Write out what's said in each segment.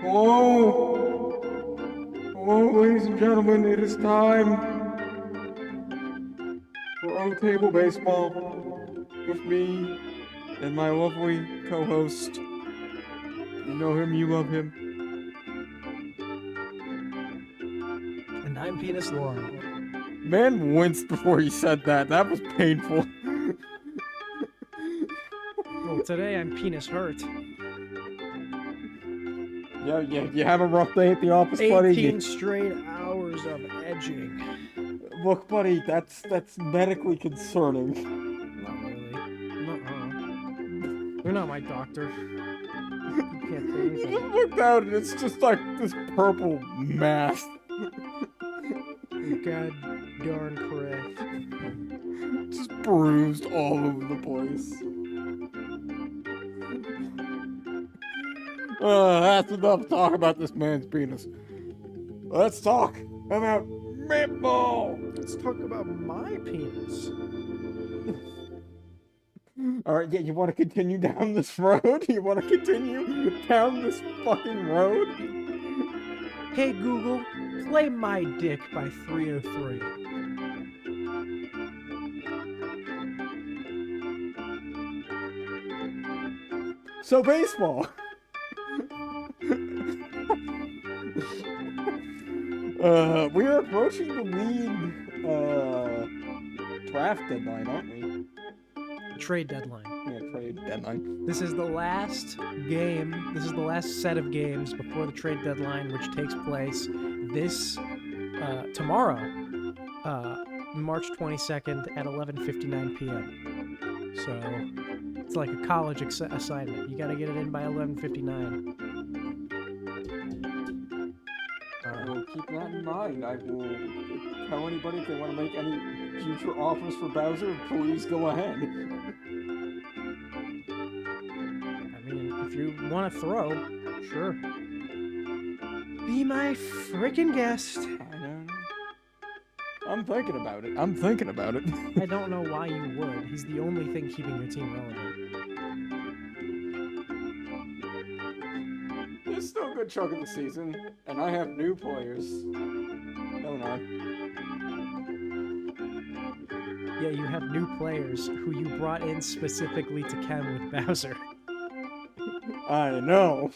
Oh! Oh, ladies and gentlemen, it is time for OTABL Baseball with me and my lovely co-host. You know him, you love him. And I'm Penis Laurel. Man winced before he said that. That was painful. Well, today I'm penis hurt. Yeah, you have a rough day at the office, buddy. 18 straight hours of edging. Look, buddy, that's medically concerning. Not really. You're not my doctor. You can't say You anything. just looked out and it's just like this purple mass. God darn correct. Just bruised all over the place. That's enough talk about this man's penis. Let's talk about meatball. Let's talk about my penis. Alright, yeah, you want to continue down this road? You want to continue down this fucking road? Hey Google, play My Dick by 303. So baseball. We are approaching the league draft deadline, aren't we? Trade deadline. Yeah, trade deadline. This is the last game. This is the last set of games before the trade deadline, which takes place tomorrow, March 22nd at 11:59 p.m. So it's like a college assignment. You got to get it in by 11:59. I will keep that in mind. I will tell anybody if they want to make any future offers for Bowser, please go ahead. I mean, if you want to throw, sure. Be my freaking guest. I don't know. I'm thinking about it. I don't know why you would. He's the only thing keeping your team relevant. There's still a good chunk of the season, and I have new players. Don't I? Yeah, you have new players who you brought in specifically to chem with Bowser. I know.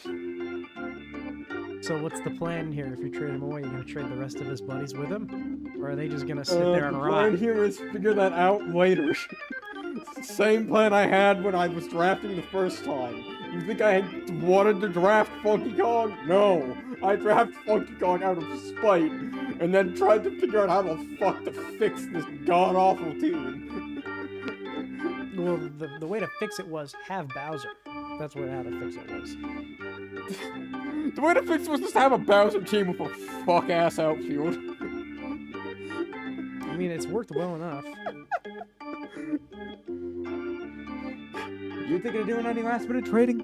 So what's the plan here? If you trade him away, you gonna trade the rest of his buddies with him? Or are they just gonna sit there and The rot? plan here is figure that out later. It's the same plan I had when I was drafting the first time. You think I wanted to draft Funky Kong? No. I drafted Funky Kong out of spite, and then tried to figure out how the fuck to fix this god-awful team. Well, the way to fix it was have Bowser. That's how to fix it was. The way to fix it was just have a Bowser team with a fuck-ass outfield. I mean, it's worked well enough. You thinking of doing any last-minute trading?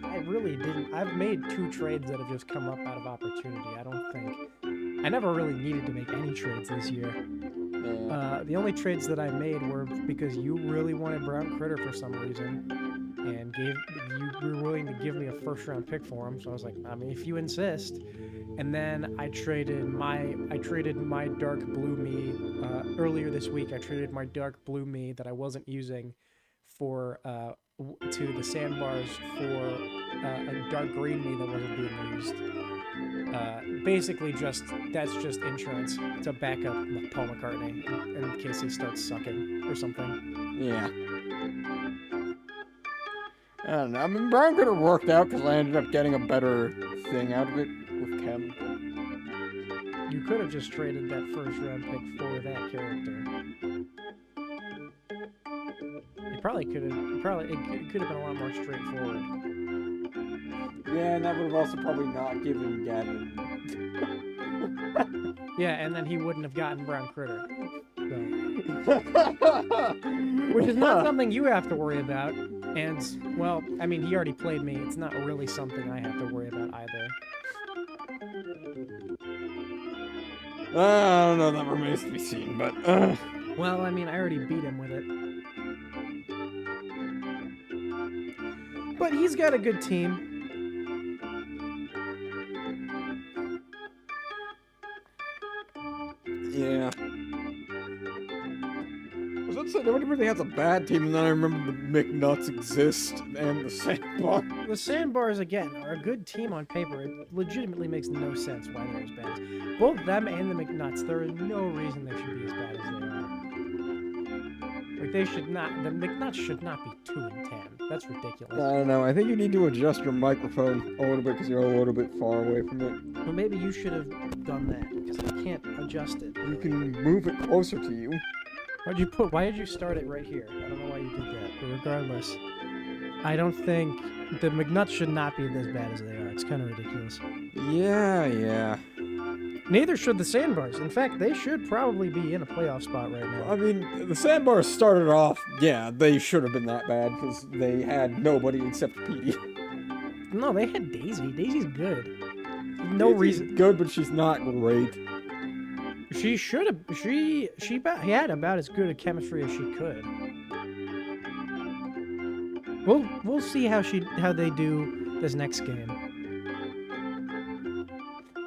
I really didn't. I've made 2 trades that have just come up out of opportunity. I never really needed to make any trades this year. The only trades that I made were because you really wanted Brown Critter for some reason, and you were willing to give me a first-round pick for him. So I was like, I mean, if you insist. And then I traded my dark blue me earlier this week. I traded my dark blue me that I wasn't using to the sandbars for a dark green me that wasn't being used. Basically, that's just insurance to back up Paul McCartney in case he starts sucking or something. Yeah. I don't know. I mean, Brown could have worked out because I ended up getting a better thing out of it with Chem. You could have just traded that first round pick for that character. It could have been a lot more straightforward. Yeah, and that would have also probably not given Gavin. Yeah, and then he wouldn't have gotten Brown Critter. So. Which is not something you have to worry about. And, well, I mean, he already played me. It's not really something I have to worry about either. I don't know, that remains to be seen, but... Well, I mean, I already beat him with it. But he's got a good team. Yeah. I was about to say, nobody really has a bad team, and then I remember the McNuts exist and the Sandbar. The Sandbars, again, are a good team on paper. It legitimately makes no sense why they're as bad as... Both them and the McNuts, there is no reason they should be as bad as they are. Like, they should not... The McNuts should not be 2-10. That's ridiculous. I don't know. I think you need to adjust your microphone a little bit because you're a little bit far away from it. Well, maybe you should have done that, because I can't adjust it. You can move it closer to you. Why did you start it right here? I don't know why you did that, but regardless, I don't think the McNuts should not be as bad as they are. It's kind of ridiculous. Yeah. Neither should the Sandbars. In fact, they should probably be in a playoff spot right now. I mean, the Sandbars started off, yeah, they should have been that bad because they had nobody except Petey. No, they had Daisy. Daisy's good. No Daisy's reason. good, but she's not great. She should have. She had about as good a chemistry as she could. We'll see how they do this next game.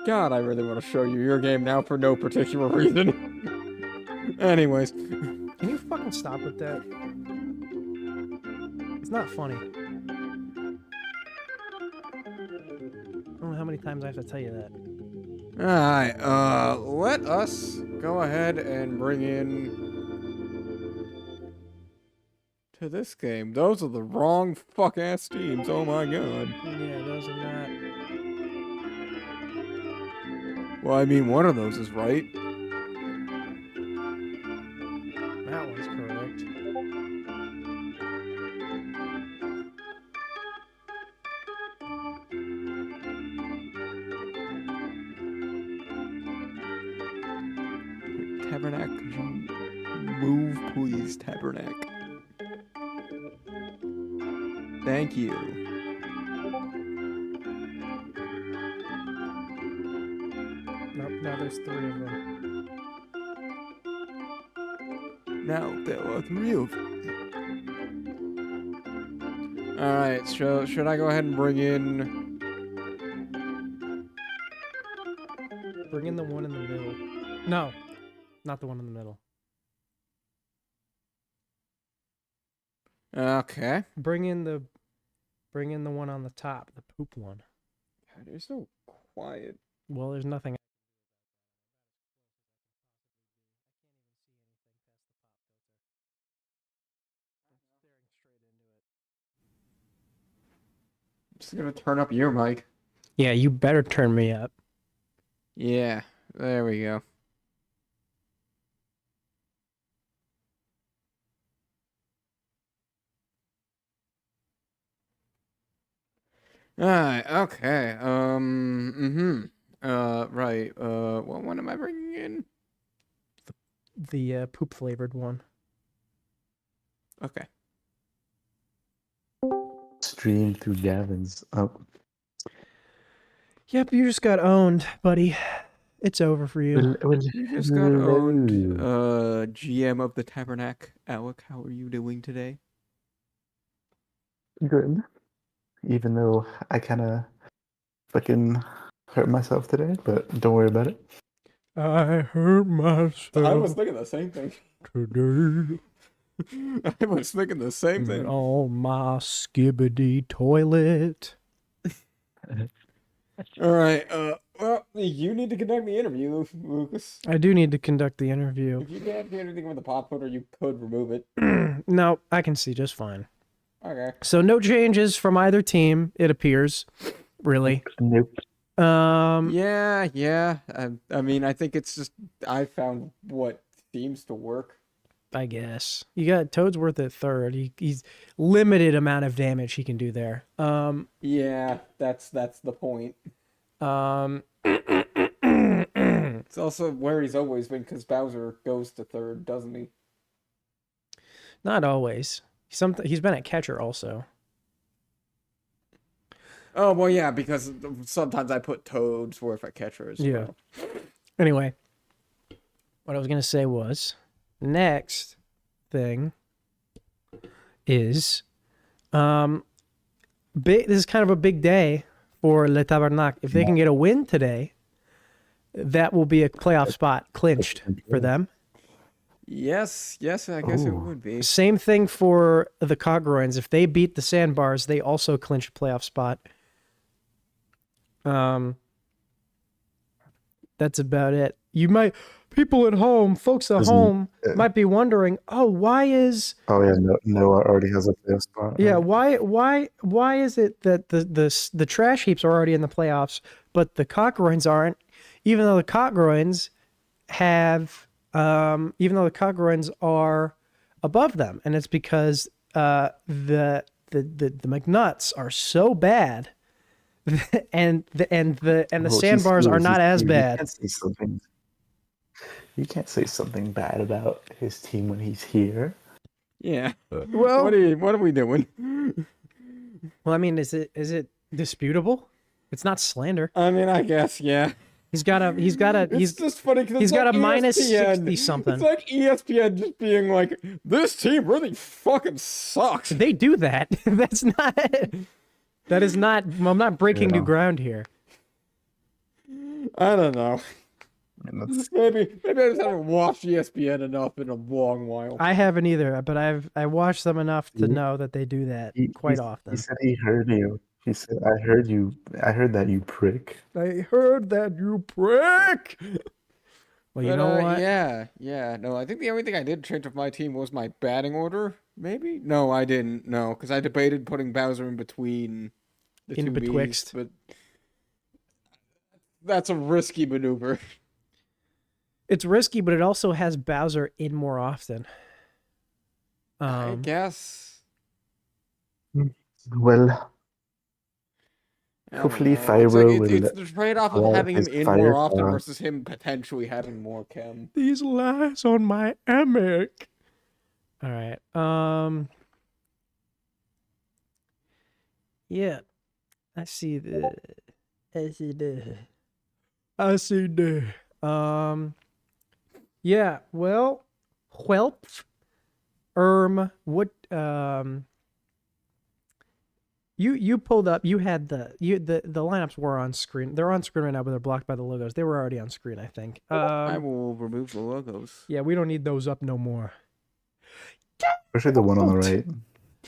God, I really want to show you your game now for no particular reason. Anyways. Can you fucking stop with that? It's not funny. I don't know how many times I have to tell you that. Alright, let us go ahead and bring in to this game. Those are the wrong fuck-ass teams, oh my god. Yeah, those are not... Well, I mean, one of those is right. That one's correct. Tabernacle, could you move, please, Tabernacle? Thank you. Nope, now there's 3 of them. Now there are 3 of them. Alright, so should I go ahead and bring in... Bring in the one in the middle. No, not the one in the middle. Okay. Bring in the one on the top, the poop one. God, you're so quiet. Well, there's nothing. I'm just gonna turn up your mic. Yeah, you better turn me up. Yeah, there we go. Alright, okay, right, what one am I bringing in? The poop flavored one. Okay. Stream through Gavin's. Oh, Yep, you just got owned, buddy. It's over for you. You just got owned, GM of the Tabernacle. Alec, how are you doing today? good. Even though I kind of fucking hurt myself today, but don't worry about it. I hurt myself. I was thinking the same thing. Today. I was thinking the same thing. On my skibbity toilet. Alright, well, you need to conduct the interview, Lucas. I do need to conduct the interview. If you can't do anything with the pop filter, you could remove it. No, I can see just fine. Okay. So no changes from either team, it appears. Really. Nope. Yeah. I mean, I think it's just, I found what seems to work. I guess. You got Toadsworth at 3rd. He's limited amount of damage he can do there. Yeah, that's the point. It's also where he's always been, because Bowser goes to 3rd, doesn't he? Not always. He's been at catcher also. Oh, well, yeah, because sometimes I put Toadsworth at catcher as well. Anyway, what I was going to say was, next thing is, This is kind of a big day for Le Tabernac. If they can get a win today, that will be a playoff spot clinched for them. Yes, I guess it would be. Same thing for the Coggroins. If they beat the Sandbars, they also clinch a playoff spot. That's about it. People at home, folks at home, might be wondering, why is... Oh yeah, Noah already has a playoff spot. Yeah, right? why is it that the trash heaps are already in the playoffs, but the Cocgroins aren't, even though the Cocgroins are above them, and it's because the McNuts are so bad, and the Sandbars are not as bad. You can't say something bad about his team when he's here. Yeah. Well, what are we doing? Well, I mean, is it disputable? It's not slander. I mean, I guess, yeah. It's just funny because he's got like a minus ESPN. 60 something. It's like ESPN just being like, this team really fucking sucks. They do that. That is not. I'm not breaking new ground here. I don't know. Maybe I just haven't watched ESPN enough in a long while. I haven't either, but I watched them enough to know that they do that quite often. He said he heard you. He said, I heard you. I heard that, you prick. I heard that, you prick. Well, you know what? Yeah. No, I think the only thing I did change of my team was my batting order. Maybe? No, I didn't. No, because I debated putting Bowser in between the two betwixt. Bs, but that's a risky maneuver. It's risky, but it also has Bowser in more often. I guess. Well, hopefully Fyro will... It's the trade-off of having him in more often versus him potentially having more chem. These lies on my hammock. All right. Yeah. I see the... Yeah, well, what, you pulled up, you had the lineups were on screen. They're on screen right now, but they're blocked by the logos. They were already on screen, I think. I will remove the logos. Yeah, we don't need those up no more. Especially the one on the right.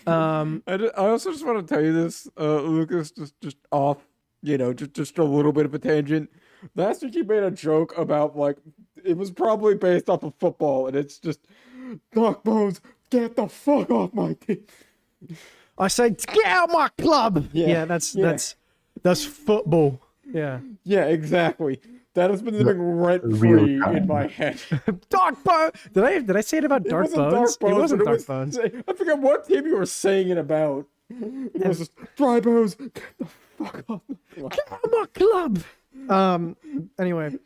I also just want to tell you this, Lucas, just off, just a little bit of a tangent. Last week he made a joke about, like, it was probably based off of football, and it's just, Dark Bones, get the fuck off my team. I said, get out my club. Yeah, that's football. Yeah. Yeah, exactly. That has been living rent free in my head. Dark Bones. Did I say it about Dark Bones? It wasn't Dark Bones. I forget what team you were saying it about. It was just, Dry Bones, get the fuck off my club. Get out my club. Anyway,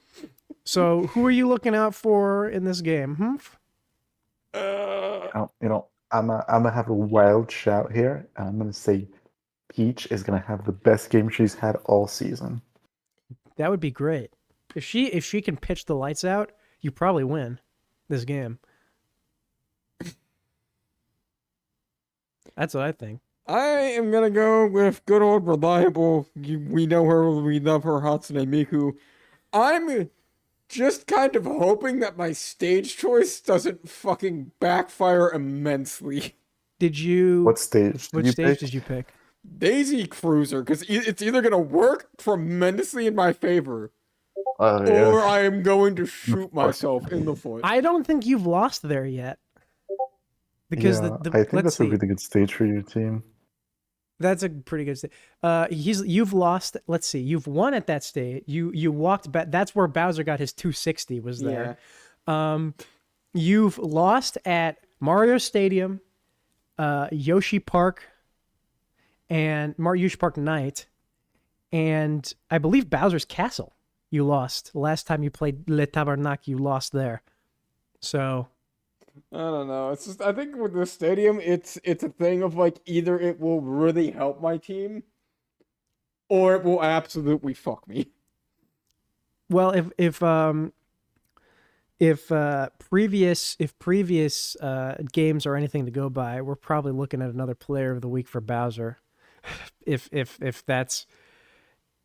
so who are you looking out for in this game? I'm gonna have a wild shout here, and I'm gonna say Peach is gonna have the best game she's had all season. That would be great. If she can pitch the lights out, you probably win this game. That's what I think. I am gonna go with good old reliable. We know her, we love her, Hatsune Miku. I'm just kind of hoping that my stage choice doesn't fucking backfire immensely. Did you? What stage? Did you pick? Daisy Cruiser, because it's either gonna work tremendously in my favor, yeah. or I am going to shoot myself in the foot. I don't think you've lost there yet. Because I think that's a really good stage for your team. That's a pretty good stage. You've lost. Let's see. You've won at that stage. You walked back. That's where Bowser got his 260. Was there? Yeah. You've lost at Mario Stadium, Yoshi Park, and Yoshi Park Night, and I believe Bowser's Castle. You lost last time you played Le Tabernac. You lost there. So. I don't know. It's just, I think with the stadium, it's a thing of like either it will really help my team, or it will absolutely fuck me. Well, if previous games are anything to go by, we're probably looking at another Player of the Week for Bowser. if that's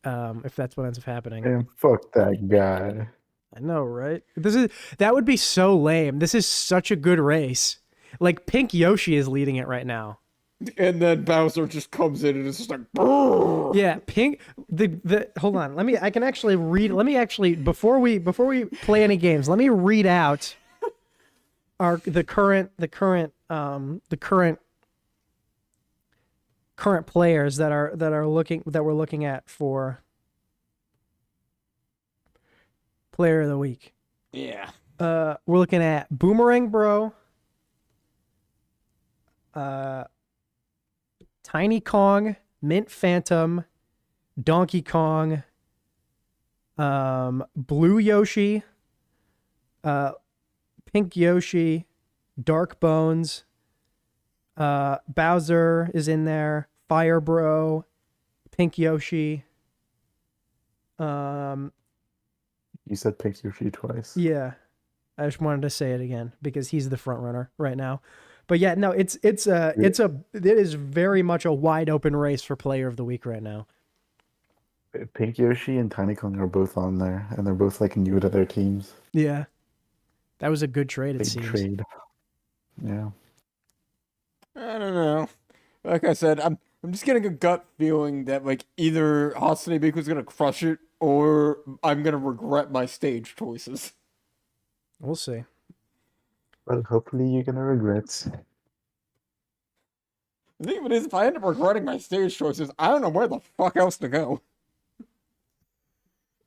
what ends up happening. And fuck that guy. I know, right? That would be so lame. This is such a good race. Like Pink Yoshi is leading it right now. And then Bowser just comes in and it's just like, brrr. Yeah, Pink. The hold on. I can actually read. Let me actually before we play any games. Let me read out the current players that we're looking at for Player of the Week. Yeah. We're looking at Boomerang Bro, Tiny Kong, Mint Phantom, Donkey Kong, Blue Yoshi, Pink Yoshi, Dark Bones, Bowser is in there, Fire Bro, Pink Yoshi. You said Pink Yoshi twice. Yeah, I just wanted to say it again because he's the front runner right now. But yeah, no, it is very much a wide open race for Player of the Week right now. Pink Yoshi and Tiny Kong are both on there, and they're both like new to their teams. Yeah, that was a good trade. It Big seems. trade. Yeah. I don't know. Like I said, I'm just getting a gut feeling that like either Hatsune Miku's gonna crush it or I'm gonna regret my stage choices. We'll see. Well, hopefully you're gonna regret. The thing of it is, if I end up regretting my stage choices, I don't know where the fuck else to go.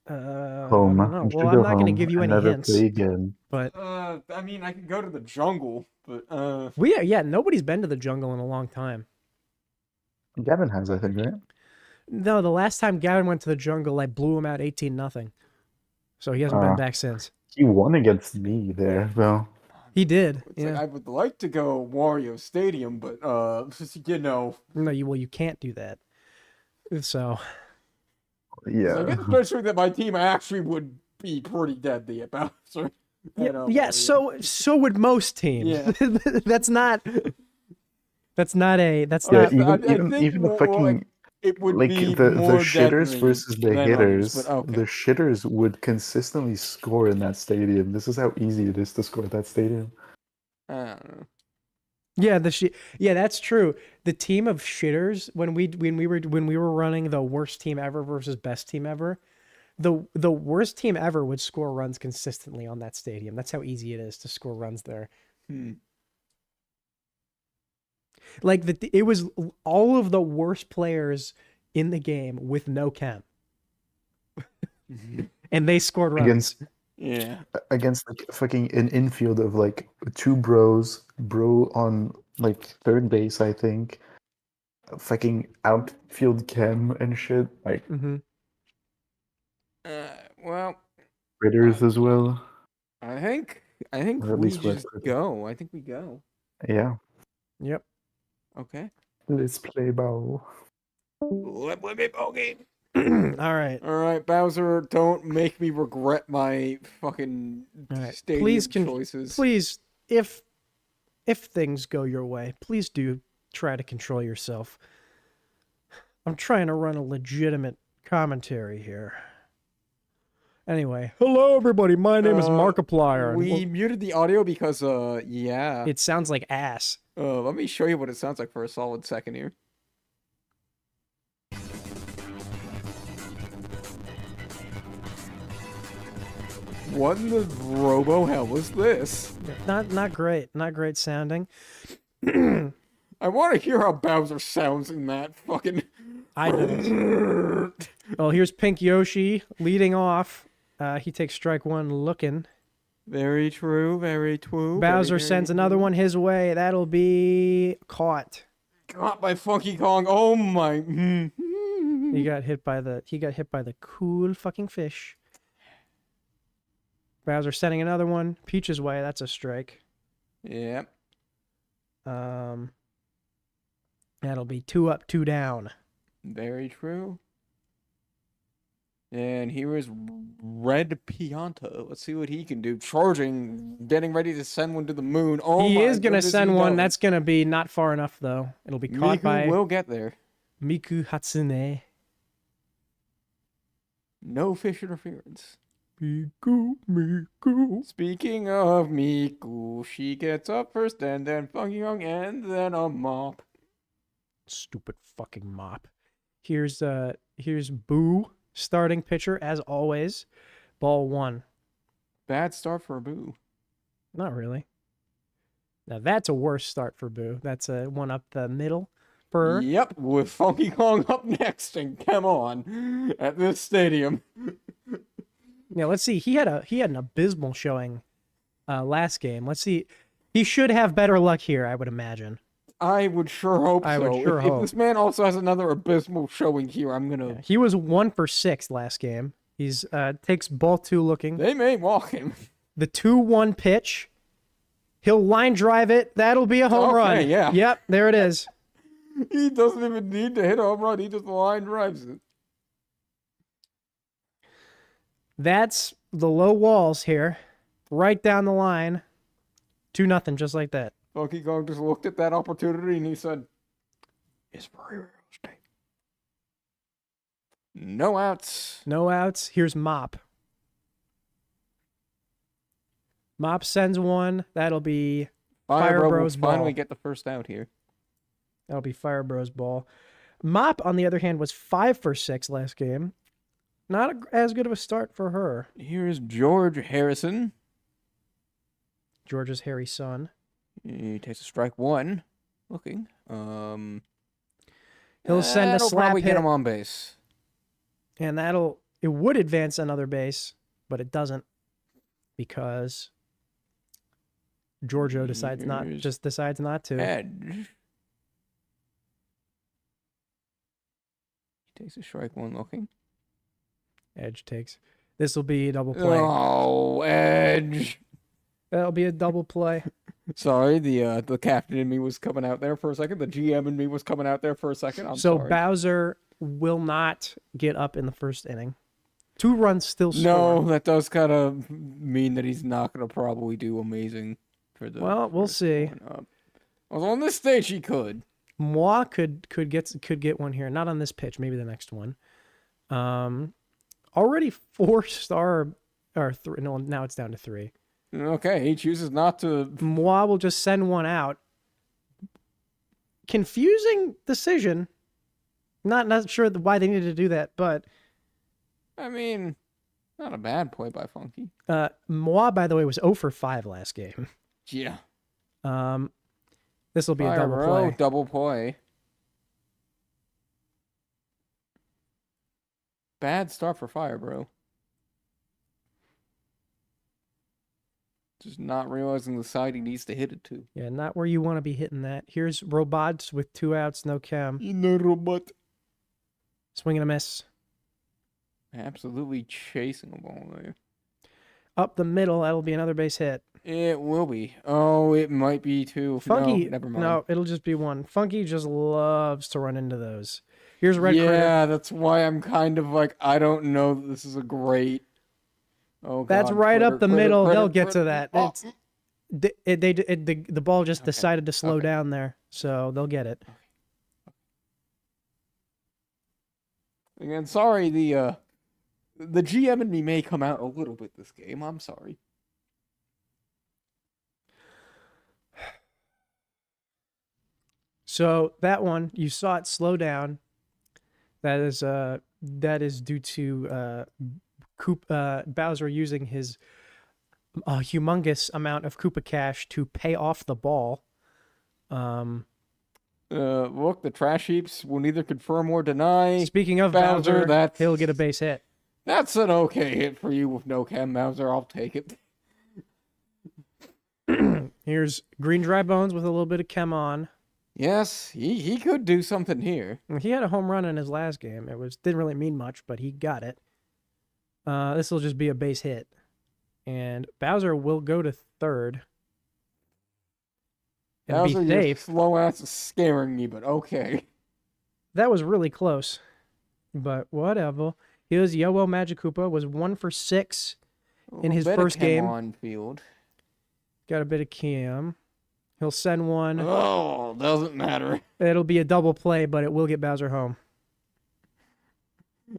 Home. I don't know. You should Well, go I'm not going to home give you and any never hints. play again. But I mean, I could go to the jungle, but nobody's been to the jungle in a long time. Gavin has, I think, right? No, the last time Gavin went to the jungle, I blew him out 18-0. So he hasn't been back since. He won against me there, though. He did. it's like, I would like to go Wario Stadium, but you know. No, you can't do that. So Yeah. I get the picture that my team actually would be pretty deadly at Bowser. yeah. So would most teams. Yeah. That's not. That's not. Even the fucking it would like be the more shitters deadly versus the than hitters. others, but okay. The shitters would consistently score in that stadium. This is how easy it is to score at that stadium. I don't know. Yeah, that's true. The team of shitters when we were running the worst team ever versus best team ever, the worst team ever would score runs consistently on that stadium. That's how easy it is to score runs there. Like it was all of the worst players in the game with no chem, and they scored runs. Against like fucking an infield of like two bro on like third base, I think. Fucking outfield chem and shit. Like Well, critters as well. I think Or at we least just Westwood. go. I think we go. Yeah. Yep. Okay. Let's play ball. Let me bogey. All right. All right, Bowser, don't make me regret my fucking stadium choices. Please, if things go your way, please do try to control yourself. I'm trying to run a legitimate commentary here. Anyway, hello everybody. My name is Markiplier. We muted the audio because yeah. It sounds like ass. Let me show you what it sounds like for a solid second here. What in the robo hell was this? Not great. Not great sounding. I want to hear how Bowser sounds in that fucking... I didn't. Well, here's Pink Yoshi leading off. He takes strike one looking. Very true, very true. Bowser sends another one his way. That'll be caught. Caught by Funky Kong. Oh my... He got hit by the cool fucking fish. Bowser sending another one Peach's way. That's a strike. Yep. That'll be 2 up, 2 down. Very true. And here is Red Pianta. Let's see what he can do. Charging, getting ready to send one to the moon. Oh, he my is going to goodness, send he one. does. That's going to be not far enough, though. It'll be caught Miku by... will get there. Miku Hatsune. No fish interference. Miku. Speaking of Miku, she gets up first and then Funky Kong and then a mop. Stupid fucking mop. Here's Boo, starting pitcher as always. Ball 1. Bad start for Boo. Not really. Now that's a worse start for Boo. That's a one up the middle for her. Yep, with Funky Kong up next and come on at this stadium. Yeah, let's see. He had an abysmal showing last game. Let's see. He should have better luck here, I would imagine. I would sure hope I so. would sure if hope. this man also has another abysmal showing here, I'm gonna. Yeah, he was 1 for 6 last game. He's takes ball 2 looking. They may walk him. The 2-1 pitch. He'll line drive it. That'll be a home run. Yeah. Yep, there it is. He doesn't even need to hit a home run. He just line drives it. That's the low walls here. Right down the line. 2-0, just like that. Funky Kong just looked at that opportunity and he said, "It's very real estate." No outs. No outs. Here's Mop. Mop sends one. That'll be Fire Bro Bros will finally ball. get the first out here. That'll be Fire Bros ball. Mop, on the other hand, was 5 for 6 last game. Not as good of a start for her. Here's George Harrison. George's hairy son. He takes a strike 1. Looking. He'll send a that'll slap probably hit, get him on base. and it would advance another base, but it doesn't because Giorgio decides not to. Edge. He takes a strike 1 looking. Edge takes. This will be a double play. Oh, Edge. That'll be a double play. Sorry, the captain in me was coming out there for a second. The GM in me was coming out there for a second. I'm So sorry. Bowser will not get up in the first inning. 2 runs still score. No, that does kind of mean that he's not going to probably do amazing for the. Well, we'll see. Well, on this stage he could. Moi could get one here. Not on this pitch. Maybe the next one. Already 4-star or 3. No, now it's down to 3. Okay, he chooses not to. Moi will just send one out. Confusing decision. Not sure why they needed to do that, but I mean, not a bad play by Funky. Moi, by the way, was 0 for 5 last game. Yeah. This will be a double play. Double play. Bad start for Fire Bro. Just not realizing the side he needs to hit it to. Yeah, not where you want to be hitting that. Here's Robots with 2 outs, no chem. No robot. Swing and a miss. Absolutely chasing a ball there. Up the middle, that'll be another base hit. It will be. Oh, it might be too. Funky, no, never mind. No, it'll just be 1. Funky just loves to run into those. Here's Red Yeah, Critter. that's why I'm kind of like, I don't know that this is a great. Oh, That's God, right Critter, up the Critter, middle. Critter, They'll get to Critter. that. Oh. The ball just decided to slow Okay. down there, so they'll get it. Again, sorry, the GM in me may come out a little bit this game. I'm sorry. So that one, you saw it slow down. That is due to Bowser using his humongous amount of Koopa Cash to pay off the ball. Look, the trash heaps will neither confirm or deny. Speaking of Bowser, Bowser, he'll get a base hit. That's an okay hit for you with no chem, Bowser. I'll take it. Here's Green Dry Bones with a little bit of chem on. Yes, he could do something here. He had a home run in his last game. Didn't really mean much, but he got it. This will just be a base hit. And Bowser will go to third. And Bowser, be your safe. slow ass is scaring me, but okay. That was really close. But whatever. Here's Yo-Oh Magic Koopa. Was 1 for 6 in his Little bit of first chem game. on field. Got a bit of chem. He'll send one. Oh, doesn't matter. It'll be a double play, but it will get Bowser home.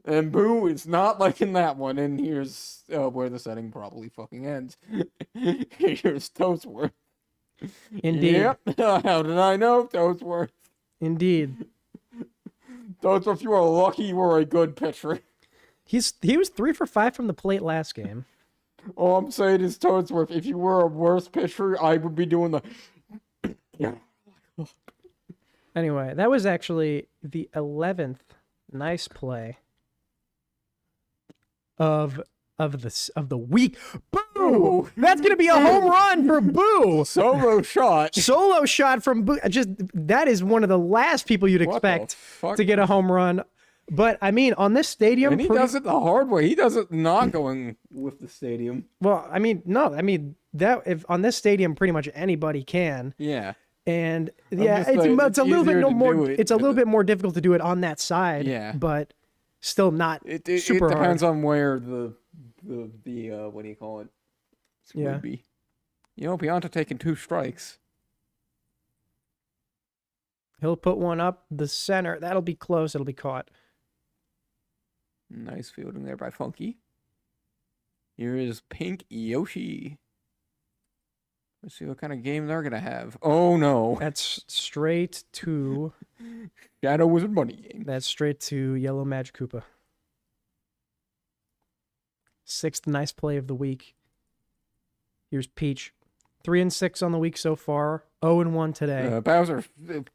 And boo, it's not like in that one. And here's where the setting probably fucking ends. Here's Toastworth. Indeed. Yep. How did I know, Toastworth? Indeed. Toastworth, you are lucky you were a good pitcher. He was 3 for 5 from the plate last game. All I'm saying is, Toadsworth, if you were a worse pitcher, I would be doing the... Yeah. Anyway, that was actually the 11th nice play of the week. Boo! That's gonna be a home run for Boo. Solo shot. Solo shot from Boo. That is one of the last people you'd What the expect fuck? to get a home run. But I mean, on this stadium, And he does it the hard way. He does it not going with the stadium. well, I mean, no, I mean that if on this stadium, pretty much anybody can. Yeah. And yeah, just saying, it's a little bit easier to more. do it. It's a little bit more difficult to do it on that side. Yeah. But still not It super depends hard. on where the what do you call it? Yeah. Would be. You know, beyond to taking 2 strikes. He'll put one up the center. That'll be close. It'll be caught. Nice fielding there by Funky. Here is Pink Yoshi. Let's see what kind of game they're gonna have. Oh no. That's straight to. Shadow Wizard Money game. That's straight to Yellow Magic Koopa. 6th nice play of the week. Here's Peach. 3 and 6 on the week so far. 0 and 1 today. Bowser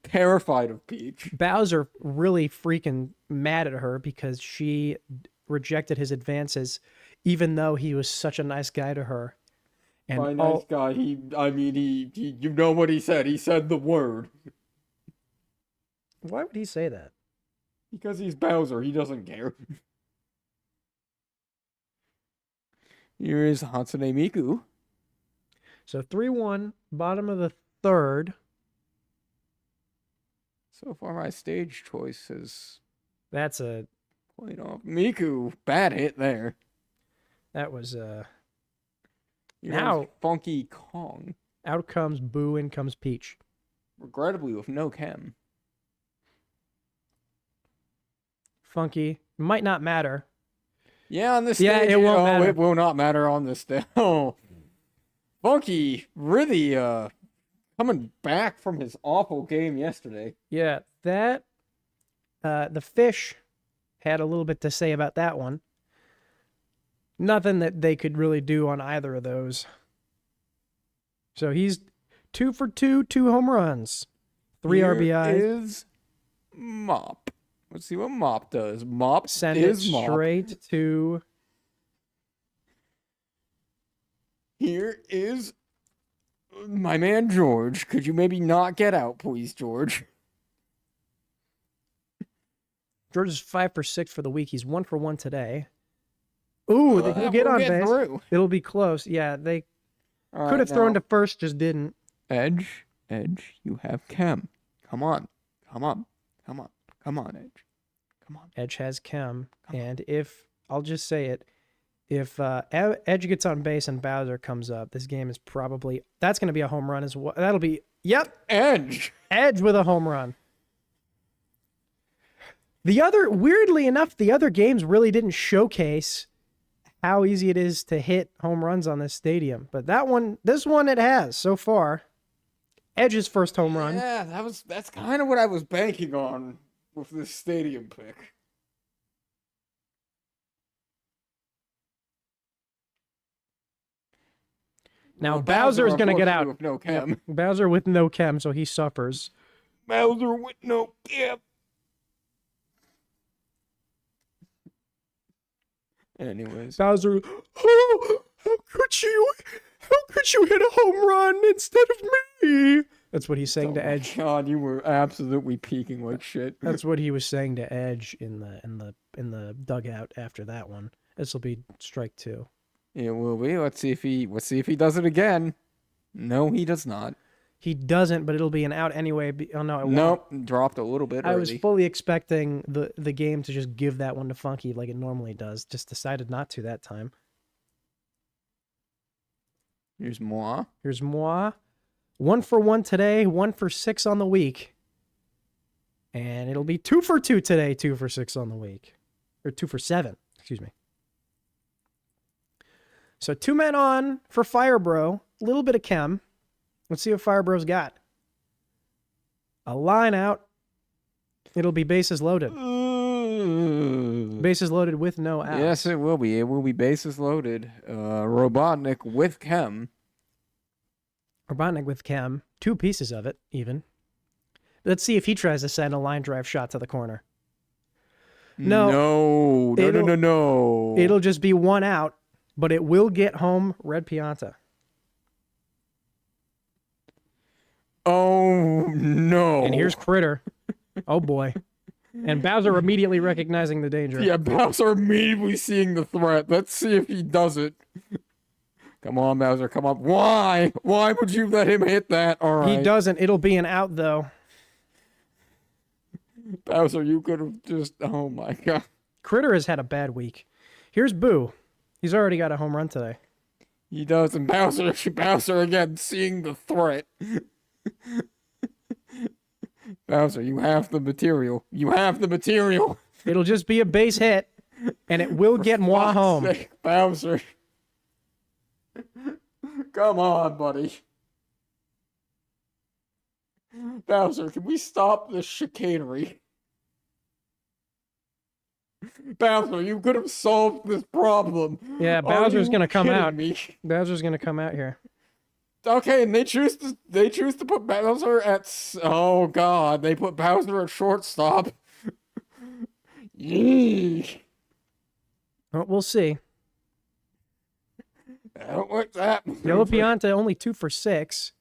terrified of Peach. Bowser really freaking mad at her because she rejected his advances, even though he was such a nice guy to her. And By nice guy, he you know what he said. He said the word. why would he say that? Because he's Bowser, he doesn't care. Here is Hatsune Miku. So 3-1, bottom of the 3rd. So far, my stage choice has That's a played off. Miku, bad hit there. that was Here Now- is Funky Kong. out comes Boo, in comes Peach. Regrettably, with no chem. Funky might not matter. Yeah, on this Yeah, stage, it won't matter. it will not matter on this stage. Oh, Funky really coming back from his awful game yesterday. Yeah, that the fish had a little bit to say about that one. Nothing that they could really do on either of those. So he's 2 for 2, 2 home runs, 3 Here RBIs. is Mop. Let's see what Mop does. Mop Send it is Mop. straight to. Here is my man George. Could you maybe not get out, please, George? George is 5 for 6 for the week. He's 1 for 1 today. Ooh, they can get we'll on get base. through. It'll be close. Yeah, they All could have right, thrown now, to first, just didn't. Edge, you have chem. Come on, come on, come on, come on, Edge. Come on. Edge has chem, Come on. and if I'll just say it, if Edge gets on base and Bowser comes up, this game is probably that's going to be a home run as well. That'll be Edge. Edge with a home run. Weirdly enough, the other games really didn't showcase how easy it is to hit home runs on this stadium, but this one it has so far. Edge's first home run. Yeah, that's kind of what I was banking on with this stadium pick. Now Well, Bowser's going to get unfortunately, out. with no chem. Bowser with no chem, so he suffers. Bowser with no chem. Anyways, Bowser, oh, how could you hit a home run instead of me? That's what he's saying to Edge. God, you were absolutely peeking like shit. That's what he was saying to Edge in the dugout after that one. This will be strike 2. It will be. Let's see if he does it again. No, he does not. He doesn't, but it'll be an out anyway. Oh no, it won't. Nope, dropped a little bit I early. was fully expecting the game to just give that one to Funky like it normally does. Just decided not to that time. Here's Moi. Here's Moi. 1 for 1 today, 1 for 6 on the week. And it'll be 2 for 2 today, 2 for 6 on the week. Or 2 for 7, excuse me. So 2 men on for Firebro. A little bit of chem. Let's see what Firebro's got. A line out. It'll be bases loaded. Bases loaded with no outs. Yes, it will be. It will be bases loaded. Robotnik with chem. Robotnik with chem. 2 pieces of it, even. Let's see if he tries to send a line drive shot to the corner. No. No. It'll just be 1 out, but it will get home Red Pianta. Oh, no. And here's Critter. Oh, boy. And Bowser immediately recognizing the danger. Yeah, Bowser immediately seeing the threat. Let's see if he does it. Come on, Bowser, come on. Why? Why would you let him hit that? All right. He doesn't. It'll be an out, though. Bowser, you could have just... Oh, my God. Critter has had a bad week. Here's Boo. He's already got a home run today. He does, and Bowser again, seeing the threat. Bowser, you have the material. You have the material. It'll just be a base hit, and it will get Moi home. Sake, Bowser. Come on, buddy. Bowser, can we stop this chicanery? Bowser, you could have solved this problem. Yeah, Bowser's gonna come out. Me? Bowser's gonna come out here. Okay, and they choose to put Bowser at... Oh, God. They put Bowser at shortstop. Yee. Well, we'll see. I don't like that. Yellow Pianta only 2 for 6.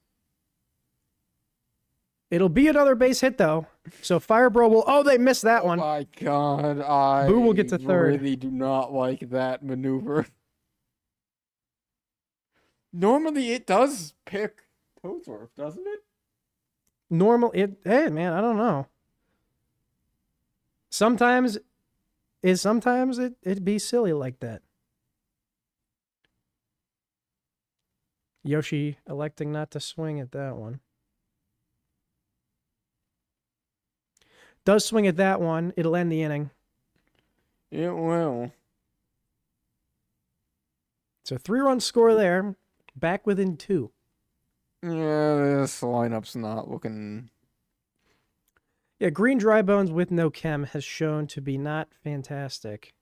It'll be another base hit, though. So Firebro will... Oh, they missed that one. Oh, my God. Boo will get to third. I really do not like that maneuver. Normally, it does pick Toadsworth, doesn't it? Hey, man, I don't know. Sometimes it'd be silly like that. Yoshi electing not to swing at that one. Does swing at that one, it'll end the inning. It will. So 3-run score there. Back within 2. Yeah, this lineup's not looking... Yeah, Green Dry Bones with no chem has shown to be not fantastic.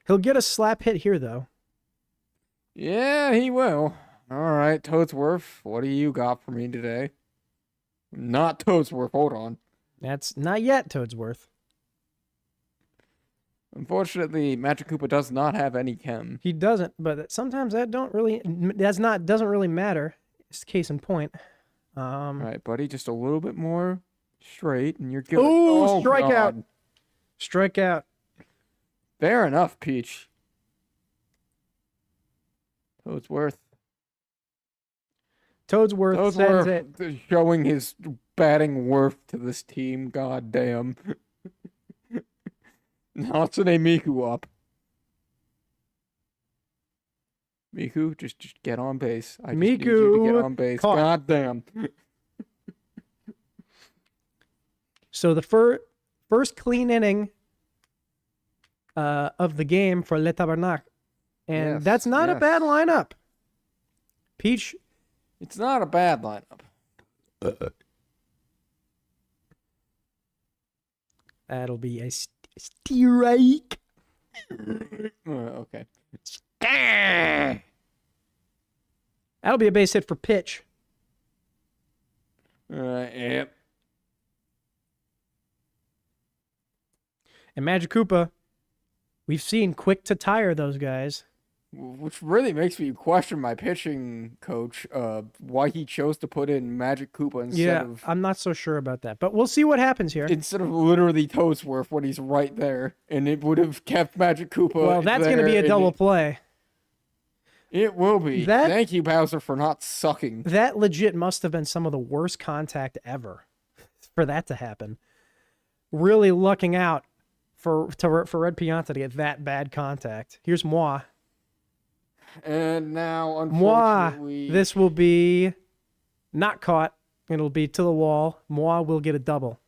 He'll get a slap hit here, though. Yeah, he will. All right, Toadsworth, what do you got for me today? Not Toadsworth, hold on. That's not yet Toadsworth. Unfortunately, Magic Koopa does not have any chem. He doesn't, but sometimes doesn't really matter. It's case in point. All right, buddy, just a little bit more straight, and you're good. Ooh, Oh, strikeout! God. Strikeout. Fair enough, Peach. Toadsworth. Toadsworth sends it. Toadsworth showing his batting worth to this team. God damn. Hatsune Miku up. Miku, just get on base. I just need you to get on base. Caught. God damn. So the first clean inning of the game for Le Tabernacle. And Yes, that's not a yes. bad lineup. Peach. It's not a bad lineup. That'll be a strike. Okay. That'll be a base hit for pitch. Yep. And Magic Koopa, we've seen quick to tire those guys. Which really makes me question my pitching coach, why he chose to put in Magic Koopa instead I'm not so sure about that, but we'll see what happens here. instead of literally Toadsworth when he's right there, and it would have kept Magic Koopa. Well, that's going to be there, a and double play. It will be. That- Thank you, Bowser, for not sucking. That legit must have been some of the worst contact ever for that to happen. Really lucking out for Red Pianta to get that bad contact. Here's Moi. And now, Moi, unfortunately, this will be not caught. It'll be to the wall. Moi will get a double.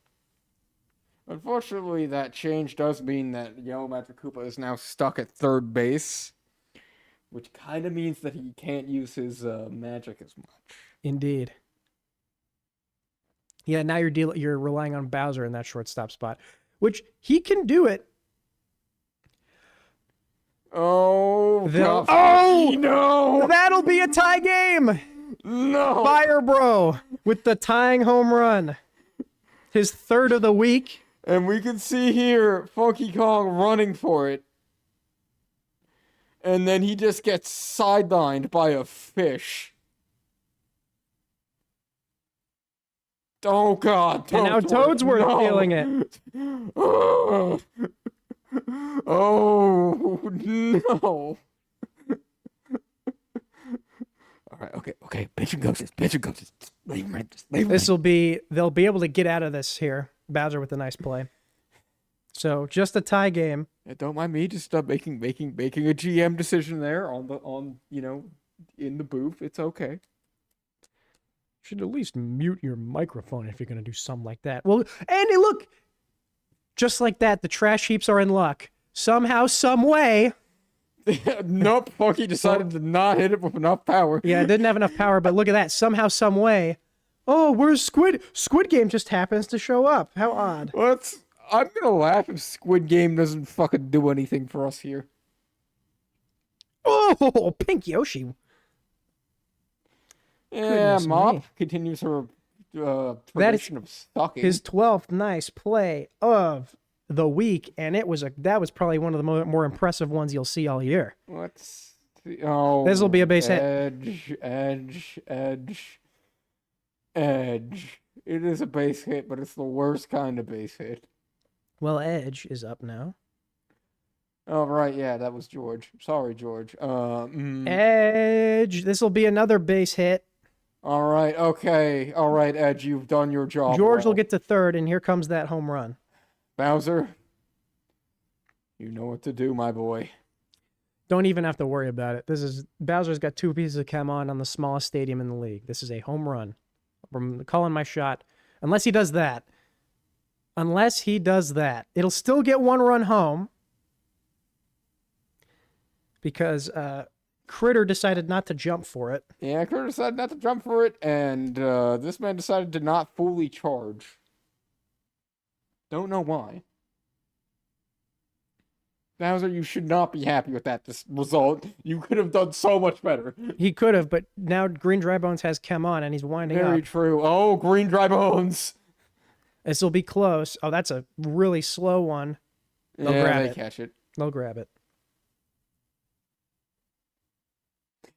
unfortunately, that change does mean that Yellow Magic Koopa is now stuck at third base, which kind of means that he can't use his magic as much. Indeed. Yeah, now you're relying on Bowser in that shortstop spot, which he can do it. Oh, God. Oh! No! That'll be a tie game! No! Fire Bro with the tying home run. His third of the week. And we can see here Funky Kong running for it. And then he just gets sidelined by a fish. Oh, God. And now Toadsworth no. feeling it. Oh, no. All right, okay. Pitching coaches. They'll be able to get out of this here. Bowser with a nice play. So just a tie game. Yeah, don't mind me just making a GM decision there in the booth. It's okay. Should at least mute your microphone if you're going to do something like that. Well, and look, just like that, the trash heaps are in luck. Somehow, some way. Nope, Funky decided to not hit it with enough power. Yeah, it didn't have enough power, but look at that. Somehow, some way. Oh, where's Squid? Squid Game just happens to show up. How odd. I'm gonna laugh if Squid Game doesn't fucking do anything for us here. Oh, Pink Yoshi. Yeah, Goodness Mop me. continues her tradition of sucking. His 12th nice play of the week, and that was probably one of the more impressive ones you'll see all year. Let's see. Oh, This will be a base hit. Edge. It is a base hit, but it's the worst kind of base hit. Well, Edge is up now. Oh, right, yeah, that was George. Sorry, George. Edge. This will be another base hit. All right, okay. All right, Edge, you've done your job. George well. will get to third, and here comes that home run. Bowser, you know what to do, my boy. Don't even have to worry about it. Bowser's got 2 pieces of chem on the smallest stadium in the league. This is a home run. I'm calling my shot. Unless he does that. It'll still get 1 run home. Because Critter decided not to jump for it. Yeah, Critter decided not to jump for it, and this man decided to not fully charge. Don't know why. Bowser, you should not be happy with that result. You could have done so much better. He could have, but now Green Dry Bones has chem on, and he's winding up. Very true. Oh, Green Dry Bones. This will be close. Oh, that's a really slow one. They'll grab it. Catch it. They'll grab it.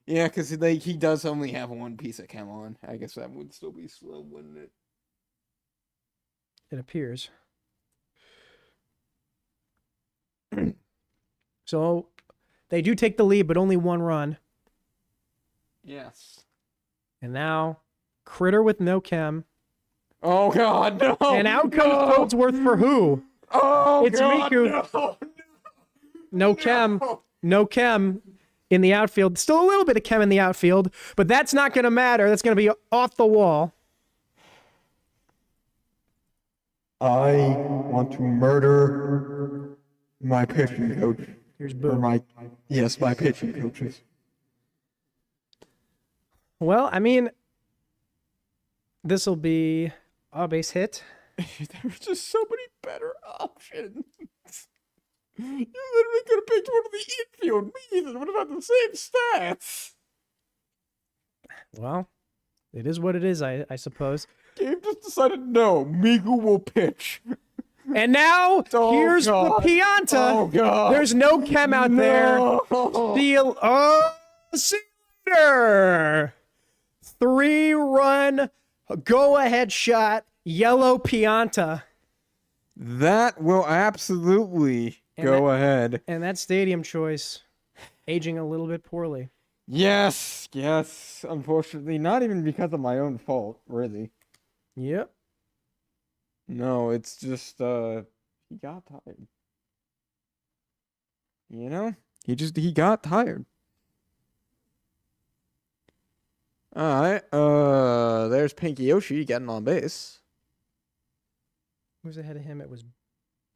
Yeah, because he does only have 1 piece of chem on. I guess that would still be slow, wouldn't it? It appears. So they do take the lead, but only 1 run. Yes. And now Critter with no chem. Oh, God, no! And out comes Toadsworth for who? Oh, It's God, Miku. No chem. No chem in the outfield. Still a little bit of chem in the outfield, but that's not going to matter. That's going to be off the wall. I want to murder my pitching coach. Here's Or Boo. my pitching coaches. Well, I mean, this will be a base hit. There's just so many better options. You literally could have picked one of the infield. Me, that would have had the same stats. Well, it is what it is, I suppose. Gabe just decided, no, Miku will pitch. And now, Oh, here's God. the Pianta. Oh, God. There's no chem out there. No. Steal. Oh, Cedar. 3-run go-ahead shot. Yellow Pianta. That will absolutely go ahead. And that stadium choice, aging a little bit poorly. Yes. Unfortunately, not even because of my own fault, really. Yep. No, it's just, he got tired. You know? He got tired. Alright, there's Pinky Yoshi getting on base. Who's ahead of him? It was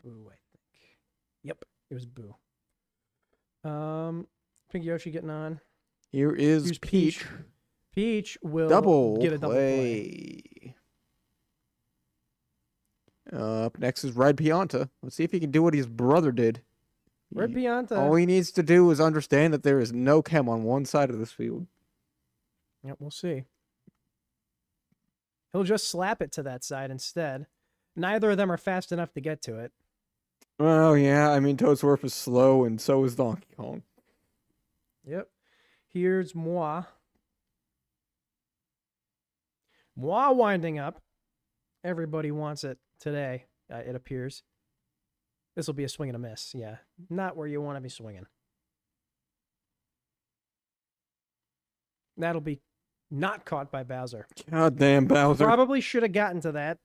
Boo, I think. Yep, it was Boo. Pinky Yoshi getting on. Here is Here's Peach. Peach will Double get a double play. Up next is Red Pianta. Let's see if he can do what his brother did. Red Pianta. All he needs to do is understand that there is no chem on one side of this field. Yep, we'll see. He'll just slap it to that side instead. Neither of them are fast enough to get to it. Well, yeah, I mean, Toadsworth is slow, and so is Donkey Kong. Yep. Here's Moi. Moi winding up. Everybody wants it today, it appears. This will be a swing and a miss. Yeah, not where you want to be swinging. That'll be not caught by Bowser. Goddamn Bowser. Probably should have gotten to that.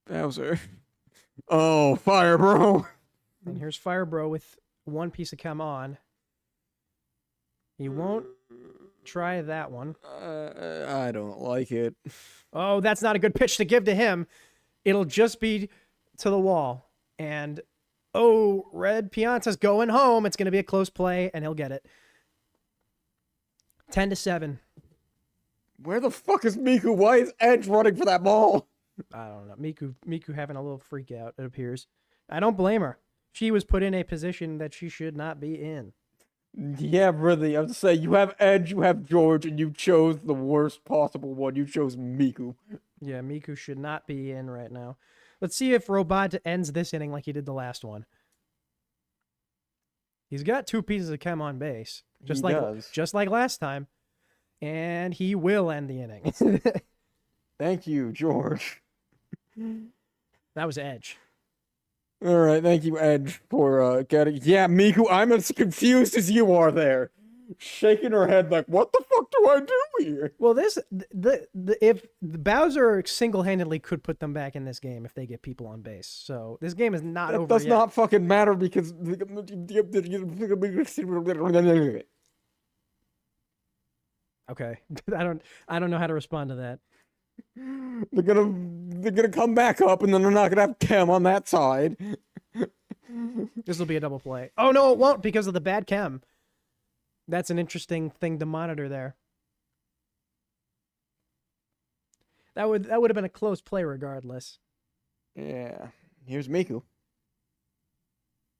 Bowser. Oh, Fire Bro. And here's Fire Bro with one piece of chem on. He won't try that one. I don't like it. Oh, that's not a good pitch to give to him. It'll just be to the wall. And, oh, Red Pianta's going home. It's going to be a close play, and he'll get it. 10-7. Where the fuck is Miku? Why is Edge running for that ball? I don't know. Miku having a little freak out, it appears. I don't blame her. She was put in a position that she should not be in. Yeah, really. I have to say, you have Edge, you have George, and you chose the worst possible one. You chose Miku. Yeah, Miku should not be in right now. Let's see if Robot ends this inning like he did the last one. He's got 2 pieces of chem on base, just like last time, and he will end the inning. Thank you, George. That was Edge. All right, thank you, Edge, for getting. Yeah, Miku, I'm as confused as you are there, shaking her head like, "What the fuck do I do here?" Well, if Bowser single-handedly could put them back in this game if they get people on base, so this game is not over. It does yet. not fucking matter because. Okay, I don't know how to respond to that. They're gonna come back up, and then they're not gonna have chem on that side. This will be a double play. Oh no, it won't because of the bad chem. That's an interesting thing to monitor there. That would have been a close play regardless. Yeah. Here's Miku.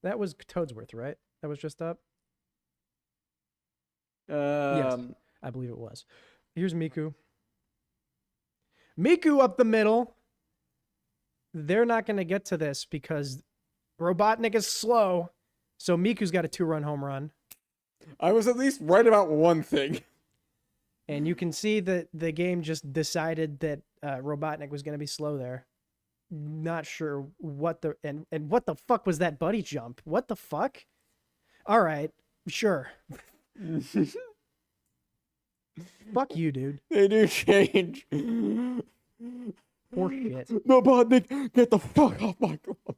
That was Toadsworth, right? That was just up? Yes, I believe it was. Here's Miku. Miku up the middle. They're not going to get to this because Robotnik is slow. So Miku's got a 2-run home run. I was at least right about one thing. And you can see that the game just decided that Robotnik was going to be slow there. Not sure what the... And what the fuck was that buddy jump? What the fuck? All right, sure. Fuck you, dude. They do change. Poor shit. Robotnik, get the fuck off my god.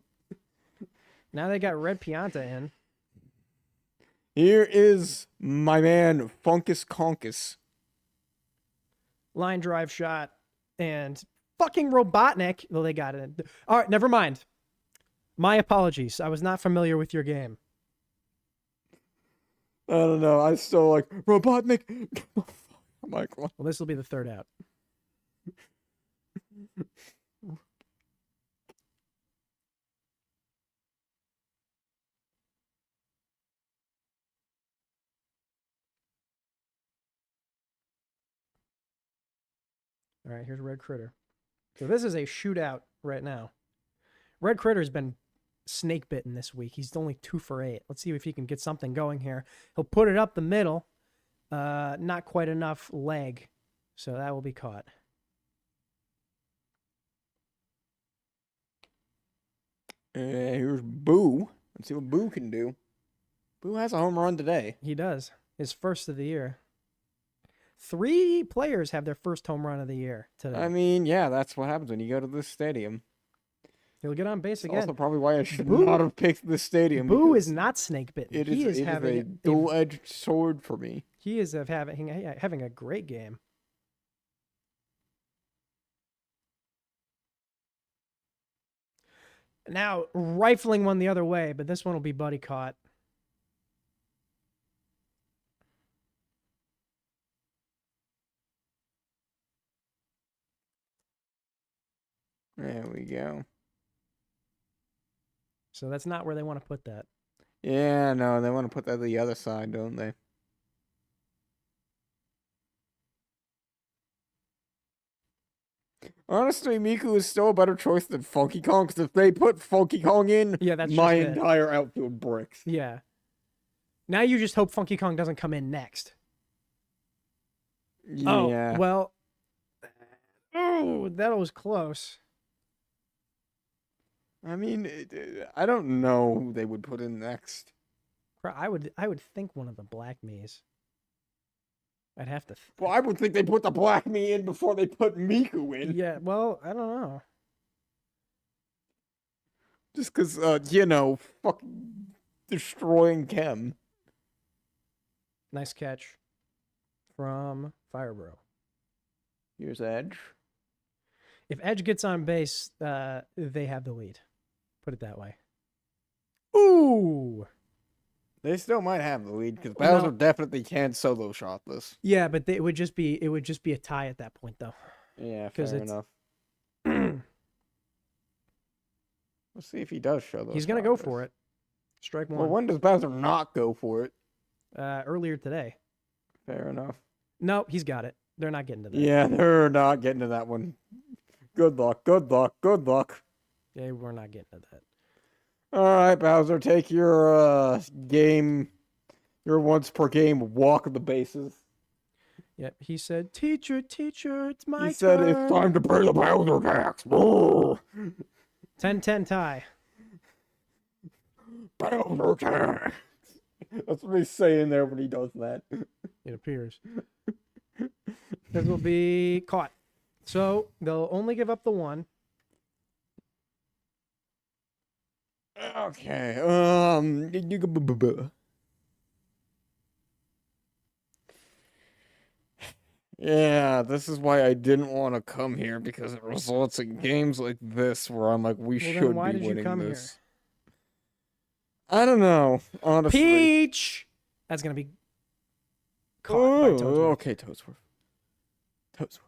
Now they got Red Pianta in. Here is my man, Funkus Conkus. Line drive shot. And fucking Robotnik. Well, they got it. All right, never mind. My apologies. I was not familiar with your game. I don't know. I still like Robotnik. Oh my god. Well, this will be the third out. All right, here's Red Critter. So this is a shootout right now. Red Critter's been snake bitten this week. He's only 2 for 8. Let's see if he can get something going here. He'll put it up the middle. Not quite enough leg. So that will be caught. Here's Boo. Let's see what Boo can do. Boo has a home run today. He does. His first of the year. 3 players have their first home run of the year today. I mean, yeah, that's what happens when you go to this stadium. He'll get on base That's again. also probably why I should Boo- not have picked this stadium. Boo because is not snake bitten. It He is is having a dual-edged sword for me. He is having a great game. Now rifling one the other way, but this one will be buddy caught. There we go. So that's not where they want to put that. Yeah, no, they want to put that to the other side, don't they? Honestly, Miku is still a better choice than Funky Kong, because if they put Funky Kong in, Yeah, that's my just it. entire outfield bricks. Yeah. Now you just hope Funky Kong doesn't come in next. Yeah. Oh, well. Oh, that was close. I mean, I don't know who they would put in next. I would think one of the Black Me's. I'd have to. Well, I would think they put the Black Me in before they put Miku in. Yeah, well, I don't know. Just because, fucking destroying Chem. Nice catch from Firebro. Here's Edge. If Edge gets on base, they have the lead. Put it that way. Ooh. They still might have the lead because No. Bowser definitely can't solo shot this. Yeah, but it would just be a tie at that point, though. Yeah, 'Cause fair it's- enough. Let's see if he does show those. He's gonna go for it. Strike one. Well, when does Bowser not go for it? Earlier today. Fair enough. No, he's got it. They're not getting to that. Yeah, they're not getting to that one. Good luck, good luck, good luck. They were not getting to that. All right, Bowser, take your your once per game walk of the bases. Yep, he said, teacher, it's my He said turn. it's time to pay the Bowser tax. Brrr. 10-10 tie. Bowser tax. That's what he's saying there when he does that. It appears. This will be caught. So they'll only give up the one. Okay. Yeah, this is why I didn't want to come here, because it results in games like this where I'm like, we Well, then should why be did you winning come this. I don't know, honestly. Peach! That's going to be caught by Toadsworth. Okay, Toadsworth. Toadsworth.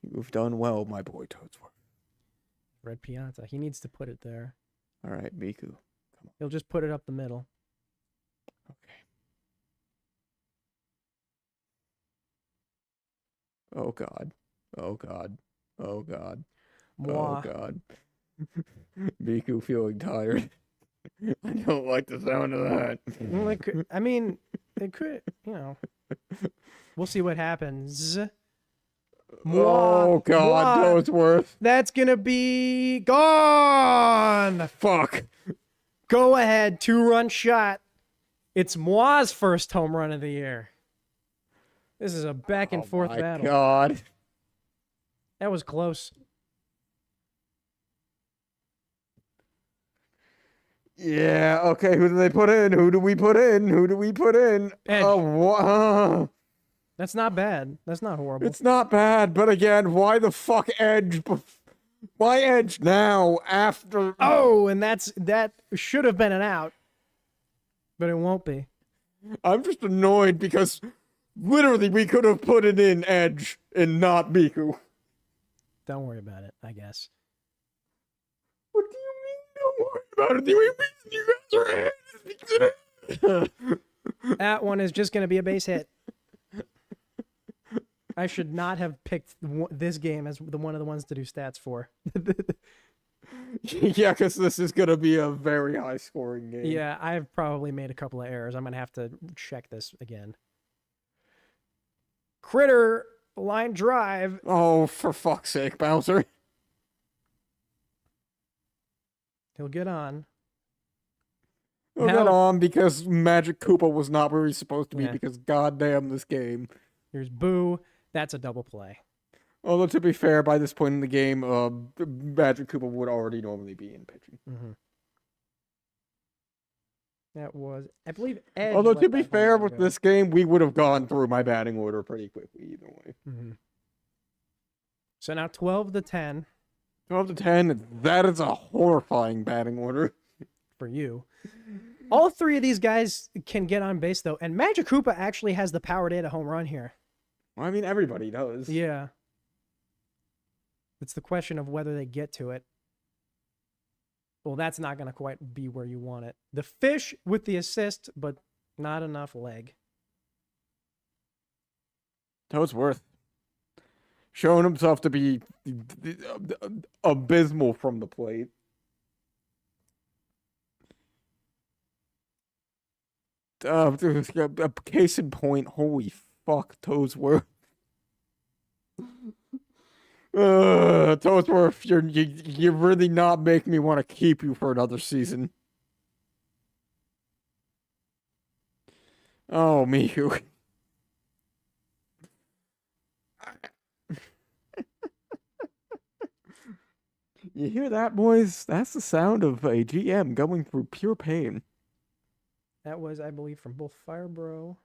You've done well, my boy Toadsworth. Red Pianta. He needs to put it there. All right, Miku. He'll just put it up the middle. Okay. Oh God. Oh God. Oh God. Moi. Oh God. Miku feeling tired. I don't like the sound of that. Well, it could, I mean, it could, we'll see what happens. Oh God, Moi. Toadsworth. That's going to be gone. Fuck. Go ahead, 2-run shot. It's Moi's first home run of the year. This is a back and forth my battle. God. That was close. Yeah, okay, who do they put in? Who do we put in? Who do we put in? Edge. Oh, That's not bad. That's not horrible. it's not bad, but again, why the fuck Edge? Why Edge now after? Oh, and that should have been an out, but it won't be. I'm just annoyed because literally we could have put it in Edge and not Miku. Don't worry about it, I guess. What do you mean? Don't worry about it. You guys are That one is just going to be a base hit. I should not have picked this game as one of the ones to do stats for. Yeah, because this is going to be a very high scoring game. Yeah, I've probably made a couple of errors. I'm going to have to check this again. Critter line drive. Oh, for fuck's sake, Bowser. He'll get on. We'll Now- get on because Magic Koopa was not where he's supposed to be Yeah. because goddamn this game. Here's Boo. That's a double play. Although, to be fair, by this point in the game, Magic Cooper would already normally be in pitching. Mm-hmm. That was, I believe, Edge. Although, let to be that home fair, run with go. this game, we would have gone through my batting order pretty quickly either way. Mm-hmm. So now 12-10 12 to 10, that is a horrifying batting order. for you. All three of these guys can get on base, though, and Magic Koopa actually has the power to hit a home run here. Well, I mean, everybody does. Yeah. It's the question of whether they get to it. Well, that's not going to quite be where you want it. The fish with the assist, but not enough leg. Toadsworth. Showing himself to be abysmal from the plate. A case in point, holy fuck, Toadsworth. Toadsworth, you're really not making me want to keep you for another season. Oh, Miku. You hear that, boys? That's the sound of a GM going through pure pain. That was, I believe, from both Firebro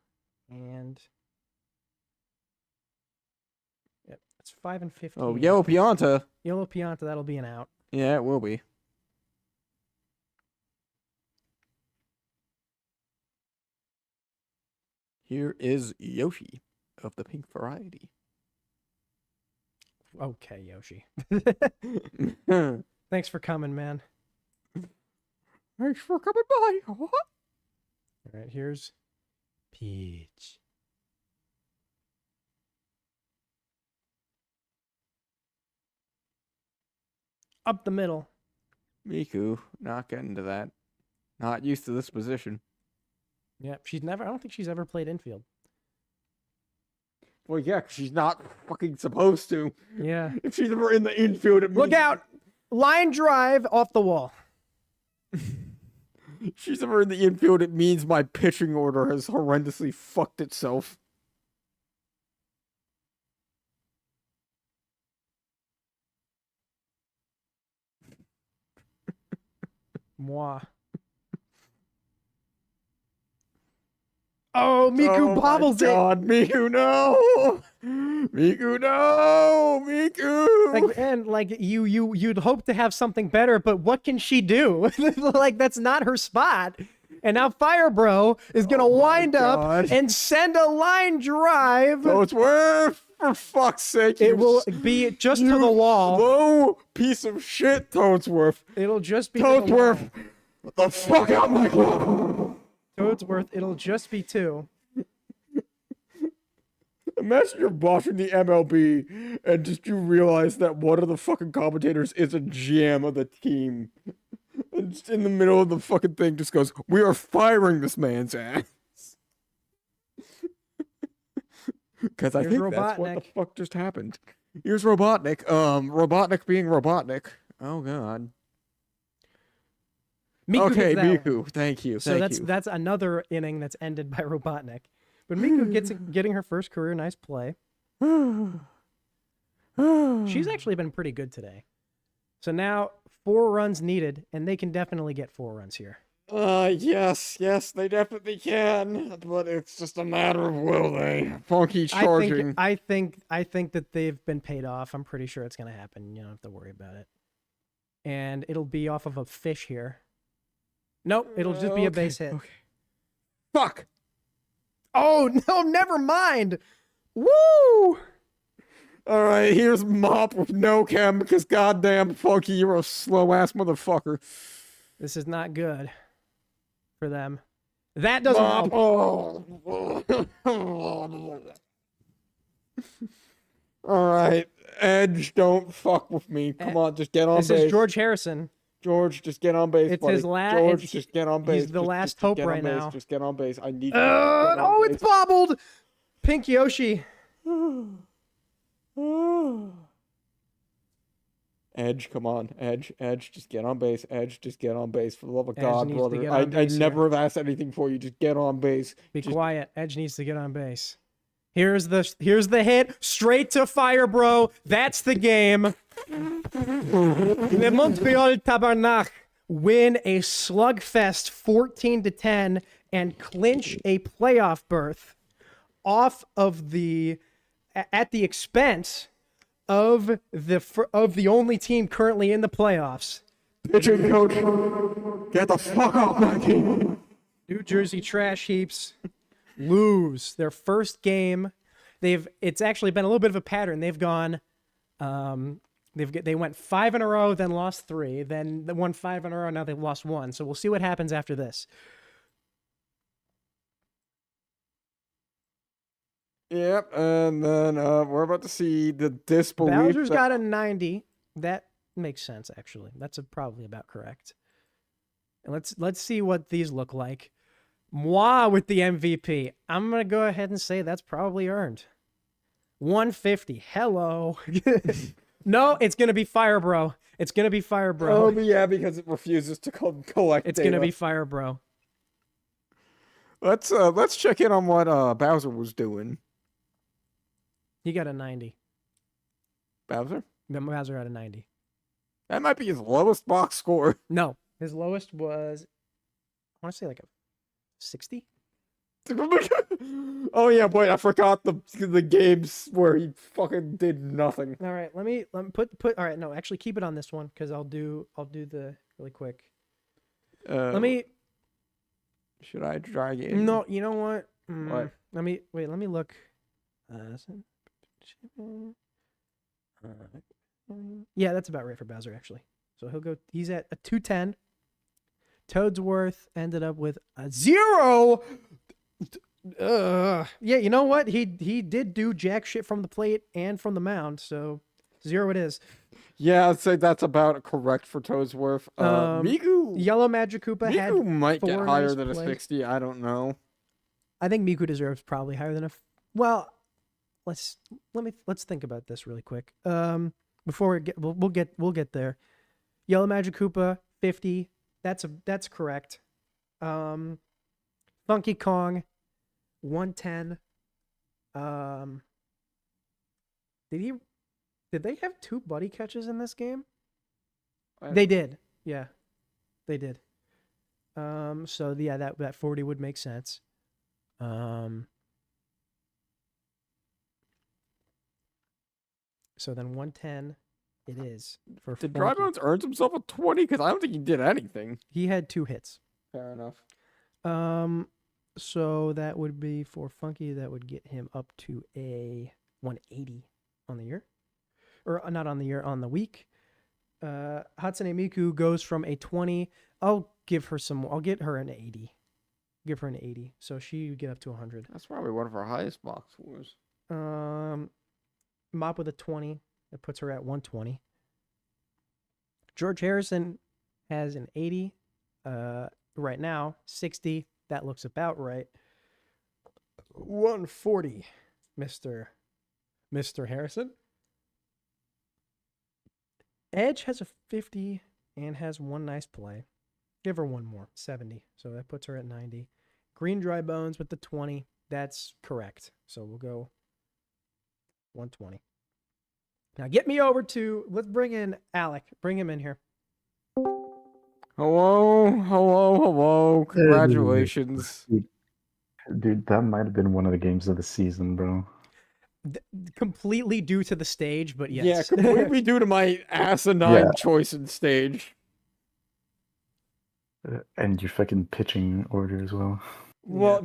and... Yep, it's 5 and 15. Oh, Yellow Pianta. Yellow Pianta, that'll be an out. Yeah, it will be. Here is Yoshi of the pink variety. Okay, Yoshi. Thanks for coming, man. Thanks for coming by. What? All right, here's Peach. Up the middle. Miku, not getting to that. Not used to this position. Yeah, I don't think she's ever played infield. Well, yeah, 'cause she's not fucking supposed to. Yeah. If she's ever in the infield, it means... Look out! Line drive off the wall. If she's ever in the infield, it means my pitching order has horrendously fucked itself. Moi. Oh, Miku bobbles it. God, Miku, no! Miku, no! Miku! You'd hope to have something better, but what can she do? Like, that's not her spot. And now Firebro is gonna wind up and send a line drive. So it's worth, for fuck's sake. It will be just to the wall. Slow piece of shit, Toadsworth. It'll just be Toadsworth, what the fuck out my glove? Toadsworth, it'll just be 2. Imagine you're watching the MLB and just you realize that one of the fucking commentators is a GM of the team. And just in the middle of the fucking thing just goes, "We are firing this man's ass." Because I think that's what the fuck just happened. Here's Robotnik. Robotnik being Robotnik. Oh god. Miku okay, Miku. Thank you. So that's another inning that's ended by Robotnik. But Miku getting her first career nice play. She's actually been pretty good today. So now 4 runs needed, and they can definitely get 4 runs here. Yes, they definitely can, but it's just a matter of will they. Funky charging. I think that they've been paid off. I'm pretty sure it's gonna happen. You don't have to worry about it. And it'll be off of a fish here. Nope, it'll just be a base hit. Okay. Fuck! Oh, no, never mind! Woo! Alright, here's Mop with no chem, because goddamn Funky, you're a slow-ass motherfucker. This is not good for them. That doesn't Mop. help. Oh. Alright, Edge, don't fuck with me. Come on, just get on base. This is George Harrison. George, just get on base, It's buddy. his last. George, just get on base. He's the last hope right now. Just get on base. I need. Oh, it's bobbled. Pink Yoshi. Edge, come on, Edge, just get on base. Edge, just get on base. For the love of God, needs to brother. get on I base never have asked anything for you. Just get on base. Be quiet. Edge needs to get on base. Here's the hit. Straight to fire, bro. That's the game. The Montreal Tabarnak win a slugfest 14-10 and clinch a playoff berth off of at the expense of the only team currently in the playoffs. Pitching coach, get the fuck off my team. New Jersey Trash Heaps lose their first game. It's actually been a little bit of a pattern. They've gone, they went 5 in a row, then lost 3, then they won 5 in a row. Now they've lost 1. So we'll see what happens after this. Yep, and then we're about to see the disbelief. Bowser's got a 90. That makes sense, actually. That's probably about correct. And let's see what these look like. Moi with the MVP. I'm going to go ahead and say that's probably earned. 150. Hello. No, it's going to be Fire Bro. It's going to be Fire Bro. Oh, yeah, because it refuses to collect It's data. going to be Fire Bro. Let's check in on what Bowser was doing. He got a 90. Bowser? Bowser got a 90. That might be his lowest box score. No, his lowest was, I want to say like a 60. Oh yeah, boy, I forgot the games where he fucking did nothing. All right, let me put. All right, no, actually keep it on this one because I'll do the really quick. Let me. Should I drag it? No, you know what? What? Let me look. Yeah, that's about right for Bowser actually. So he's at a 210. Toadsworth ended up with a 0. Yeah, you know what? He did do jack shit from the plate and from the mound, so 0 it is. Yeah, I'd say that's about correct for Toadsworth. Miku. Yellow Magic Koopa had Miku might get 4 higher nice than a plays. 60. I don't know. I think Miku deserves probably higher than well, let's think about this really quick. Before we'll get there. Yellow Magic Koopa 50. That's correct. Funky Kong 110. Did they have 2 buddy catches in this game? They did. Yeah. They did. So yeah, that 40 would make sense. So then 110 it is for Did Funky. Drybones earn himself a 20? Because I don't think he did anything. He had 2 hits. Fair enough. So that would be for Funky. That would get him up to a 180 on the year, or not on the year, on the week. Hatsune Miku goes from a 20. I'll get her an 80. Give her an 80, so she would get up to 100. That's probably one of our highest box scores. Mop with a 20. That puts her at 120. George Harrison has an 80. Right now, 60. That looks about right. 140, Mr. Harrison. Edge has a 50 and has 1 nice play. Give her 1 more, 70. So that puts her at 90. Green Dry Bones with the 20. That's correct. So we'll go 120. Now get me over to, let's bring in Alec. Bring him in here. Hello. Congratulations. Dude, that might have been one of the games of the season, bro. Completely due to the stage, but yes. Yeah, completely due to my asinine choice in stage. And your fucking pitching order as well. Well,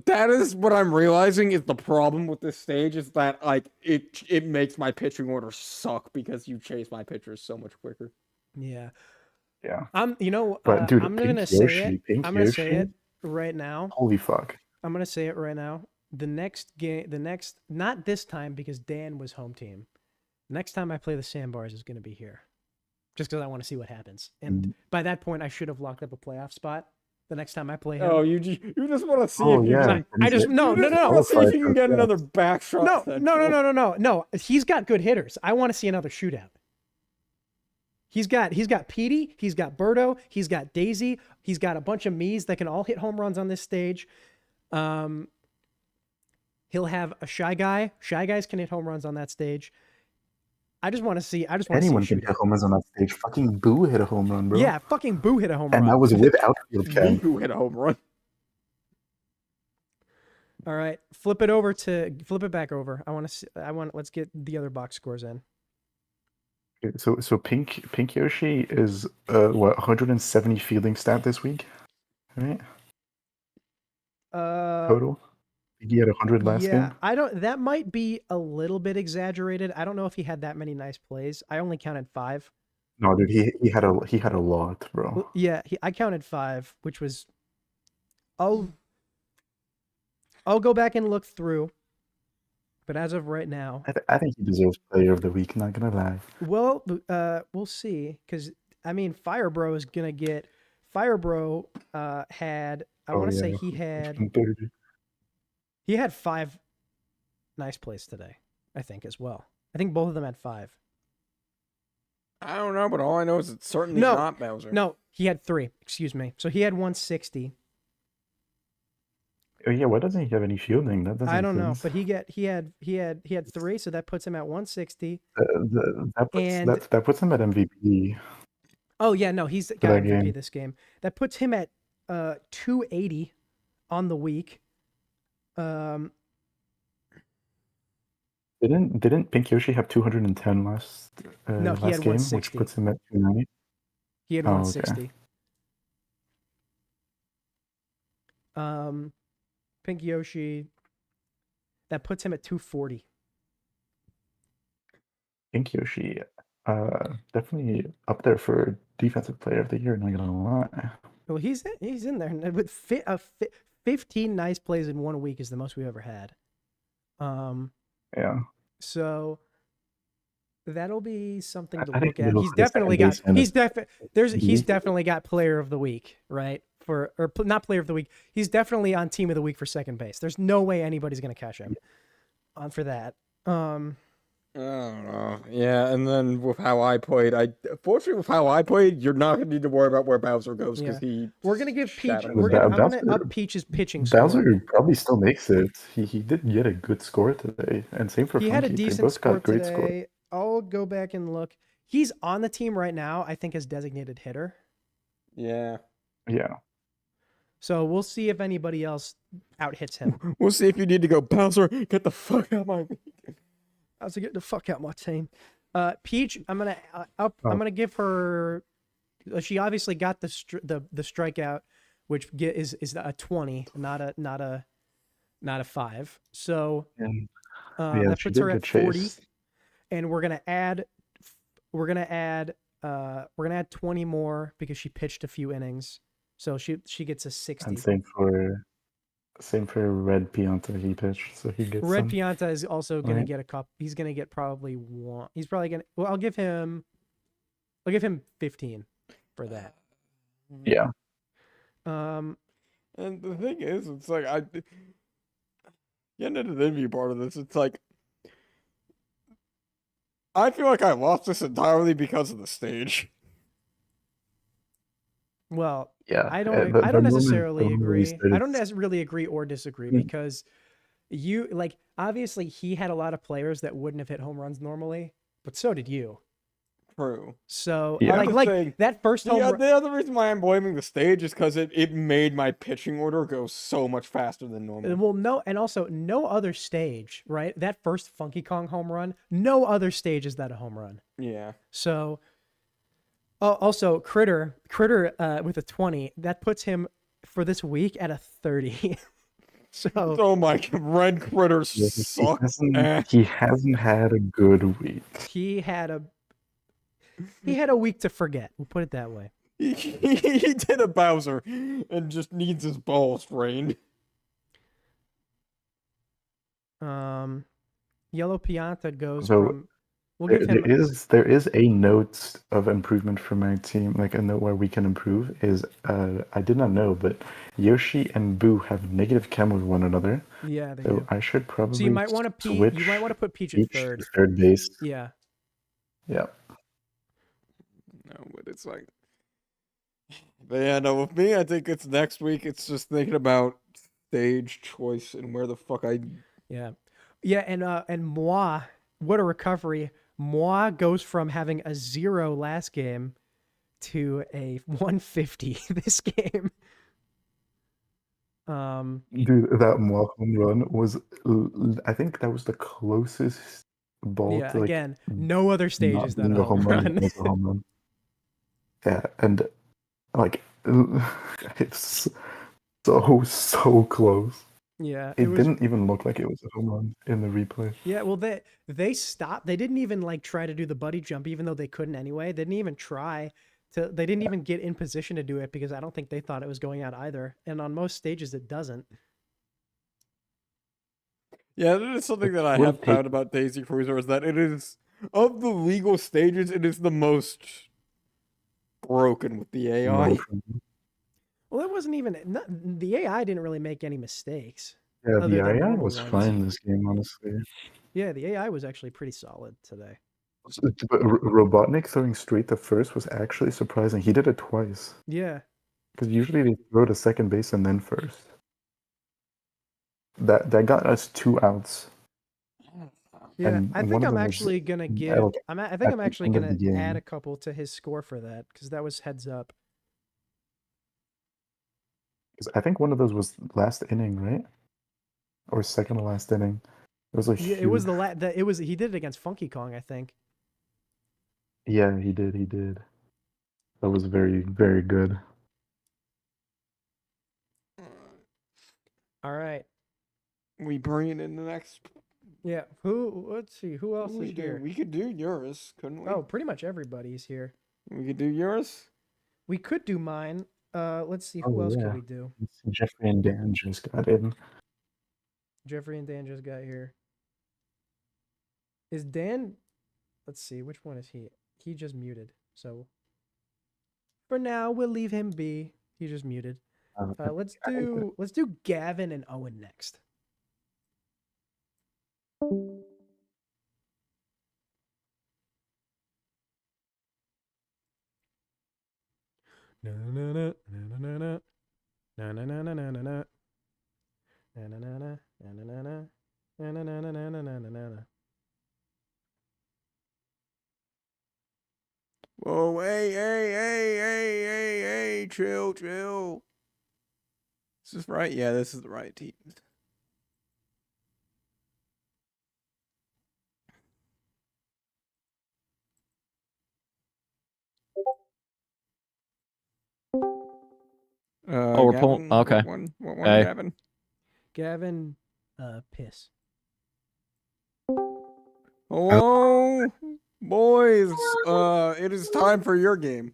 that is what I'm realizing is the problem with this stage is that like it makes my pitching order suck because you chase my pitchers so much quicker. Yeah. Yeah. But dude, I'm gonna say it. I'm gonna say it right now. Holy fuck. I'm gonna say it right now. The next game, not this time because Dan was home team. Next time I play the Sandbars is gonna be here, just because I want to see what happens. And by that point, I should have locked up a playoff spot. The next time I play him. Oh, you just want to see if you can. I just no. See if you can get another back shot. No. He's got good hitters. I want to see another shootout. He's got Petey, he's got Birdo, he's got Daisy, he's got a bunch of me's that can all hit home runs on this stage. He'll have a Shy Guy. Shy Guys can hit home runs on that stage. I just want to see. Anyone can shooting. hit home runs on that stage. Fucking Boo hit a home run, bro. Yeah, fucking Boo hit a home and run. that was with outfield cam. Miku hit a home run. All right, flip it back over. Let's get the other box scores in. So Pink Yoshi is 170 fielding stat this week, right? Total. He had 100 last game. That might be a little bit exaggerated. I don't know if he had that many nice plays. I only counted 5. No, dude, he had a lot, bro. Well, yeah, I counted 5, which was. I'll go back and look through. But as of right now, I think he deserves Player of the Week. Not gonna lie. Well, we'll see, because I mean, Firebro is gonna get. Firebro had. I want to say he had. He had 5 nice plays today, I think, as well. I think both of them had 5. I don't know, but all I know is it's certainly not Bowser. No, he had 3. Excuse me. So he had 160. Oh yeah, why doesn't he have any fielding? That doesn't. I don't know, but he had 3, so that puts him at 160. That puts him at MVP. Oh yeah, no, he's got MVP this game. That puts him at 280 on the week. Didn't Pink Yoshi have 210 last no, he last had game, 160. which puts him at 290? He had 160. Okay. Pink Yoshi, that puts him at 240. Pink Yoshi, definitely up there for Defensive Player of the Year. Not gonna lie. Well, he's in there with 15 nice plays in 1 week is the most we've ever had. Yeah. So that'll be something to look at. He's definitely got Player of the Week, right? Not Player of the Week. He's definitely on Team of the Week for second base. There's no way anybody's gonna catch him on for that. I don't know. Yeah, and then with how I played, you're not gonna need to worry about where Bowser goes because we're gonna give Peach. I'm gonna up Peach's pitching Bowser score. probably still makes it. He did get a good score today, and same for He Funky. had a decent score great today. I'll go back and look. He's on the team right now, I think, as designated hitter. Yeah. Yeah. So we'll see if anybody else out hits him. We'll see if you need to go, Bowser, get the fuck out of my league. Bowser, get the fuck out my team. Peach, I'm gonna give her. She obviously got the strikeout, which is a 20, not a 5. So that puts her at 40. And we're gonna add 20 more because she pitched a few innings, so she gets a 60. And same for Red Pianta. He pitched, so he gets. Red Pianta is also gonna get a cup. He's gonna get probably 1. He's probably gonna. Well, I'll give him 15 for that. Yeah. And the thing is, it's like getting into the interview part of this. It's like I feel like I lost this entirely because of the stage. Well, yeah, I don't necessarily agree. I don't really agree or disagree because obviously he had a lot of players that wouldn't have hit home runs normally, but so did you. True. So that first home run. The other reason why I'm blaming the stage is because it made my pitching order go so much faster than normal. Well, no other stage, right? That first Funky Kong home run, no other stage is that a home run. Yeah. So, also Critter with a 20, that puts him for this week at a 30. So. Oh my God, Red Critter sucks. He hasn't had a good week. He had a week to forget. We'll put it that way. He did a Bowser and just needs his balls drained. Yellow Pianta goes So from. We'll give him. There is a note of improvement for my team, like a note where we can improve. Is I did not know, but Yoshi and Boo have negative chem with one another. Yeah, they so do. I should probably. So you might want to put Peach at third. Third base. Yeah. Yeah. No, but it's like. But yeah, no, with me, I think it's next week. It's just thinking about stage choice and where the fuck I Yeah. Yeah, and Moi, what a recovery. Moi goes from having a 0 last game to a 150 this game. Dude, that Moi home run was, I think that was the closest ball Yeah, to like again, no other stage not is that being a a home home run run. as a home run. Yeah, and like it's so close. Yeah, it It was. didn't even look like it was a home run in the replay. Yeah, well, they stopped. They didn't even like try to do the buddy jump, even though they couldn't anyway. They didn't even try to. They didn't even get in position to do it because I don't think they thought it was going out either. And on most stages, it doesn't. Yeah, that is something that I Would have have found taken about Daisy Cruiser is that it is of the legal stages, it is the most broken with the AI. motion. Well, it wasn't even the AI didn't really make any mistakes Yeah, the other than AI normal was ones. fine this game, honestly. Yeah, the AI was actually pretty solid today. But Robotnik throwing straight to first was actually surprising. He did it twice. Yeah, Because usually they throw to second base and then first. That got us 2 outs. yeah. And I one think of I'm them was actually gonna give. like I think at I'm the actually end of gonna the add a game. couple to his score for that because that was heads up. Because I think one of those was last inning, right? Or second to last inning. It was a Yeah, it was huge. it was he did it against Funky Kong, I think. Yeah, he did. He did. That was very, very good. All right. We bring it in the next. Yeah. Who? Let's see. Who else We is do. here? We could do yours, couldn't we? Oh, pretty much everybody's here. We could do yours. We could do mine. Let's see. Who Oh else could yeah. we do? Jeffrey and Dan just got in. Jeffrey and Dan just got here. Is Dan? Let's see. Which one is he? He just muted. So for now, we'll leave him be. He just muted. Let's do Gavin and Owen next. Na na na na na na na na na na na na na na. Na na na na na na na na na na na na na na na na. Whoa, hey, chill, chill. Is this right? Yeah, this is the right team. Oh, we're pulling. Gavin, Okay. what one, Hey. Gavin? Gavin, piss. Hello, boys. It is time for your game.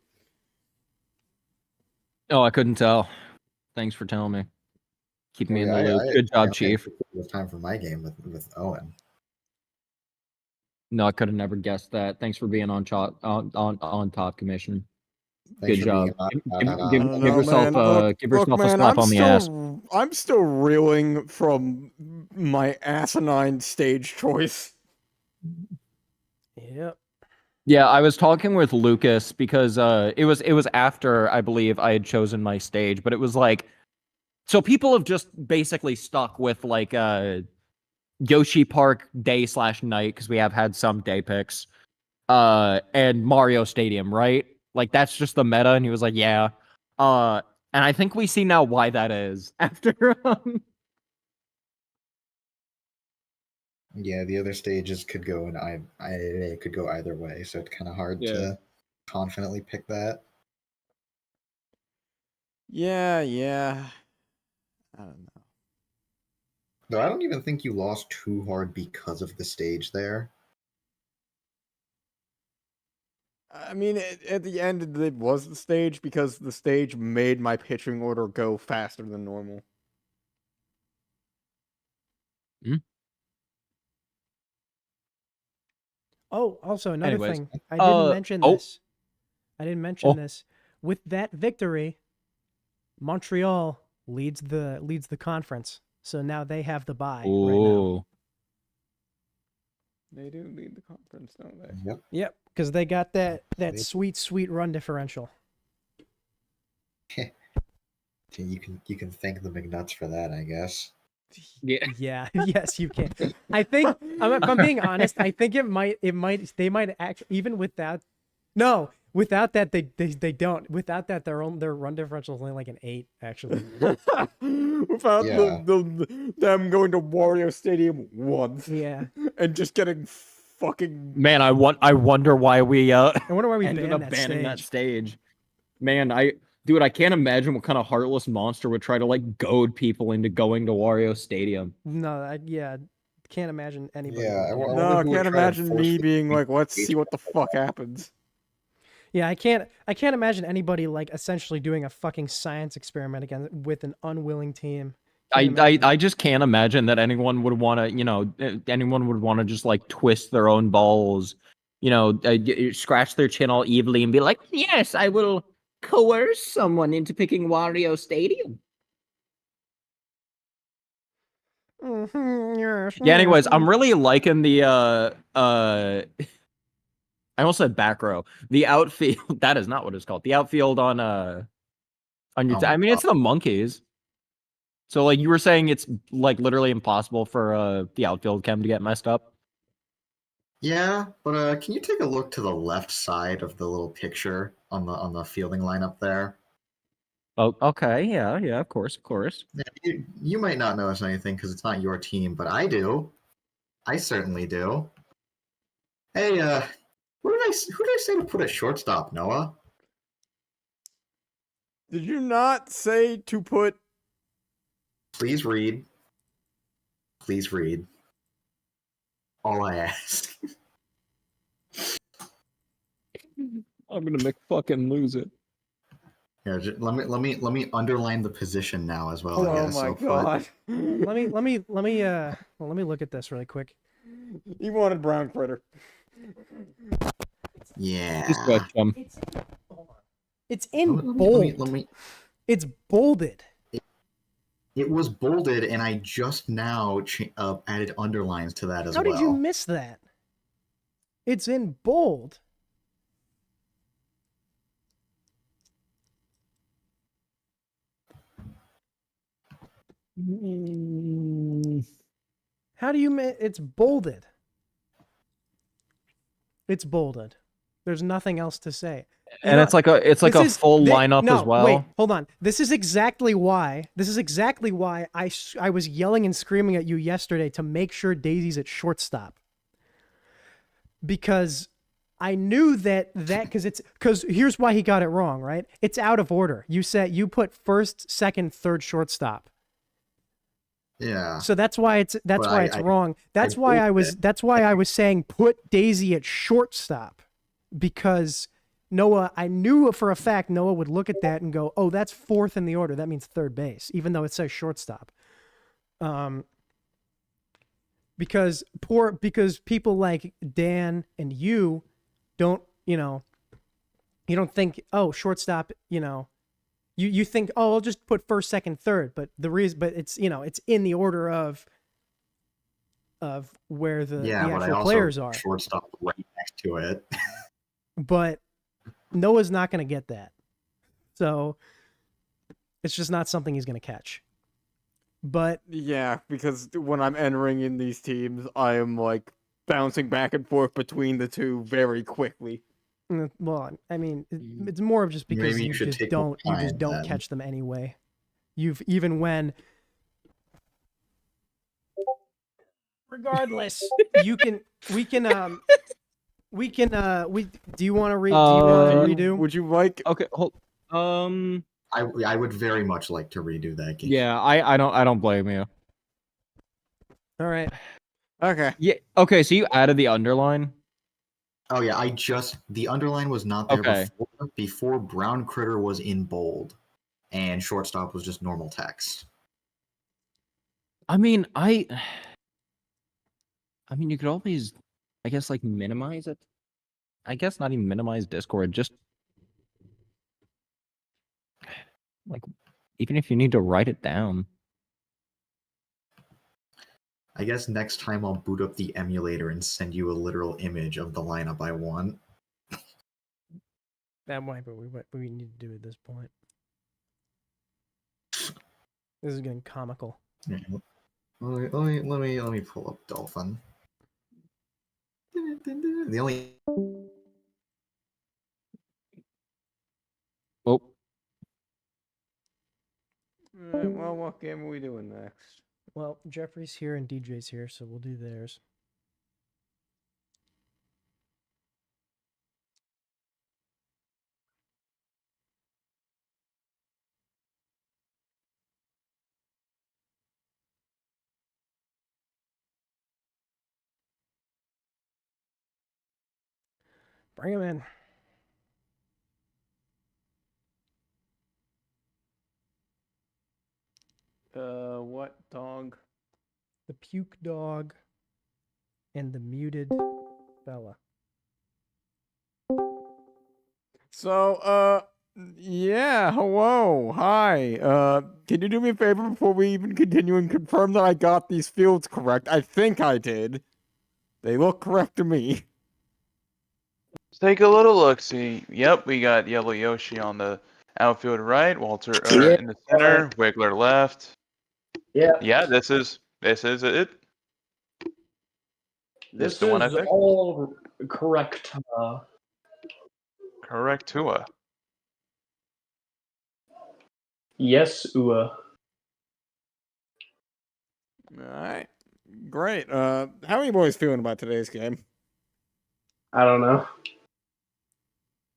Oh, I couldn't tell. Thanks for telling me. Keep me in the loop. Good job, Chief. It was time for my game with Owen. No, I could have never guessed that. Thanks for being on top, Commission. Thanks Good for being job. on- Give, on- give, on- I don't give know, yourself man. give Look, yourself a man, slap on the ass. I'm still reeling from my asinine stage choice. Yep. Yeah, I was talking with Lucas because it was after I believe I had chosen my stage, but it was like so people have just basically stuck with like Yoshi Park day/night because we have had some day picks. And Mario Stadium, right? Like that's just the meta, and he was like, yeah. And I think we see now why that is after Yeah, the other stages could go and it could go either way, so it's kind of hard Yeah. to confidently pick that. Yeah. I don't know. Though I don't even think you lost too hard because of the stage there. I mean, at the end, it was the stage because the stage made my pitching order go faster than normal. Oh, also another Anyways, thing. I didn't mention this. Oh. This. With that victory, Montreal leads the conference. So now they have the bye right now. Ooh. They do lead the conference, don't they? Yep. Yep, because they got that They- sweet run differential. You can thank the McNuts for that, I guess. Yeah. Yeah, yes, you can. I think, if I'm being honest, I think they might actually, even without, no, without that, they don't. Without that, their run differential is only like an 8, actually. Without Yeah. them going to Wario Stadium once Yeah. and just getting fucking. Man, I wonder why we I wonder why we ended banned up that banning that stage. stage. Man, dude, I can't imagine what kind of heartless monster would try to like goad people into going to Wario Stadium. No, yeah, can't imagine anybody. Yeah, would do that. No, I who would can't try to imagine force me the being like, let's engagement see what the like fuck that. happens. Yeah, I can't imagine anybody like essentially doing a fucking science experiment again with an unwilling team. Can't imagine I just can't imagine that anyone would want to, anyone would want to just like twist their own balls, scratch their chin all evilly and be like, yes, I will coerce someone into picking Wario Stadium. Yes, Yeah, anyways, yes. I'm really liking the I almost said back row. The outfield, that is not what it's called. The outfield on your Oh my I mean, it's God. the monkeys. So like you were saying it's like literally impossible for the outfield chem to get messed up. Yeah, but can you take a look to the left side of the little picture on the fielding line up there? Oh, okay, yeah, of course. Yeah, you might not notice anything because it's not your team, but I do. I certainly do. Hey, who did I say to put at shortstop, Noah? Did you not say to put? Please read. Please read. All I ask. I'm gonna make fucking lose it. Here, let me underline the position now as well. I Oh guess. my So god! Let me look at this really quick. He wanted brown critter. yeah. Just go, chum. It's in Let bold. me. It's bolded. It was bolded, and I just now added underlines to that as How well. did you miss that? It's in bold. How do you miss? It's bolded. It's bolded. There's nothing else to say. And it's like a full lineup as well. Wait, hold on. This is exactly why I was yelling and screaming at you yesterday to make sure Daisy's at shortstop. Because I knew that because here's why he got it wrong, right? It's out of order. You put first, second, third shortstop. Yeah. So that's why it's wrong. That's why I was saying put Daisy at shortstop, because Noah, I knew for a fact Noah would look at that and go, "Oh, that's fourth in the order. That means third base," even though it says shortstop. Because people like Dan and you don't, you don't think, "Oh, shortstop," You think, oh, I'll just put first, second, third, but it's it's in the order of where the but I actual also players are. shortstop right next to it. But Noah's not going to get that, so it's just not something he's going to catch. But Yeah, because when I'm entering in these teams, I am like bouncing back and forth between the two very quickly. well, I mean, it's more of just because Maybe you should take more you just time don't then. catch them anyway. Even when. Regardless, do you want to redo? Would you like? Okay, hold. I would very much like to redo that game. Yeah, I don't blame you. All right. Okay. Yeah. Okay, so you added the underline. Oh yeah, the underline was not there Okay. before brown critter was in bold, and shortstop was just normal text. I mean, you could always, I guess, like minimize it. I guess not even minimize Discord, just like even if you need to write it down. I guess next time I'll boot up the emulator and send you a literal image of the lineup I want. That might be what we need to do at this point. This is getting comical. Mhm. Let me pull up Dolphin. The only Oh, Alright, well, what game are we doing next? Well, Jeffrey's here and DJ's here, so we'll do theirs. Bring him in. What dog? The puke dog and the muted fella. So, yeah, hello, hi. Can you do me a favor before we even continue and confirm that I got these fields correct? I think I did. They look correct to me. Let's take a little look. See, yep, we got Yellow Yoshi on the outfield right, Walter in the center, Wiggler left. Yeah, this is it. This This the one I is picked. all correct. Correct, Tua. Yes, Ua. Alright. Great. How are you boys feeling about today's game? I don't know.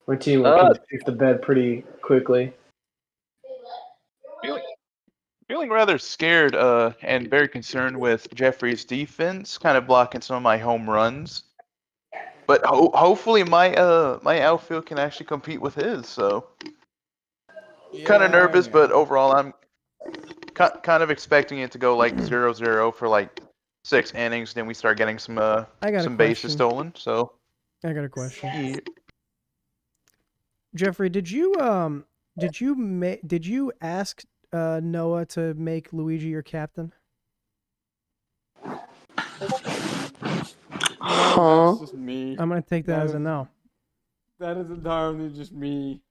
My team will kick the bed pretty quickly. Feeling rather scared and very concerned with Jeffrey's defense, kind of blocking some of my home runs. But hopefully my my outfield can actually compete with his. So kind of nervous, but overall I'm kind of expecting it to go like 0-0 for like 6 innings. Then we start getting some bases stolen. So I got a question. yeah. Jeffrey, did you ask Noah to make Luigi your captain? No, that's just me. I'm gonna take that as a no. That is entirely just me.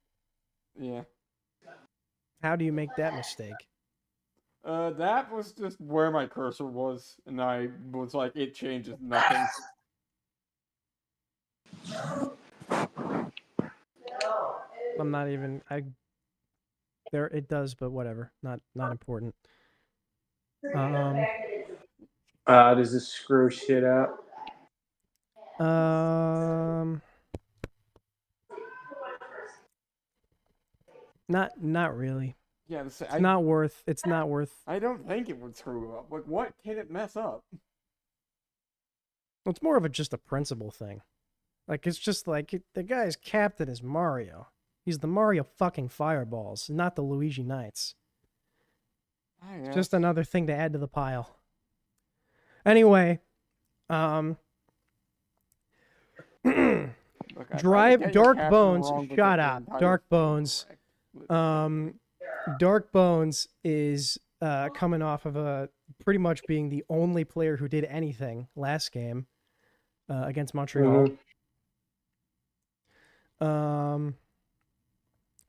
Yeah. How do you make that mistake? That was just where my cursor was, and I was like, it changes nothing. I'm not even there it does, but whatever. Not important. Does this screw shit out? Not really. Yeah, It's not worth. I don't think it would screw up. Like, what can it mess up? It's more of just a principle thing. Like, it's just like the guy's captain is Mario. He's the Mario fucking Fireballs, not the Luigi Knights. Just another thing to add to the pile. Anyway, Drive Dark Bones. Shut up, Dark Bones. Dark Bones is coming off of pretty much being the only player who did anything last game against Montreal.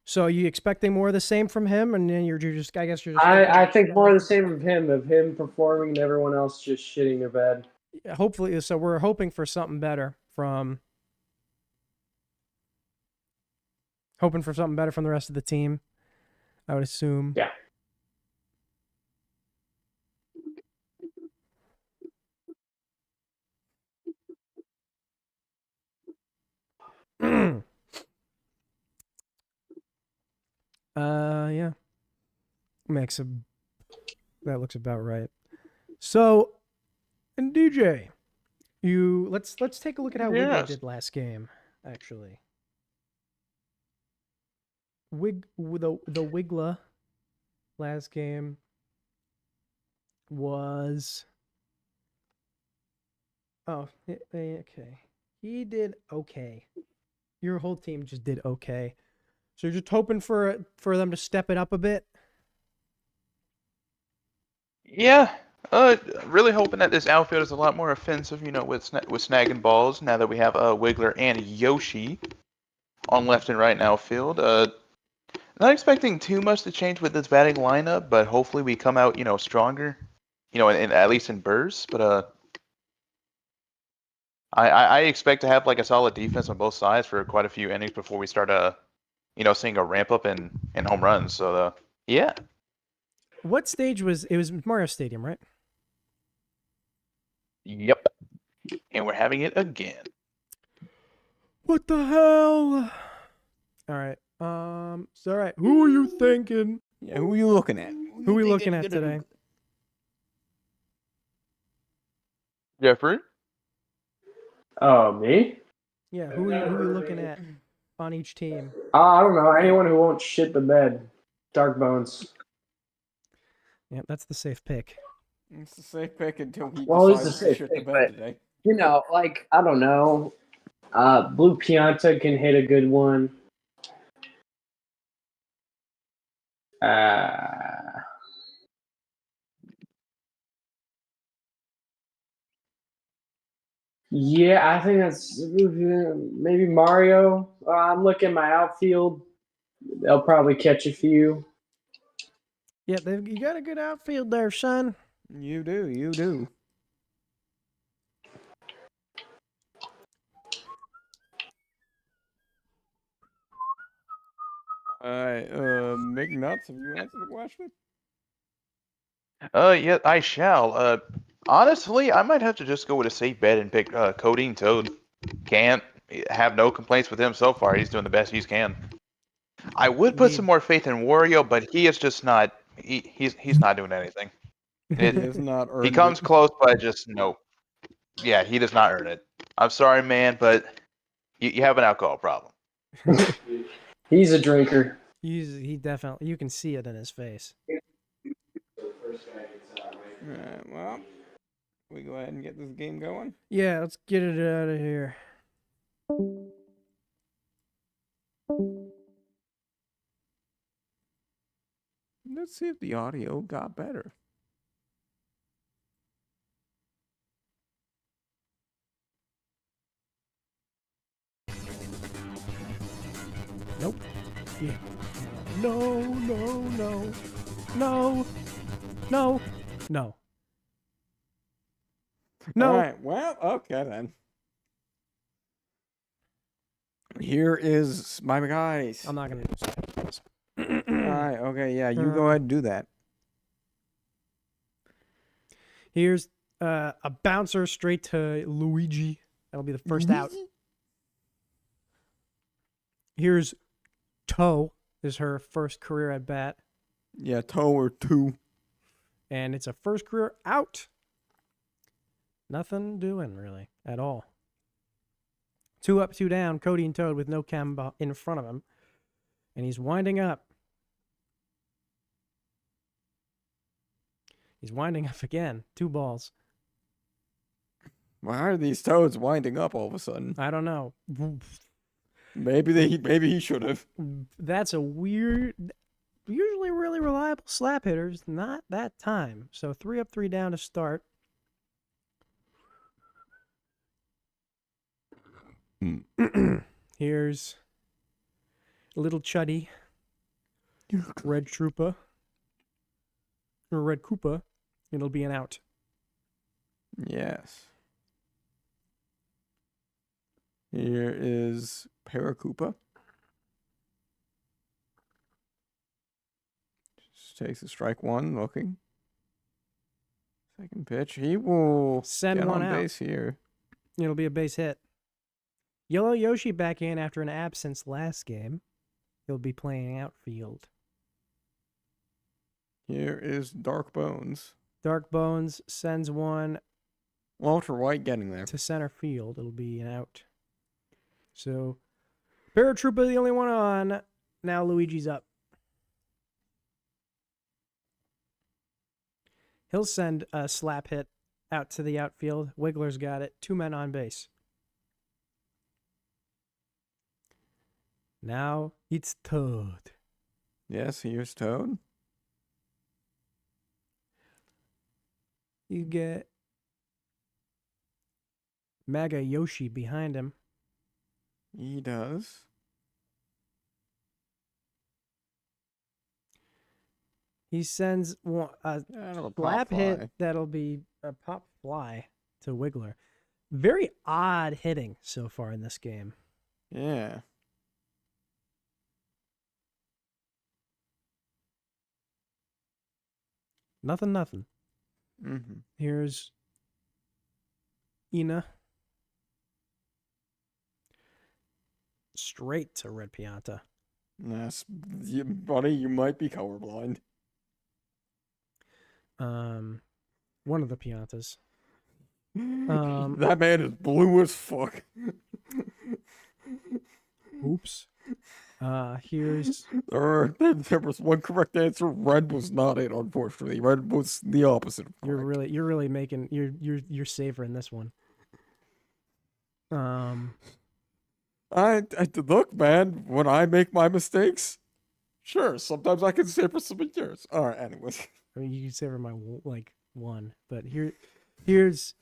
So are you expecting more of the same from him, and then you're just I think more of the same of him performing and everyone else just shitting their bed. Hopefully, so we're hoping for something better from the rest of the team, I would assume. Yeah. Yeah. That looks about right. So, and DJ, let's take a look at how Wiggler did last game, actually. The Wiggler last game was okay. He did okay. Your whole team just did okay. So you're just hoping for them to step it up a bit? Yeah, really hoping that this outfield is a lot more offensive, with snagging balls now that we have Wiggler and Yoshi on left and right in outfield. Not expecting too much to change with this batting lineup, but hopefully we come out, stronger. at least in bursts. But I expect to have like a solid defense on both sides for quite a few innings before we start seeing a ramp up in home runs. So yeah. What stage was it? Was Mario Stadium, right? Yep. And we're having it again. What the hell? All right. So all right. Who are you thinking? Yeah, who are you looking at? Who are we looking at today? Jeffrey? Oh, me? Yeah, who are we looking at on each team? I don't know. Anyone who won't shit the bed. Dark Bones. Yeah, that's the safe pick. It's a safe pick until he Well, he's a decides to safe shit the pick, bed but- today. You know, like, I don't know. Blue Pianta can hit a good one. Yeah, I think that's maybe Mario. I'm looking at my outfield. They'll probably catch a few. Yeah, you got a good outfield there, son. You do. Alright, McNuts, have you answered the question? Yeah, I shall. Honestly, I might have to just go with a safe bet and pick Codeine Toad. Can't have no complaints with him so far. He's doing the best he can. I would put some more faith in Wario, but he is just not. He's not doing anything. He has not earned He comes it. close, but just no. Yeah, he does not earn it. I'm sorry, man, but you have an alcohol problem. He's a drinker. He definitely. You can see it in his face. Alright, well, we go ahead and get this game going. Yeah, let's get it out of here. Let's see if the audio got better. Nope. Yeah. No. Alright, well, okay then. Here is my guys. I'm not gonna do this. Alright, okay, yeah, you go ahead and do that. Here's a bouncer straight to Luigi. That'll be the first out. Here's Toe. Is her first career at bat. Yeah, toe or two. And it's a first career out. Nothing doing, really, at all. 2 up, 2 down. Cody and Toad with no chem in front of him. And he's winding up. He's winding up again. 2 balls. Why are these toads winding up all of a sudden? I don't know. Maybe he should have. That's a weird... Usually really reliable slap hitters. Not that time. So 3 up, 3 down to start. Here's a little Chuddy. Red Troopa. Or Red Koopa. It'll be an out. Yes. Here is Paracoopa. Just takes a strike 1, looking. Second pitch. He will Send get one on out. base here. It'll be a base hit. Yellow Yoshi back in after an absence last game. He'll be playing outfield. Here is Dark Bones. Dark Bones sends one Walter White getting there. to center field. It'll be an out. So, Paratroopa the only one on. Now Luigi's up. He'll send a slap hit out to the outfield. Wiggler's got it. 2 men on base. Now it's Toad. Yes, here's Toad. You get Mega Yoshi behind him. He does. He sends a That'll pop slap hit fly. that'll be a pop fly to Wiggler. Very odd hitting so far in this game. Yeah. Nothing. Mm-hmm. Here's Ina. Straight to Red Pianta. Yes, buddy, you might be colorblind. One of the Piantas. That man is blue as fuck. Oops. Here's There was one correct answer. Red was not it, unfortunately. Red was the opposite. Of you're correct. really making you're savoring this one. I look, man. When I make my mistakes, sure. Sometimes I can savor some of yours. All right. Anyways. I mean, you can savor my one, but here's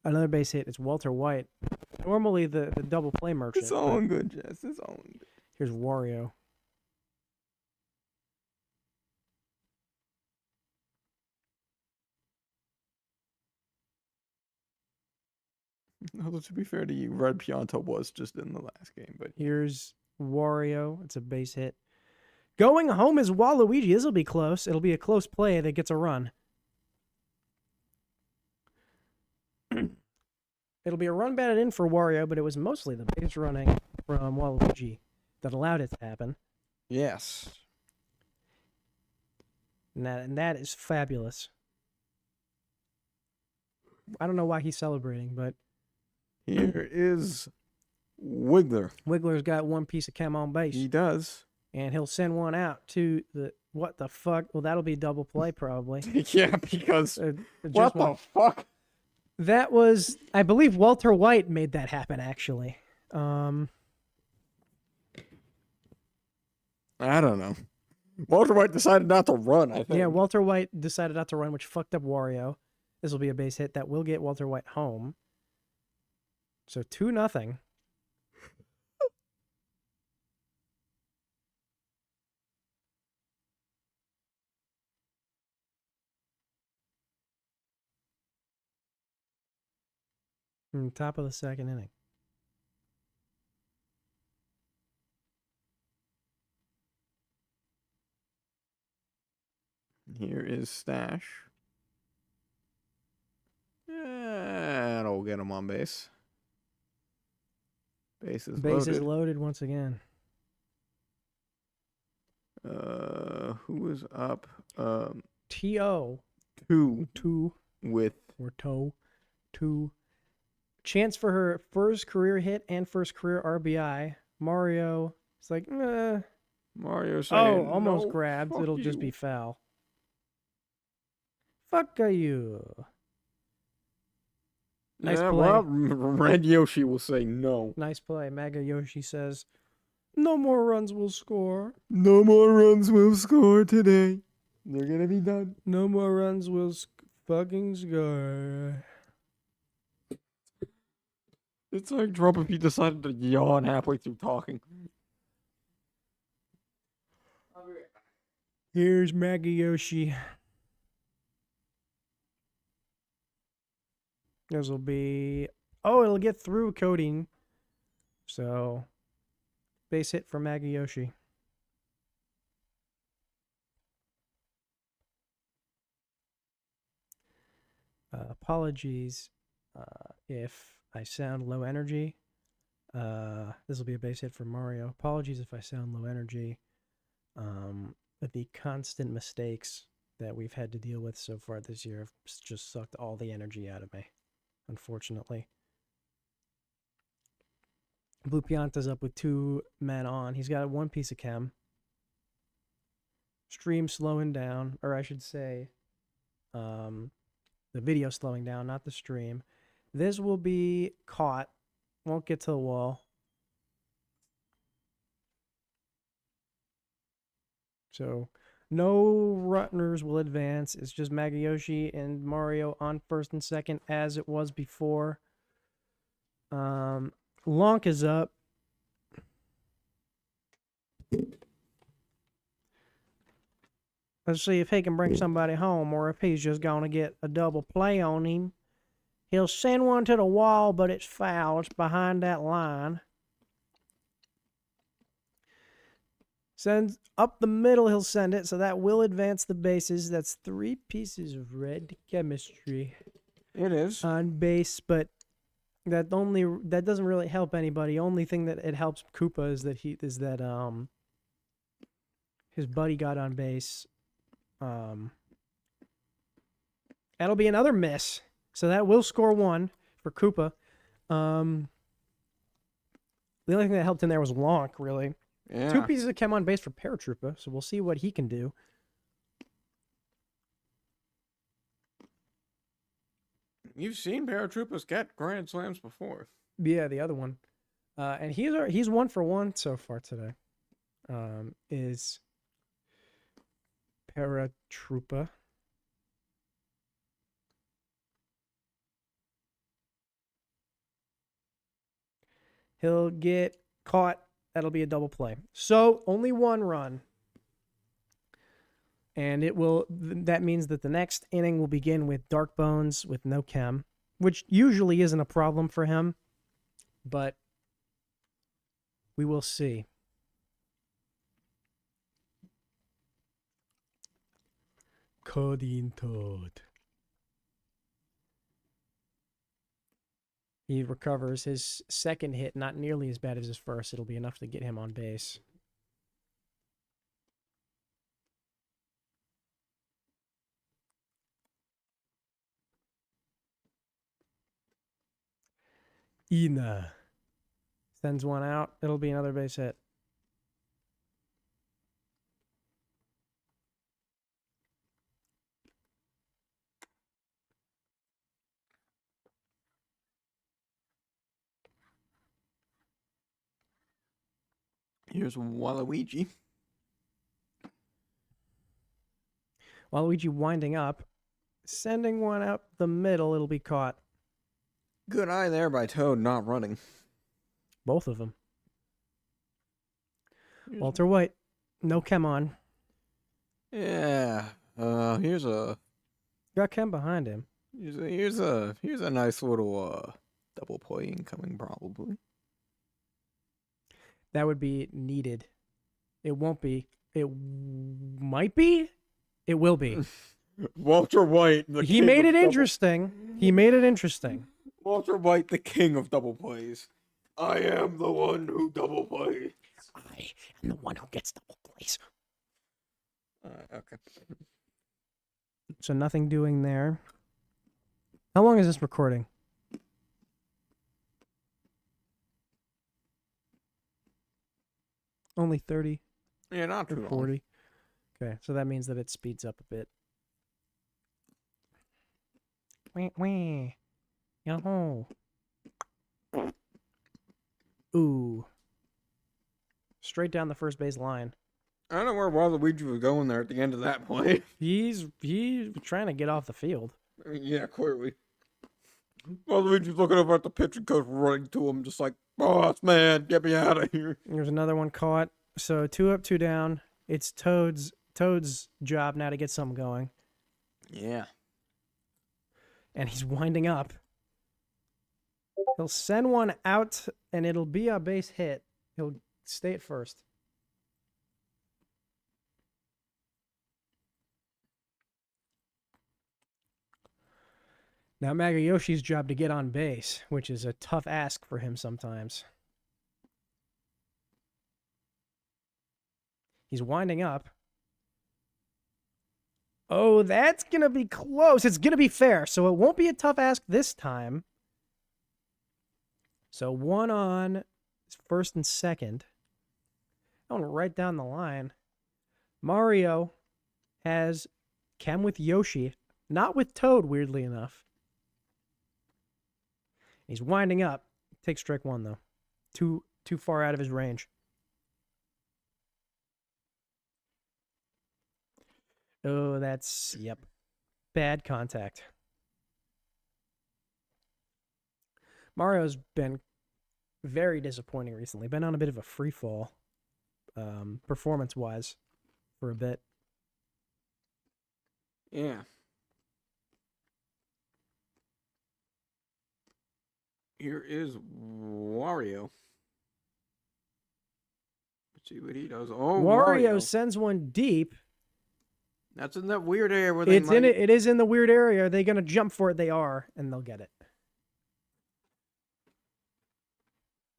another base hit. It's Walter White. Normally the double play merchant. It's all good, Jess. It's all good. Here's Wario. Although to be fair to you, Red Pianta was just in the last game, but Here's Wario. It's a base hit. Going home is Waluigi. This will be close. It'll be a close play that gets a run. It'll be a run batted in for Wario, but it was mostly the base running from Waluigi that allowed it to happen. yes. And that is fabulous. I don't know why he's celebrating, but Here is Wiggler. Wiggler's got one piece of chem on base. He does. And he'll send one out to the... What the fuck? Well, that'll be double play, probably. Yeah, because Just what one. the fuck? That was... I believe Walter White made that happen, actually. I don't know. Walter White decided not to run, I think. Yeah, Walter White decided not to run, which fucked up Wario. This will be a base hit that will get Walter White home. So 2-0. Top of the second inning. Here is Stash. That'll get him on base. Base is Base loaded. is loaded once again. Who is up? T.O. 2 with or Toe 2. Chance for her first career hit and first career RBI. Mario is like, Mario saying, almost "No, grabbed. fuck It'll just you." be foul. Fuck you. Nice Yeah, play. well, Red Yoshi will say no. Nice play. Maga Yoshi says, no more runs will score. No more runs will score today. They're gonna be done. No more runs will fucking score. It's like Trump if he decided to yawn halfway through talking. Here's Maga Yoshi. This will be... Oh, it'll get through Coding. So, base hit for Maga Yoshi. Apologies if I sound low energy. This will be a base hit for Mario. Apologies if I sound low energy. The constant mistakes that we've had to deal with so far this year have just sucked all the energy out of me, unfortunately. Blue Pianta's up with 2 men on. He's got one piece of chem. Stream slowing down, or I should say, the video slowing down, not the stream. This will be caught. Won't get to the wall. So, no runners will advance. It's just Magayoshi and Mario on first and second as it was before. Lonk is up. Let's see if he can bring somebody home or if he's just going to get a double play on him. He'll send one to the wall, but it's foul. It's behind that line. Sends up the middle, he'll send it, so that will advance the bases. That's 3 pieces of red chemistry It is. on base, but that doesn't really help anybody. Only thing that it helps Koopa is that his buddy got on base. That'll be another miss. So that will score 1 for Koopa. The only thing that helped him there was Lonk, really. Yeah. 2 pieces of chem on base for Paratroopa, so we'll see what he can do. You've seen paratroopers get grand slams before. Yeah, the other one. And he's 1 for 1 so far today. Is Paratroopa. He'll get caught. That'll be a double play. So only 1 run. And that means that the next inning will begin with Dark Bones with no chem, which usually isn't a problem for him, but we will see. Coding Toad. He recovers his second hit, not nearly as bad as his first. It'll be enough to get him on base. Ina sends 1 out. It'll be another base hit. Here's Waluigi. Waluigi winding up, sending 1 out the middle. It'll be caught. Good eye there by Toad not running. Both of them. Walter White, no chem on. Yeah. Here's a Got chem behind him. here's a nice little double play incoming probably. That would be needed. It won't be. It might be. It will be. Walter White. He made it interesting. He made it interesting. Walter White, the king of double plays. I am the one who double plays. I am the one who gets double plays. Okay. So nothing doing there. How long is this recording? Only 30 Yeah, not or too long. 40. Okay, so that means that it speeds up a bit. Wah, wah. Yahoo. Ooh. Straight down the first base line. I don't know where Waluigi was going there at the end of that play. He's trying to get off the field. I mean, yeah, clearly. Waluigi's looking over at the pitching coach, running to him, just like, boss man, get me out of here. There's another one caught. So 2 up, 2 down. It's Toad's job now to get something going. Yeah. And he's winding up. He'll send 1 out, and it'll be a base hit. He'll stay at first. Now Magayoshi's job to get on base, which is a tough ask for him sometimes. He's winding up. Oh, that's going to be close. It's going to be fair, so it won't be a tough ask this time. So 1 on first and second. Going right down the line. Mario has chem with Yoshi, not with Toad, weirdly enough. He's winding up. Takes strike 1, though. Too far out of his range. Oh, that's, yep. Bad contact. Mario's been very disappointing recently. Been on a bit of a free fall, performance-wise, for a bit. Yeah. Here is Wario. Let's see what he does. Oh, Wario Wario. sends one deep. That's in that weird area where they It's in it. It is in the weird area. Are they gonna jump for it? They are, and they'll get it.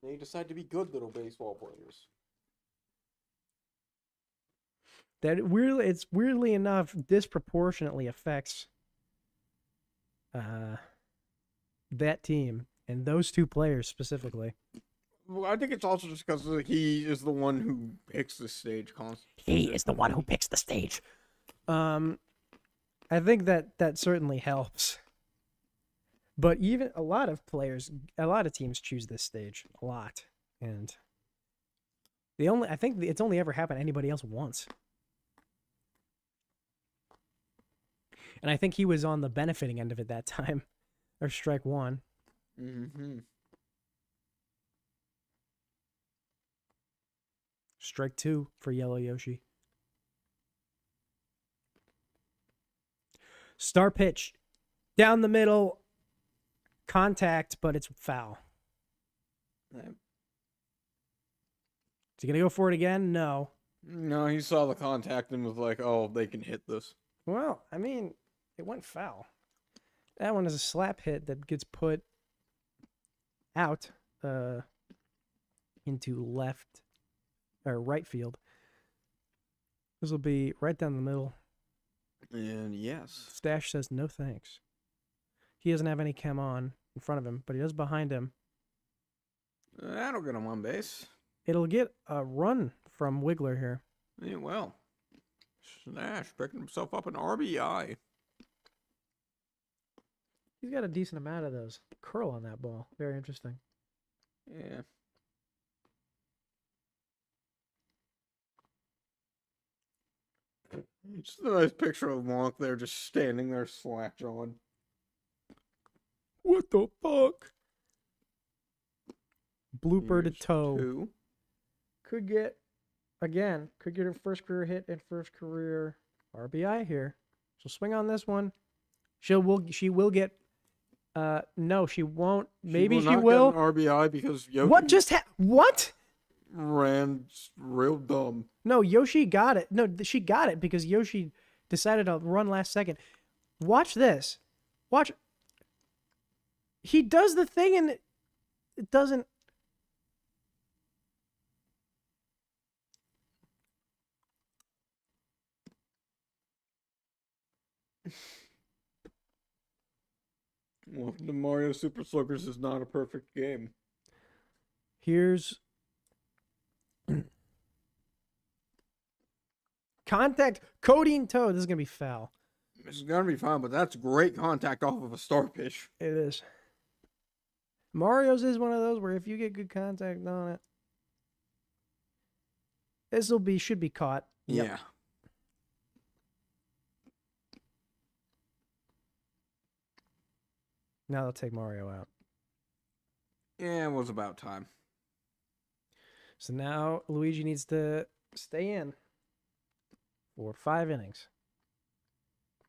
They decide to be good little baseball players. It's weirdly enough disproportionately affects that team and those two players specifically. Well, I think it's also just because he is the one who picks the stage constantly. He is the one who picks the stage. I think that certainly helps. But even a lot of teams choose this stage a lot, and I think it's only ever happened to anybody else once. And I think he was on the benefiting end of it that time, or strike one. Mm-hmm. Strike two for Yellow Yoshi. Star pitch. Down the middle. Contact, but it's foul. Yeah. Is he going to go for it again? No. No, he saw the contact and was like, oh, they can hit this. Well, I mean, it went foul. That one is a slap hit that gets put out into left or right field. This will be right down the middle. And yes. Stash says no thanks. He doesn't have any chem on in front of him, but he does behind him. That'll get him on base. It'll get a run from Wiggler here. Yeah, well. Stash picking himself up an RBI. He's got a decent amount of those curl on that ball. Very interesting. Yeah. Just a nice picture of Monk there just standing there slack-jawed. What the fuck? Blooper to Here's toe. 2. Could get her first career hit and first career RBI here. So swing on this one. She will get. No, she won't. Maybe she not will. get an RBI because Yoshi What just what? ran real dumb. No, Yoshi got it. No, she got it because Yoshi decided to run last second. Watch this. Watch. He does the thing and it doesn't. Well, the Mario Super Sluggers is not a perfect game. Here's contact codeine toe. This is gonna be foul. This is gonna be fine, but that's great contact off of a star pitch. It is. Mario's is one of those where if you get good contact on it, should be caught. Yep. Yeah. Now they'll take Mario out. Yeah, it was about time. So now Luigi needs to stay in for 5 innings.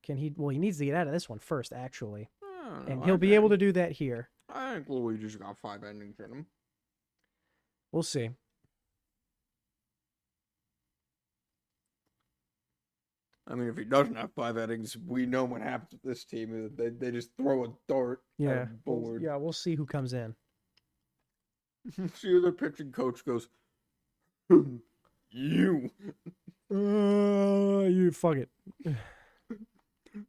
Can he? Well, he needs to get out of this one first, actually. And he'll be able to do that here. I think Luigi's got 5 innings in him. We'll see. I mean, if he doesn't have 5 innings, we know what happens with this team. They just throw a dart Yeah. at a board. We'll see who comes in. See, the pitching coach goes, you. You fuck it.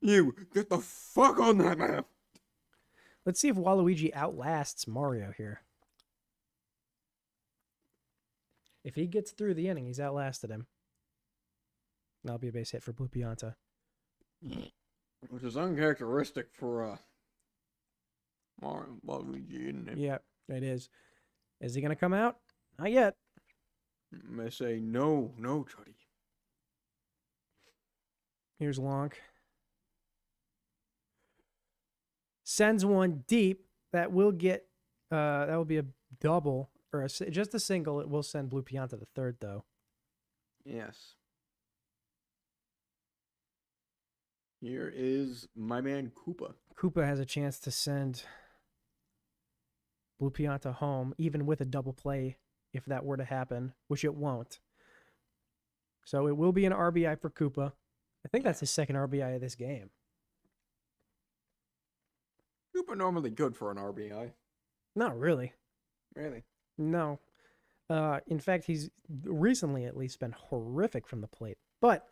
You, get the fuck on that map. Let's see if Waluigi outlasts Mario here. If he gets through the inning, he's outlasted him. That'll be a base hit for Blue Pianta. Which is uncharacteristic for Mario Luigi, isn't it? Yep, it is. Is he going to come out? Not yet. They say, no, Chuddy. Here's Lonk. Sends one deep. That will get, that will be a double, or just a single. It will send Blue Pianta to third, though. Yes. Here is my man Koopa. Koopa has a chance to send Blue Pianta home, even with a double play, if that were to happen, which it won't. So it will be an RBI for Koopa. I think that's his second RBI of this game. Koopa normally good for an RBI. Not really. Really? No. In fact, he's recently at least been horrific from the plate. But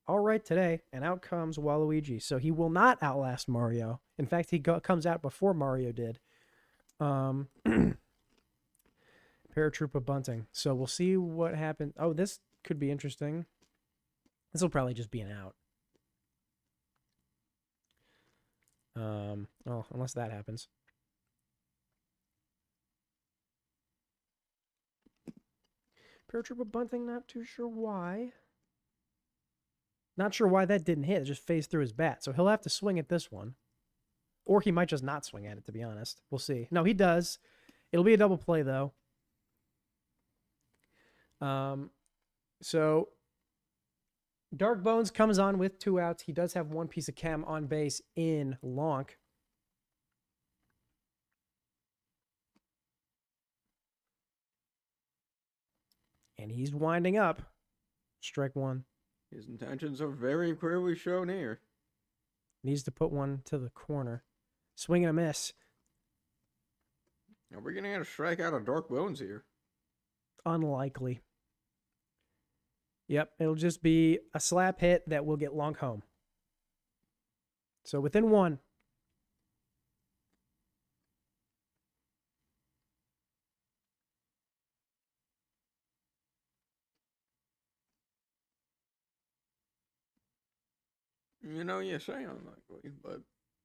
all right today, and out comes Waluigi. So he will not outlast Mario. In fact, he comes out before Mario did. Paratroopa bunting. So we'll see what happens. Oh, this could be interesting. This will probably just be an out. Oh, unless that happens. Paratroopa bunting, not too sure why. Not sure why that didn't hit. It just phased through his bat. So he'll have to swing at this one. Or he might just not swing at it, to be honest. We'll see. No, he does. It'll be a double play, though. So Dark Bones comes on with 2 outs. He does have one piece of chem on base in Lonk. And he's winding up. Strike 1. His intentions are very clearly shown here. Needs to put one to the corner. Swing and a miss. Are we going to get a strike out of Dark Bones here? Unlikely. Yep, it'll just be a slap hit that will get Lonk home. So within 1. You know, you say unlikely, but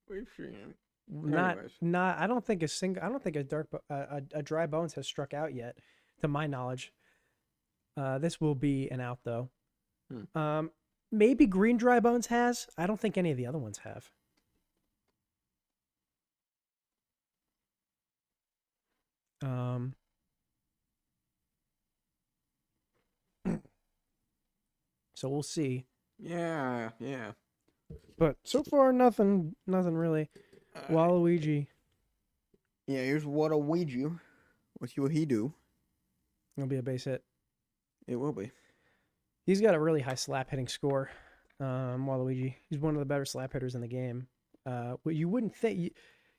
we've seen him. Not. Anyways. I don't think a dry bones has struck out yet, to my knowledge. This will be an out though. Maybe green dry bones has. I don't think any of the other ones have. So we'll see. Yeah. But so far, nothing really. Waluigi. Yeah, here's Waluigi. What will he do? It'll be a base hit. It will be. He's got a really high slap hitting score. Waluigi. He's one of the better slap hitters in the game. You wouldn't think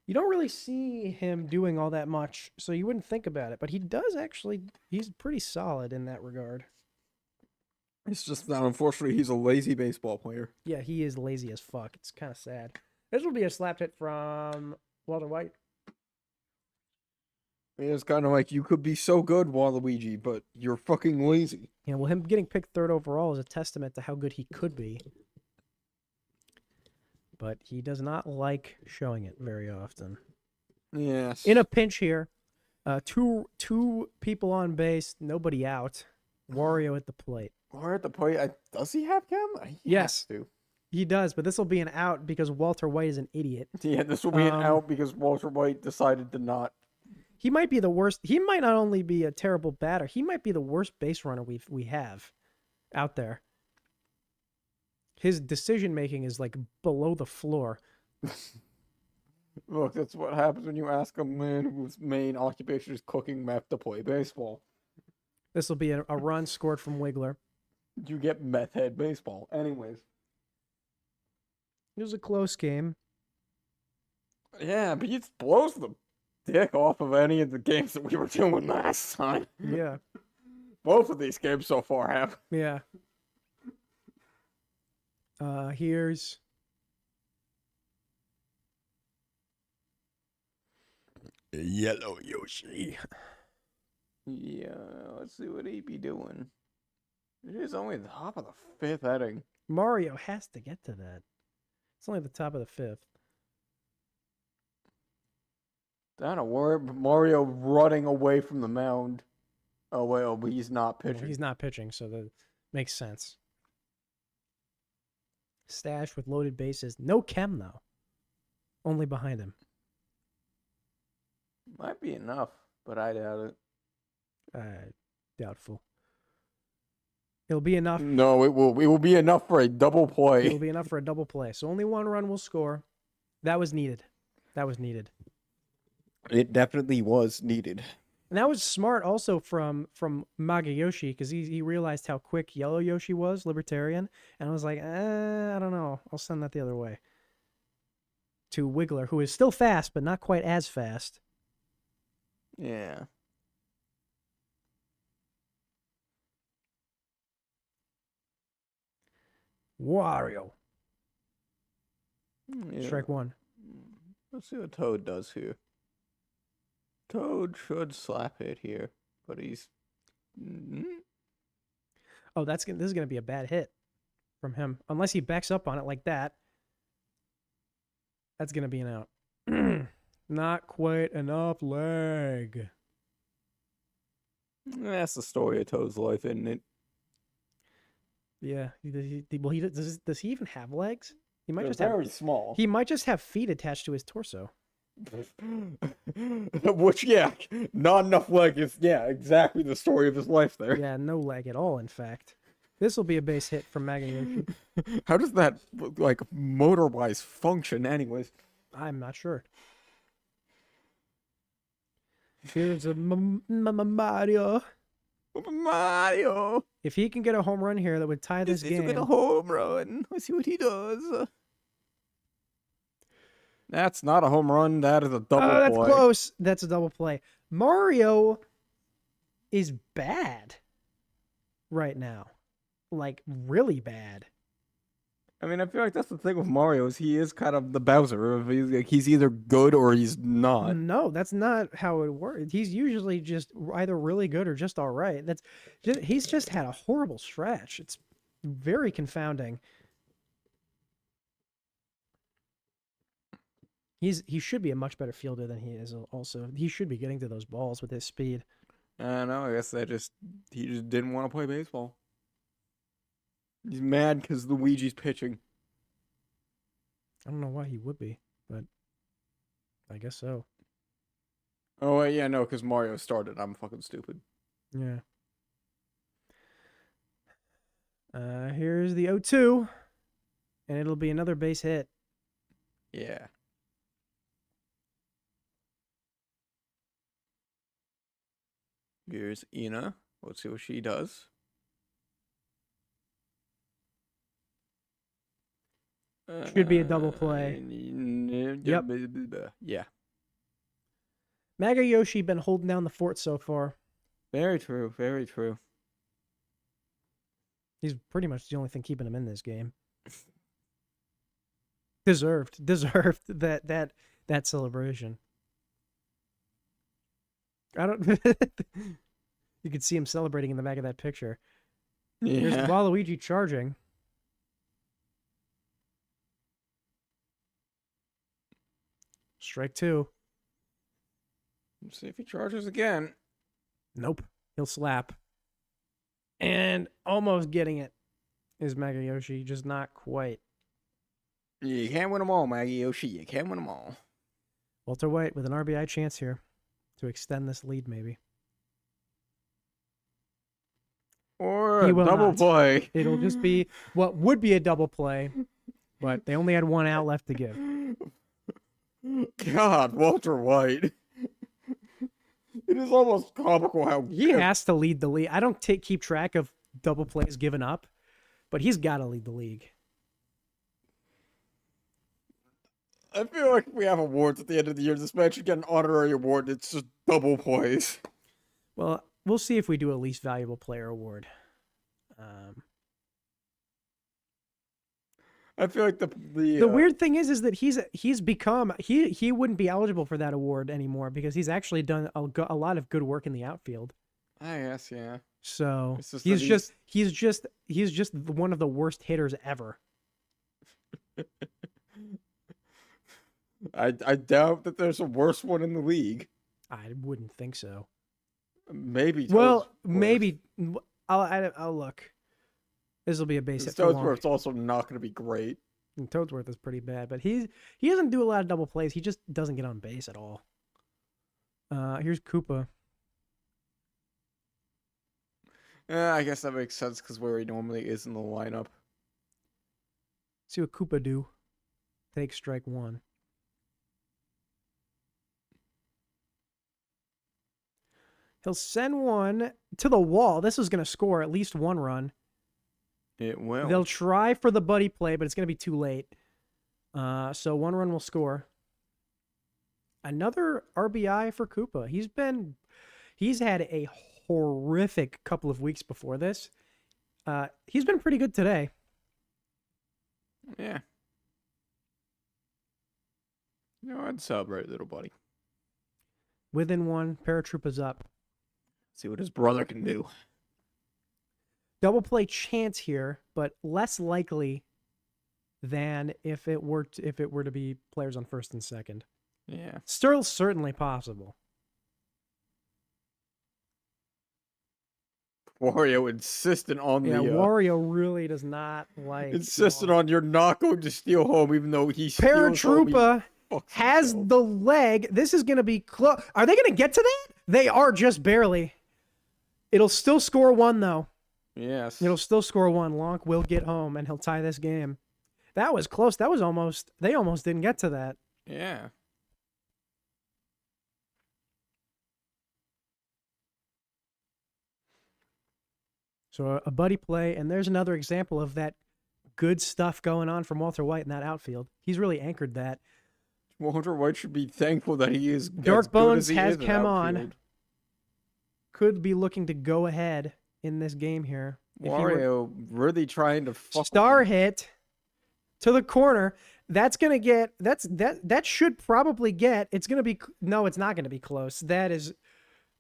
you don't really see him doing all that much, so you wouldn't think about it. But he does actually. He's pretty solid in that regard. It's just that unfortunately he's a lazy baseball player. Yeah, he is lazy as fuck. It's kind of sad. This will be a slap hit from Walter White. It's kind of like, you could be so good, Waluigi, but you're fucking lazy. Yeah, well, him getting picked 3rd overall is a testament to how good he could be. But he does not like showing it very often. Yes. In a pinch here, two people on base, nobody out. Wario at the plate. Or at the plate, does he have chem? He Yes. has to. He does, but this will be an out because Walter White is an idiot. Yeah, this will be an out because Walter White decided to not. He might be the worst. He might not only be a terrible batter, he might be the worst base runner we have out there. His decision making is like below the floor. Look, that's what happens when you ask a man whose main occupation is cooking meth to play baseball. This will be a run scored from Wiggler. You get meth head baseball. Anyways. It was a close game. Yeah, but he blows the dick off of any of the games that we were doing last time. Yeah. Both of these games so far have. Yeah. Here's Yellow Yoshi. Yeah, let's see what he be doing. It is only the top of the 5th inning. Mario has to get to that. It's only the top of the 5th. Not a word. Mario running away from the mound. Oh, well, but he's not pitching. Well, he's not pitching, so that makes sense. Stash with loaded bases. No chem, though. Only behind him. Might be enough, but I doubt it. Doubtful. It'll be enough. No, it will be enough for a double play. It'll be enough for a double play. So only one run will score. That was needed. That was needed. It definitely was needed. And that was smart also from Magayoshi, because he realized how quick Yellow Yoshi was, Libertarian, and I was like, I don't know. I'll send that the other way. To Wiggler, who is still fast, but not quite as fast. Yeah. Wario. Yeah. Strike one. Let's see what Toad does here. Toad should slap it here, but he's. Oh, this is gonna be a bad hit from him, unless he backs up on it like that. That's gonna be an out. Not quite enough leg. That's the story of Toad's life, isn't it? Yeah. Does he even have legs? He might They're just have. very small. He might just have feet attached to his torso. Which, yeah, not enough leg is, yeah, exactly the story of his life there. Yeah, no leg at all, in fact. This will be a base hit from Magayoshi. How does that, like, motor-wise function, anyways? I'm not sure. Here's a Mario. Mario! If he can get a home run here, that would tie this game. Get a home run. Let's see what he does. That's not a home run. That is a double play. Oh, that's close. That's a double play. Mario is bad right now. Like, really bad. I mean, I feel like that's the thing with Mario is he is kind of the Bowser. He's either good or he's not. No, that's not how it works. He's usually just either really good or just all right. He's just had a horrible stretch. It's very confounding. He should be a much better fielder than he is. Also, he should be getting to those balls with his speed. I know. I guess he just didn't want to play baseball. He's mad because Luigi's pitching. I don't know why he would be, but I guess so. Oh yeah, no, because Mario started. I'm fucking stupid. Yeah. Here's the 0-2, and it'll be another base hit. Yeah. Here's Ina. Let's see what she does. Should be a double play. Yep. Yeah. Magayoshi been holding down the fort so far. Very true. Very true. He's pretty much the only thing keeping him in this game. Deserved that celebration. I don't. You can see him celebrating in the back of that picture. Yeah. Here's Waluigi charging. Strike two. Let's see if he charges again. Nope. He'll slap. And almost getting it is Magayoshi, just not quite. You can't win them all, Magayoshi. You can't win them all. Walter White with an RBI chance here to extend this lead, maybe. Or He a will double not. play. It'll just be what would be a double play, but they only had one out left to give. God, Walter White. It is almost comical how He has to lead the league. I don't keep track of double plays given up, but he's got to lead the league. I feel like if we have awards at the end of the year, this man should get an honorary award. It's just double plays. Well, we'll see if we do a least valuable player award. I feel like the weird thing is that he's become he wouldn't be eligible for that award anymore because he's actually done a lot of good work in the outfield. I guess, yeah. So It's just he's just one of the worst hitters ever. I doubt that there's a worse one in the league. I wouldn't think so. Maybe. Well, Toadsworth. maybe I'll look. This will be a base hit for long. Toadsworth's also not going to be great. And Toadsworth is pretty bad, but he doesn't do a lot of double plays. He just doesn't get on base at all. Here's Koopa. I guess that makes sense because where he normally is in the lineup. See what Koopa do. Take strike one. He'll send one to the wall. This is going to score at least one run. It will. They'll try for the buddy play, but it's going to be too late. So one run will score. Another RBI for Koopa. He's had a horrific couple of weeks before this. He's been pretty good today. Yeah. I'd celebrate, little buddy. Within one, Paratroopa's up. See what his brother can do. Double play chance here, but less likely than if it were to be players on first and second. Yeah. Still certainly possible. Wario insistent on Yeah, the Wario really does not like. insistent on you're not going to steal home, even though he steals home, he Paratroopa fucks has himself. the leg. This is going to be close. Are they going to get to that? They are just barely. It'll still score one though. Yes. It'll still score one. Lonk will get home and he'll tie this game. That was close. That was almost. They almost didn't get to that. Yeah. So a buddy play, and there's another example of that good stuff going on from Walter White in that outfield. He's really anchored that. Walter White should be thankful that he is. Dark as good Bones as he has is in come on. outfield. Could be looking to go ahead in this game here. If he were- Wario really trying to fuck. Star with him. hit to the corner. That's gonna get. That should probably get. It's gonna be. No, it's not gonna be close. That is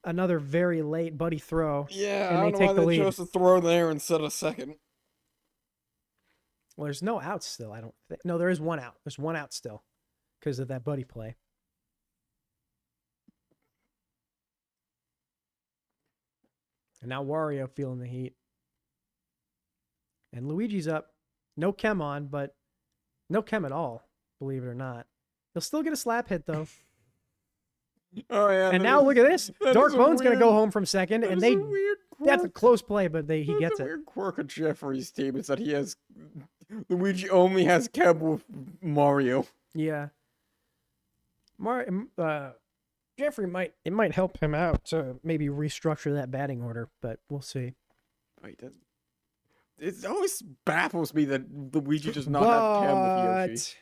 another very late buddy throw. Yeah, and I they don't know take why the they lead. chose to throw there instead of second. Well, there's no outs still. I don't think. No, there is one out. There's one out still because of that buddy play. And now Wario feeling the heat. And Luigi's up. No chem on, but no chem at all, believe it or not. He'll still get a slap hit, though. Oh yeah. And that now is- look at this. that Dark is a Bone's going to go weird- home from second, that and is they a weird that's a quirk. close play, but he That's gets a it. weird quirk of Jeffrey's team is that he has Luigi only has Chem with Mario. Yeah. Jeffrey might help him out to maybe restructure that batting order, but we'll see. Wait, it always baffles me that Luigi does not have Chem with Yoshi.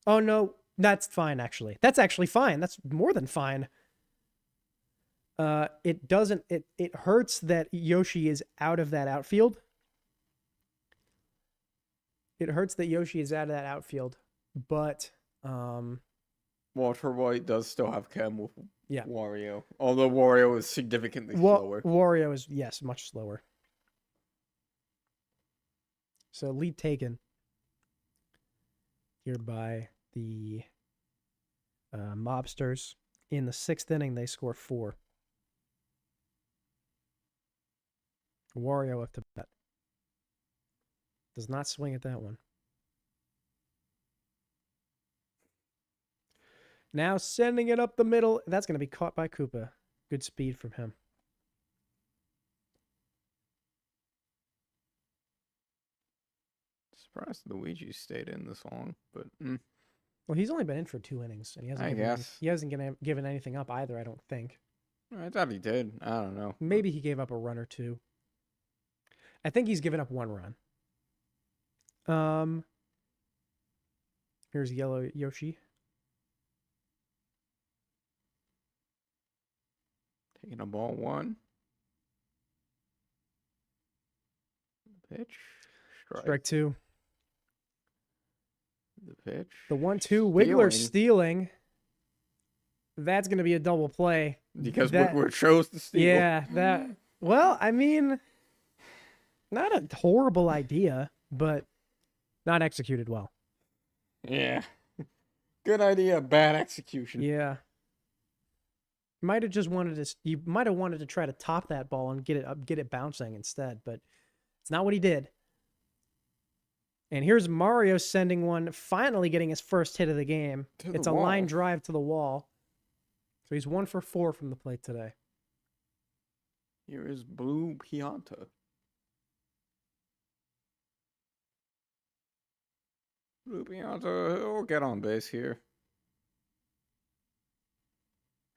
Oh no, that's fine actually. That's actually fine. That's more than fine. It doesn't it hurts that Yoshi is out of that outfield. It hurts that Yoshi is out of that outfield, but Walter White does still have Chem with Yeah. Wario, although Wario is significantly slower. Wario is, yes, much slower. So lead taken here by the Mobsters. In the 6th inning, they score 4. Wario up to bat. Does not swing at that one. Now sending it up the middle. That's going to be caught by Koopa. Good speed from him. Surprised Luigi stayed in this long, but Well, he's only been in for 2 innings, and he hasn't. I given any- guess. he hasn't given anything up either. I don't think. I thought he did. I don't know. Maybe he gave up a run or two. I think he's given up 1 run. Here's Yellow Yoshi. Taking a ball 1. Pitch. Strike 2. The pitch. The 1-2. Wiggler Stealing. stealing. That's going to be a double play. Because that- Wiggler chose to steal. Yeah, that. Well, I mean, not a horrible idea, but not executed well. Yeah. Good idea, bad execution. Yeah. Might have just wanted to. You might have wanted to try to top that ball and get it up, get it bouncing instead, but it's not what he did. And here's Mario sending one, finally getting his first hit of the game. To the It's a line wall. drive to the wall. So he's 1 for 4 from the plate today. Here is Blue Pianta. Blue Pianta, he'll get on base here.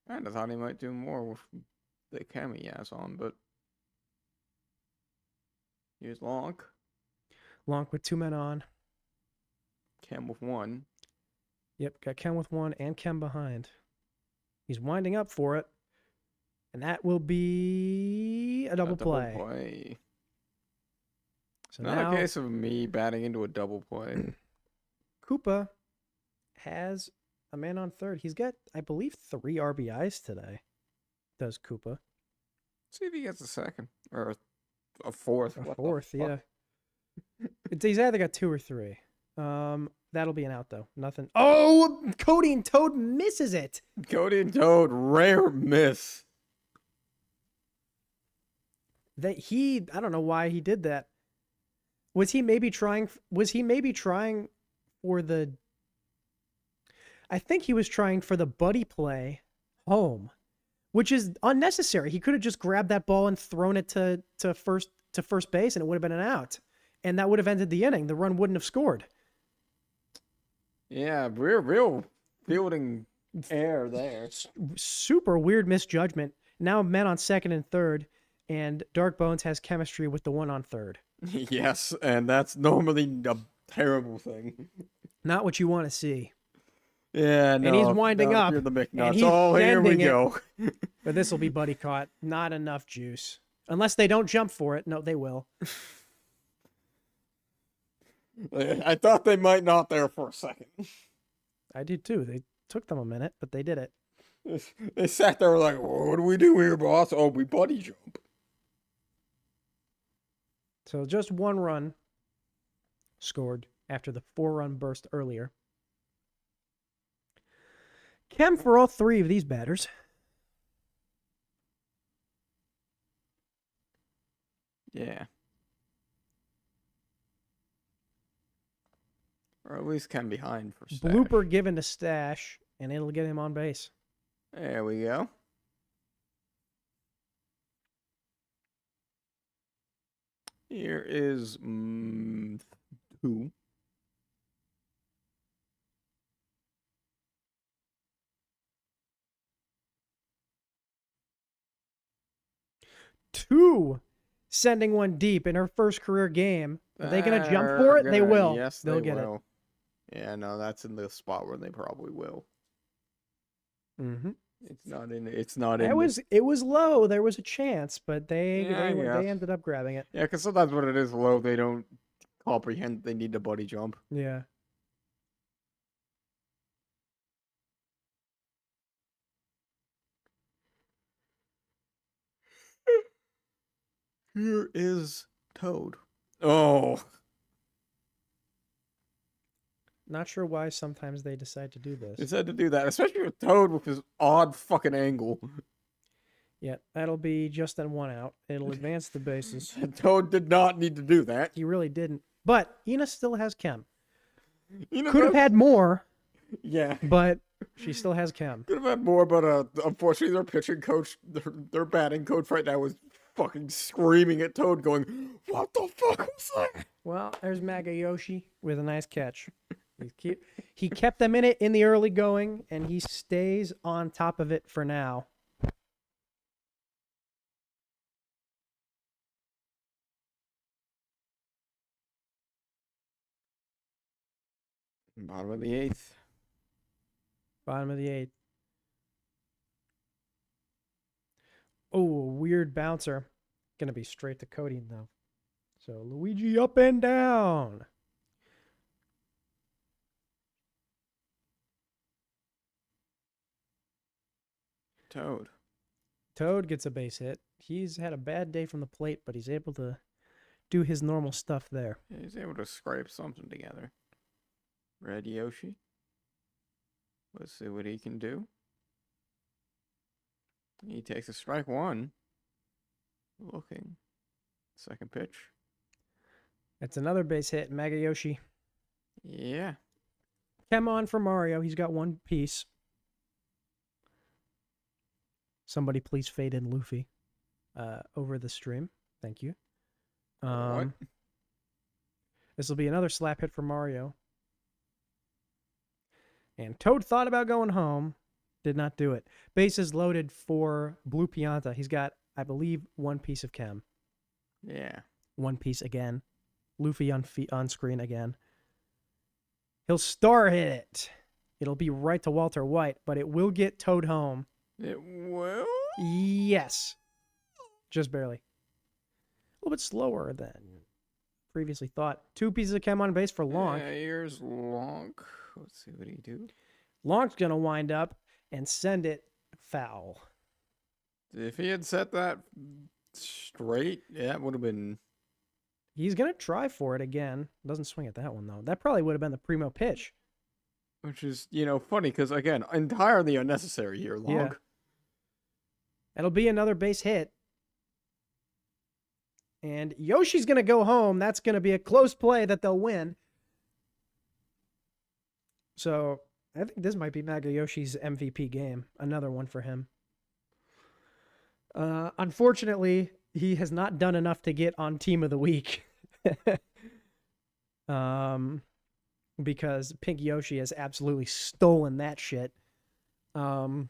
Kinda thought he might do more with the chem he has on, but here's Lonk. Lonk with 2 men on. Chem with 1. Yep, got Kem with 1 and Kem behind. He's winding up for it. And that will be a double play. So Not now a case of me batting into a double play. Koopa has a man on third. He's got, I believe, 3 RBIs today. Does Koopa? See if he gets a second. Or a fourth. A What the fourth, fuck? yeah. He's either got 2 or 3. That'll be an out, though. Nothing. Oh, Cody and Toad misses it. Cody and Toad, rare miss. I don't know why he did that. Was he maybe trying for the, I think he was trying for the buddy play home, which is unnecessary. He could have just grabbed that ball and thrown it to first base, and it would have been an out. And that would have ended the inning. The run wouldn't have scored. Yeah, real fielding error there. Super weird misjudgment. Now men on second and third, and Dark Bones has chemistry with the one on third. Yes, and that's normally a terrible thing. Not what you want to see. Yeah, no. And he's winding up, You're the and McNuts. he's Oh, here we sending it. go. But this will be buddy caught. Not enough juice. Unless they don't jump for it. No, they will. I thought they might not there for a second. I did too. They took them a minute, but they did it. They sat there like, what do we do here, boss? Oh, we buddy jump. So just 1 run scored after the 4-run burst earlier. Chem for all 3 of these batters. Yeah. Or at least come behind for stash. Blooper given to Stash, and it'll get him on base. There we go. Here is 2. 2 sending one deep in her first career game. Are they going to jump for it? They will. Yes, They'll they get will. Yeah, no, that's in the spot where they probably will. it. Mm-hmm. It's not in. It's not in. It was low. There was a chance, but they Yeah, ended up grabbing it. Yeah, because sometimes when it is low, they don't comprehend they need a buddy jump. Yeah. Here is Toad. Oh, Not sure why sometimes they decide to do this. it's had to do that, especially with Toad with his odd fucking angle. Yeah, that'll be just an 1 out. It'll advance the bases. Toad did not need to do that. He really didn't. But Ina still has Chem. You know, Could have had more, Yeah, but she still has Chem. could have had more, but unfortunately, their pitching coach, their batting coach right now is fucking screaming at Toad, going, "What the fuck was that?" Well, there's Magayoshi with a nice catch. He kept them in it in the early going, and he stays on top of it for now. Bottom of the 8th. Bottom of the 8th. Oh, a weird bouncer. Gonna be straight to Cody though. So Luigi up and down. Toad. Toad gets a base hit. He's had a bad day from the plate, but he's able to do his normal stuff there. Yeah, he's able to scrape something together. Red Yoshi. Let's see what he can do. He takes a strike 1. Looking. Second pitch. That's another base hit. Magayoshi. Yeah. Come on for Mario. He's got 1 piece. Somebody please fade in Luffy. over the stream. Thank you. Alright. This will be another slap hit for Mario. And Toad thought about going home. Did not do it. Bases loaded for Blue Pianta. He's got, I believe, one piece of chem. Yeah. One piece again. Luffy on screen again. He'll star hit it. It'll be right to Walter White, but it will get Toad home. It will? Yes. Just barely. A little bit slower than previously thought. Two pieces of chem on base for Lonk. Yeah, here's Lonk. Let's see what he do. Lonk's going to wind up and send it foul. If he had set that straight, yeah, it would have been... He's going to try for it again. Doesn't swing at that one, though. That probably would have been the primo pitch. Which is, funny, because, again, entirely unnecessary here, Lonk. Yeah. It'll be another base hit. And Yoshi's going to go home. That's going to be a close play that they'll win. So, I think this might be Maga Yoshi's MVP game. Another one for him. Unfortunately, he has not done enough to get on Team of the Week. Because Pink Yoshi has absolutely stolen that shit. That'll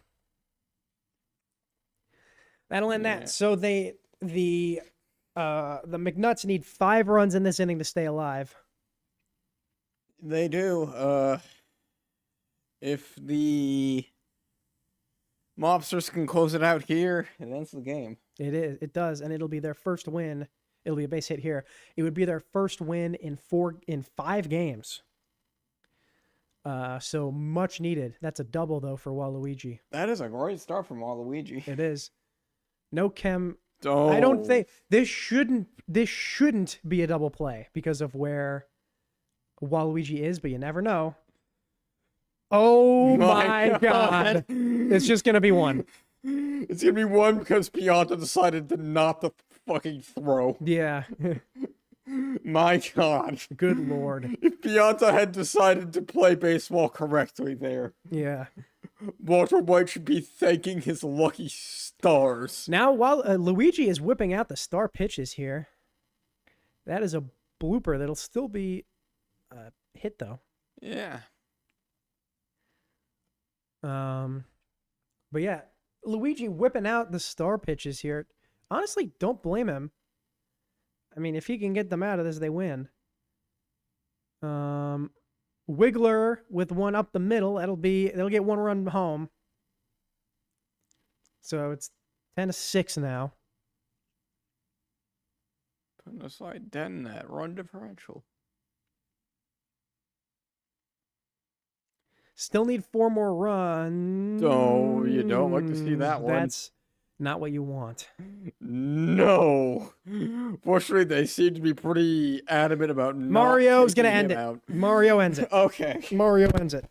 end that. So the McNuts need 5 runs in this inning to stay alive. They do. If the Mobsters can close it out here, it ends the game. It does, and it'll be their first win. It'll be a base hit here. It would be their first win in 5 games. So much needed. That's a double though for Waluigi. That is a great start from Waluigi. It is. No chem. Oh. I don't think this shouldn't be a double play because of where Waluigi is, but you never know. Oh my god. It's just gonna be one. It's gonna be one because Pianta decided to not to fucking throw. Yeah. My god. Good lord. If Pianta had decided to play baseball correctly there, Yeah. Walter White should be thanking his lucky stars. Now, while Luigi is whipping out the star pitches here, that is a blooper that'll still be hit though. Yeah. But yeah, Luigi whipping out the star pitches here. Honestly, don't blame him. I mean, if he can get them out of this, they win. Wiggler with one up the middle. They'll get 1 run home. So it's 10-6 now. Putting aside Den that run differential. Still need 4 more runs. Oh, you don't like to see that one. That's not what you want. No. Fortunately, they seem to be pretty adamant about Mario's not gonna taking end him it. out. Mario ends it. Okay. Mario ends it.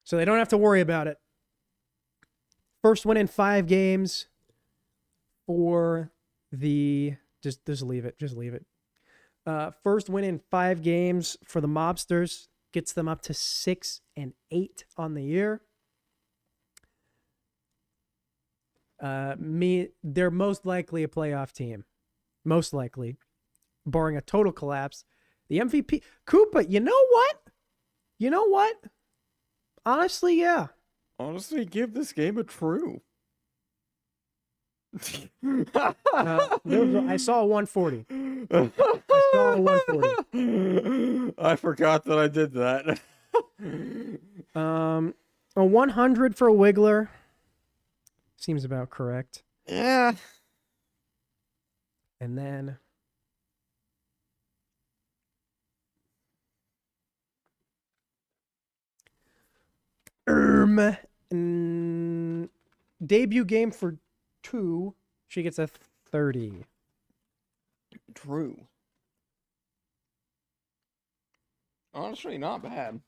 So they don't have to worry about it. First win in 5 games for the... Just leave it. Just leave it. First win in 5 games for the Mobsters. Gets them up to 6-8 on the year. They're most likely a playoff team. Most likely. Barring a total collapse. The MVP... Koopa, you know what? You know what? Honestly, yeah. Honestly, give this game a true. I saw a 140. I saw a 140. I forgot that I did that. A 100 for a Wiggler. Seems about correct. Yeah. And then... debut game for 2. She gets a 30. True. Honestly, not bad.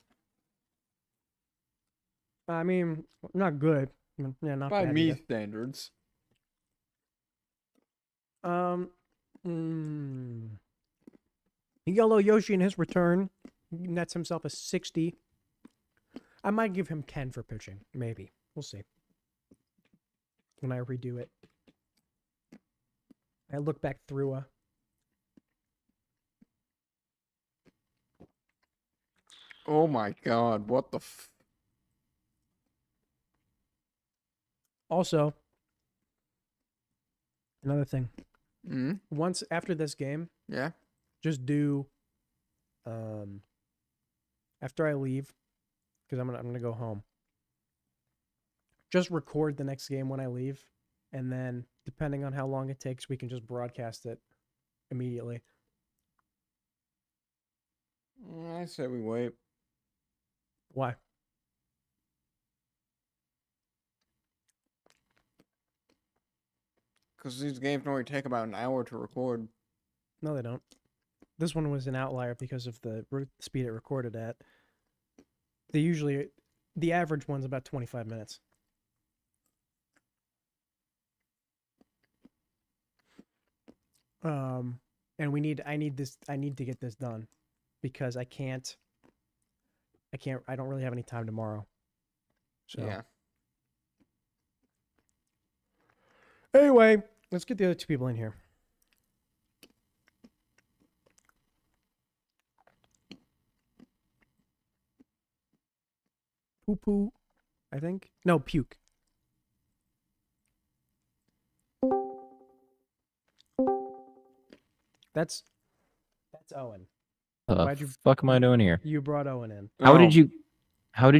I mean, not good. Yeah, not By bad me either. standards. Yellow Yoshi in his return nets himself a 60. I might give him Ken for pitching. Maybe. We'll see. When I redo it. I look back through Oh my god, what the Also, another thing. Hmm? Once after this game, Yeah? just do after I leave, because I'm gonna go home. Just record the next game when I leave, and then depending on how long it takes, we can just broadcast it immediately. I say we wait. Why? Because these games normally take about an hour to record. No, they don't. This one was an outlier because of the speed it recorded at. The average one's about 25 minutes. And I need to get this done because I don't really have any time tomorrow. So Yeah. anyway, let's get the other two people in here. Poo poo, I think. No, puke. That's Owen. Why'd you- fuck am I doing here? You brought Owen in. How Oh, did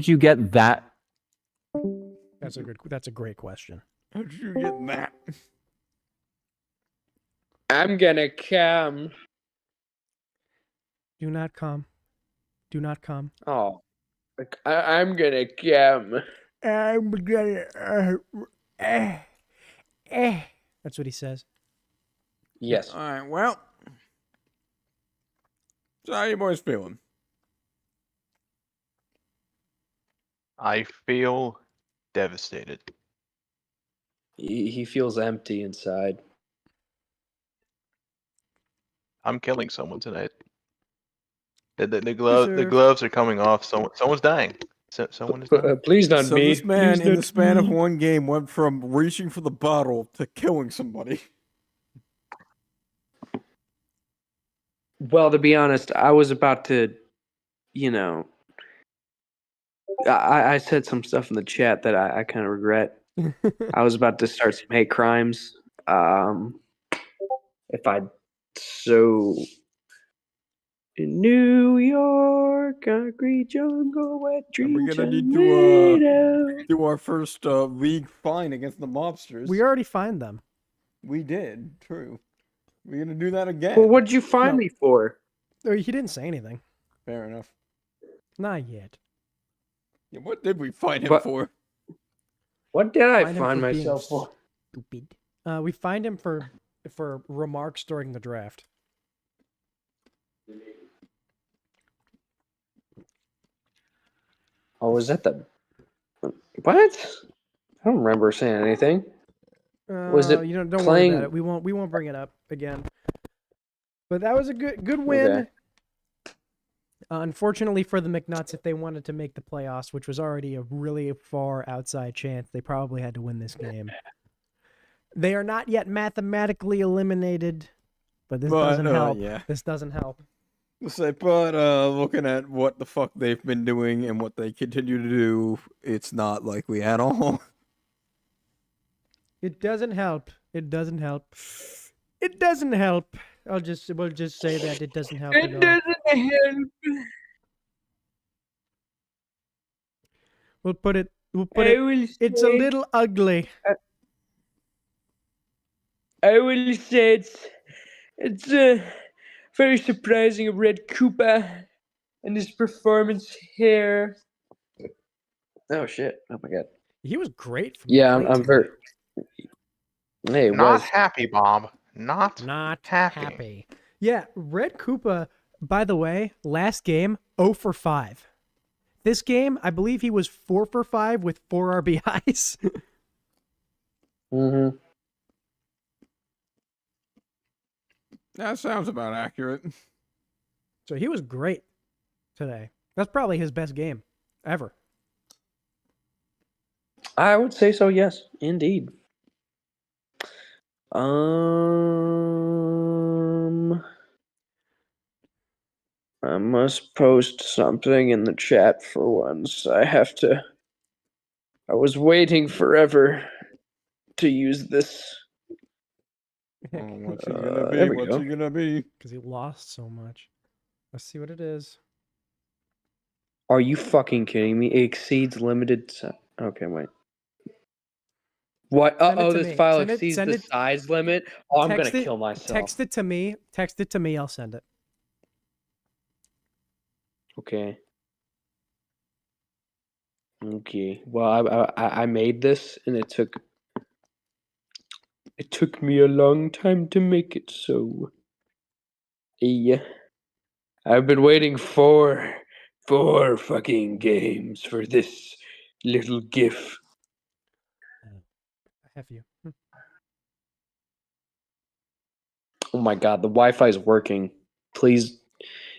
you get that? That's a great question. How did you get that? I'm gonna come. Do not come. Do not come. Oh, I'm gonna come. I'm gonna. That's what he says. Yes. Alright, well. So how you boys feeling? I feel devastated. He feels empty inside. I'm killing someone tonight. The Deserved. gloves are coming off. Someone's dying. Someone is dying. Please not So me. this man, Please in not the span of me. one game, went from reaching for the bottle to killing somebody. Well, to be honest, I was about to, I said some stuff in the chat that I kind of regret. I was about to start some hate crimes. If I so in New York, concrete jungle, wet And dream we're gonna need tomato. to do our first league fine against the mobsters. We already find them. We did, true. We're gonna do that again. Well, what'd you find No. me for? Oh, he didn't say anything. Fair enough. Not yet. Yeah, what did we find him But- for? What did I Find him find for being myself for? Stupid. We find him for remarks during the draft. Oh, was that the what? I don't remember saying anything. Was it You don't worry playing- about it. We won't bring it up again. But that was a good win. Okay. Unfortunately for the McNuts, if they wanted to make the playoffs, which was already a really far outside chance, they probably had to win this game. They are not yet mathematically eliminated, but this doesn't help. Yeah. This doesn't help. Let's say, but looking at what the fuck they've been doing and what they continue to do, it's not likely at all. It doesn't help. It doesn't help. It doesn't help. We'll just say that it doesn't help at all. help. We'll put it. It's a little ugly. I will say it's very surprising of Red Koopa and his performance here. Oh shit! Oh my god. He was great. From Yeah, the plate I'm today. very. Hey, it Not was. happy, Bob. Not Not happy. happy. Yeah, Red Koopa, by the way, last game, 0 for 5. This game, I believe he was 4 for 5 with 4 RBIs. Mm-hmm. That sounds about accurate. So he was great today. That's probably his best game ever. I would say so. Yes, indeed. I must post something in the chat for once. I was waiting forever to use this. Oh, what's he gonna be? There we What's go. he gonna be? Because he lost so much. Let's see what it is. Are you fucking kidding me? It exceeds limited. Okay, wait. What? Send it to This me. file Send it- exceeds send the it- size limit. Oh, I'm gonna Text it- kill myself. Text it to me. Text it to me. I'll send it. Okay. Okay. Well, I made this, and it took me a long time to make it. So, yeah, I've been waiting four fucking games for this little GIF. I have you. Oh my god, the Wi-Fi is working. Please,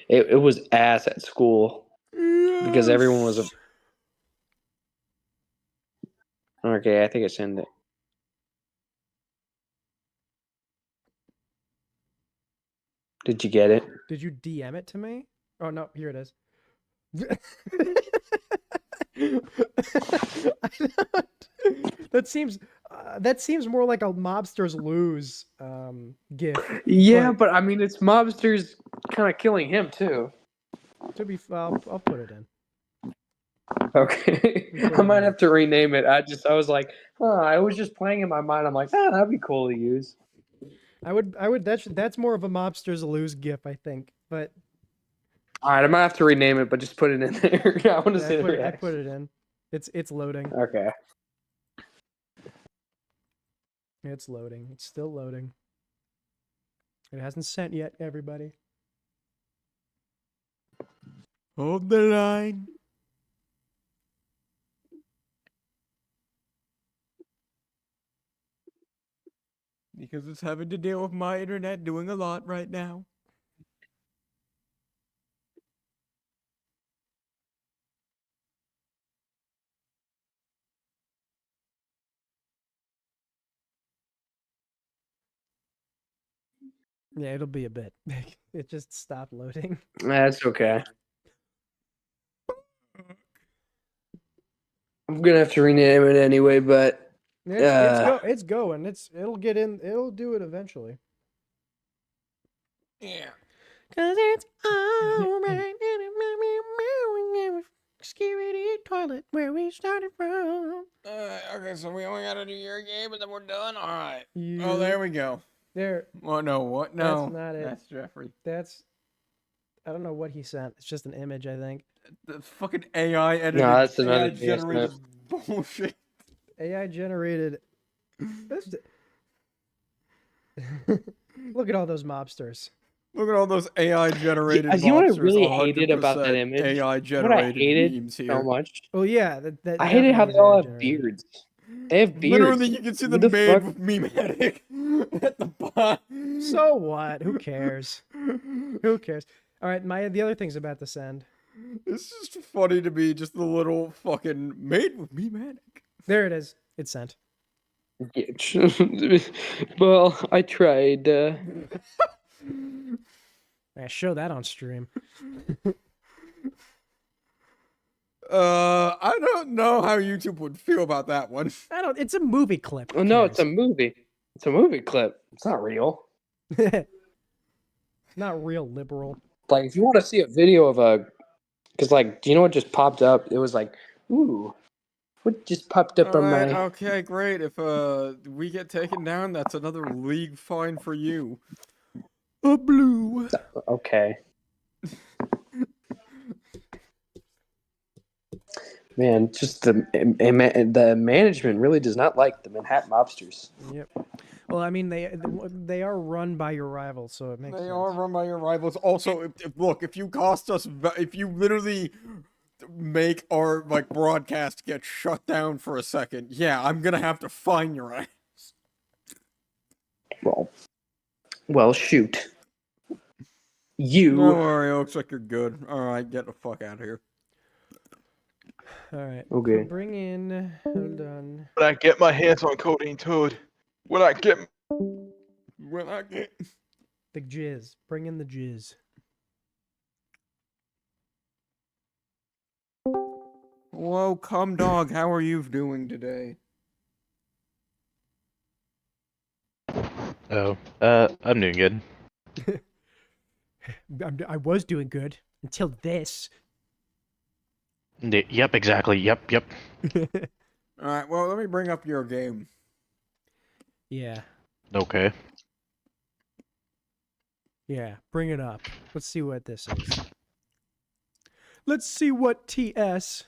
it was ass at school because everyone was. Okay, I think I sent it. Did you get it? Did you DM it to me? Oh no, here it is. That seems more like a mobsters lose gif. Yeah, but I mean, it's mobsters kind of killing him too. To be, I'll put it in. Okay, Put I it might in. have to rename it. I was like, I was just playing in my mind. I'm like, that'd be cool to use. I would. That's more of a mobsters lose gif, I think. But All right, I might have to rename it, but just put it in there. I want to yeah, see the I reaction. put it in. It's loading. Okay. It's loading. It's still loading. It hasn't sent yet, everybody. Hold the line. Because it's having to deal with my internet doing a lot right now. Yeah, it'll be a bit. It just stopped loading. That's okay. I'm gonna have to rename it anyway, but It's going. It'll get in. It'll do it eventually. Yeah. Cause it's alright. Scary toilet where we started from. Okay, so we only gotta do your game and then we're done? Alright. You, Oh, there we go. There. Oh, no, what? No. That's not it. That's Jeffrey. That's. I don't know what he sent. It's just an image, I think. The fucking AI edited, No, that's another AI generated bullshit. AI generated. Look at all those mobsters. Look at all those AI generated you know what I monsters, really hated about that 100% image? AI What I generated hated memes here. so much. Oh yeah, that I hated how definitely they all is have AI-generated. beards. They have beards. Literally, you can see Who them the made fuck- with Mematic at the bottom. So what? Who cares? Who cares? All right, the other thing's about to send. It's just funny to me, just the little fucking made with Mematic. There it is. It's sent. Well, I tried. I show that on stream. I don't know how YouTube would feel about that one. It's a movie clip. Who Oh no, it's a cares? movie. It's a movie clip. It's not real. Not real liberal. Like, if you want to see a video of because do you know what just popped up? It was like, ooh, what just popped up on Alright, my? okay, great. If we get taken down, that's another league fine for you. A blue. Okay. Man, just the management really does not like the Manhattan Mobsters. Yep. Well, I mean, they are run by your rivals, so it makes sense. They are run by your rivals. Also, if you cost us, if you literally make our broadcast get shut down for a second, yeah, I'm gonna have to fine your ass. Well, shoot. You. Don't worry, it looks like you're good. All right, get the fuck out of here. All right. Okay. Bring in. Hold on. When I get my hands on Codeine Toad, when I get The jizz. Bring in the jizz. Whoa, cum dog, how are you doing today? Oh, I'm doing good. I was doing good until this. Yep, exactly. Yep. Alright, well, let me bring up your game. Yeah. Okay. Yeah, bring it up. Let's see what this is. Let's see what TS.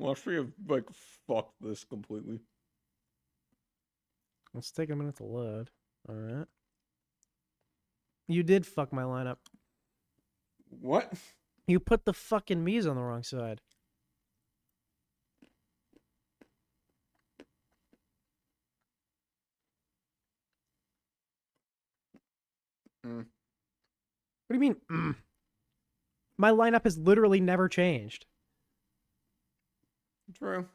Well, I have, like, fucked this completely. Let's take a minute to load. Alright. You did fuck my lineup. What? You put the fucking Mii's on the wrong side. Mm. What do you mean? My lineup has literally never changed. True.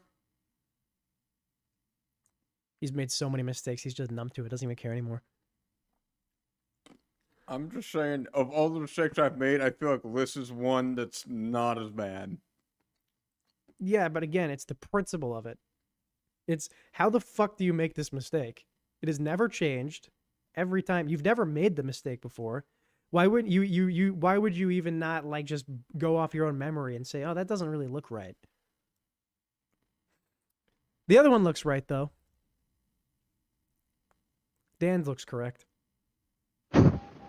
He's made so many mistakes. He's just numb to it. Doesn't even care anymore. I'm just saying, of all the mistakes I've made, I feel like this is one that's not as bad. Yeah, but again, it's the principle of it. It's how the fuck do you make this mistake? It has never changed. Every time you've never made the mistake before. Why wouldn't you why would you even not like just go off your own memory and say, "Oh, that doesn't really look right." The other one looks right though. Dan's looks correct.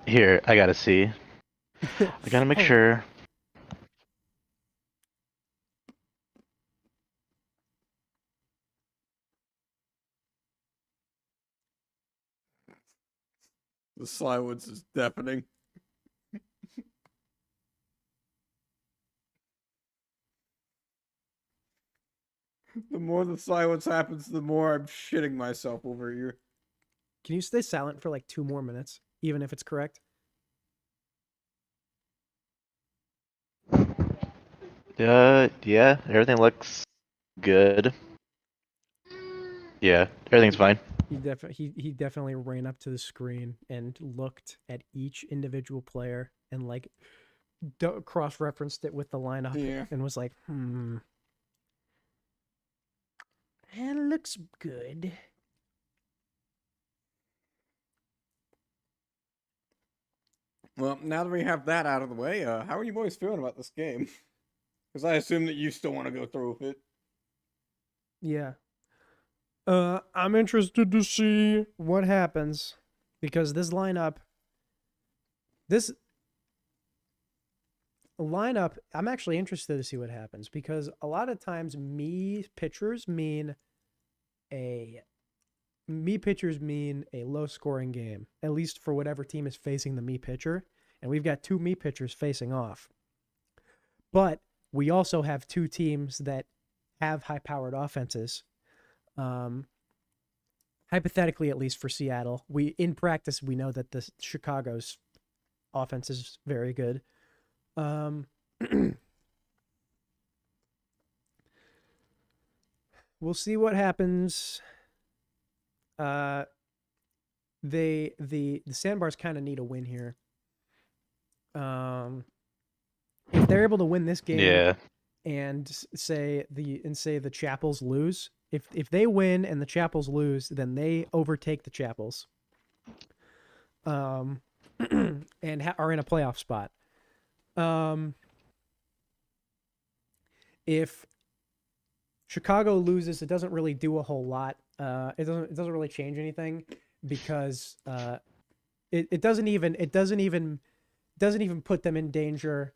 Here, I gotta see. I gotta make Oh, sure. The silence is deafening. The more the silence happens, the more I'm shitting myself over here. Can you stay silent for like 2 more minutes, even if it's correct? Yeah, everything looks good. Yeah, everything's fine. He definitely ran up to the screen and looked at each individual player and like cross-referenced it with the lineup and was like, that looks good. Well, now that we have that out of the way, how are you boys feeling about this game? Because I assume that you still want to go through with it. Yeah. I'm interested to see what happens because this lineup, I'm actually interested to see what happens because a lot of times me pitchers mean a low scoring game, at least for whatever team is facing the me pitcher. And we've got 2 me pitchers facing off. But we also have 2 teams that have high powered offenses. Hypothetically, at least for Seattle, in practice we know that the Chicago's offense is very good. We'll see what happens. The Sandbars kind of need a win here. If they're able to win this game, Yeah. and say the Chapels lose, if they win and the Chapels lose, then they overtake the Chapels. And are in a playoff spot. If Chicago loses, it doesn't really do a whole lot. It doesn't really change anything because it doesn't even put them in danger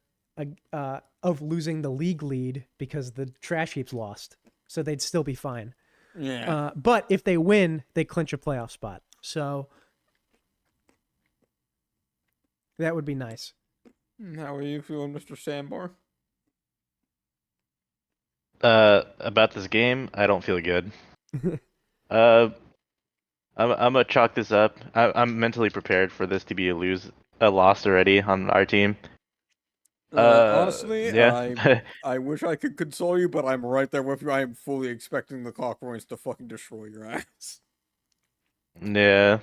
of losing the league lead because the trash heap's lost, so they'd still be fine. Yeah. But if they win, they clinch a playoff spot. So that would be nice. How are you feeling, Mr. Sandbar? About this game, I don't feel good. I'm gonna chalk this up. I'm mentally prepared for this to be a loss already on our team. Honestly, yeah. I wish I could console you, but I'm right there with you. I am fully expecting the Cockroaches to fucking destroy your ass. Yeah.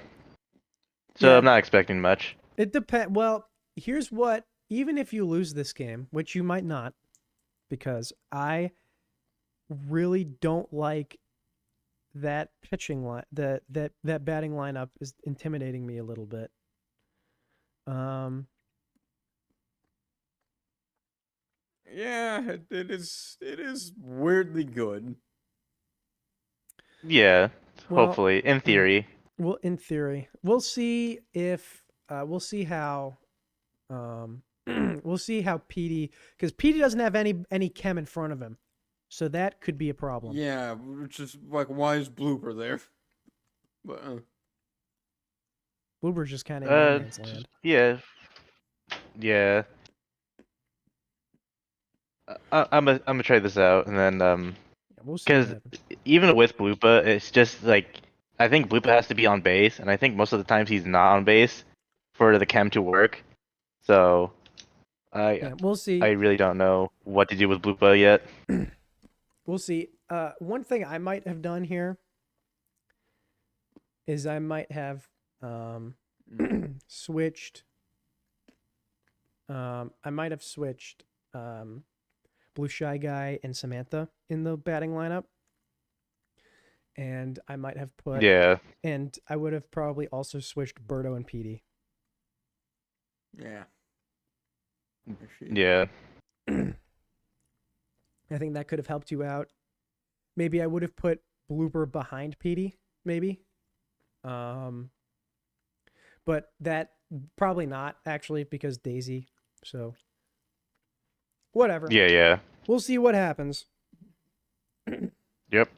So Yeah. I'm not expecting much. It depends. Well, here's what. Even if you lose this game, which you might not, because I really don't like that pitching line. That batting lineup is intimidating me a little bit. Yeah, it is weirdly good. Yeah, Well, hopefully, in theory. Well, in theory, we'll see if we'll see how we'll see how Petey, because Petey doesn't have any chem in front of him, so that could be a problem. Yeah, which is like, why is Blooper there? But Blooper's just kind of in no man's land. Yeah. Yeah. I'm gonna try this out, and then Yeah, we'll see. What because happens. even with Bloopa, it's just like I think Bloopa has to be on base, and I think most of the times he's not on base for the chem to work. So Yeah, we'll see. I really don't know what to do with Bloopa yet. We'll see. One thing I might have done here is I might have switched. I might have switched Blue Shy Guy and Samantha in the batting lineup, and I might have put and I would have probably also switched Birdo and Petey. yeah. Yeah. I think that could have helped you out. Maybe I would have put Blooper behind Petey, maybe. But that probably not actually because Daisy. So whatever. Yeah. We'll see what happens. Yep.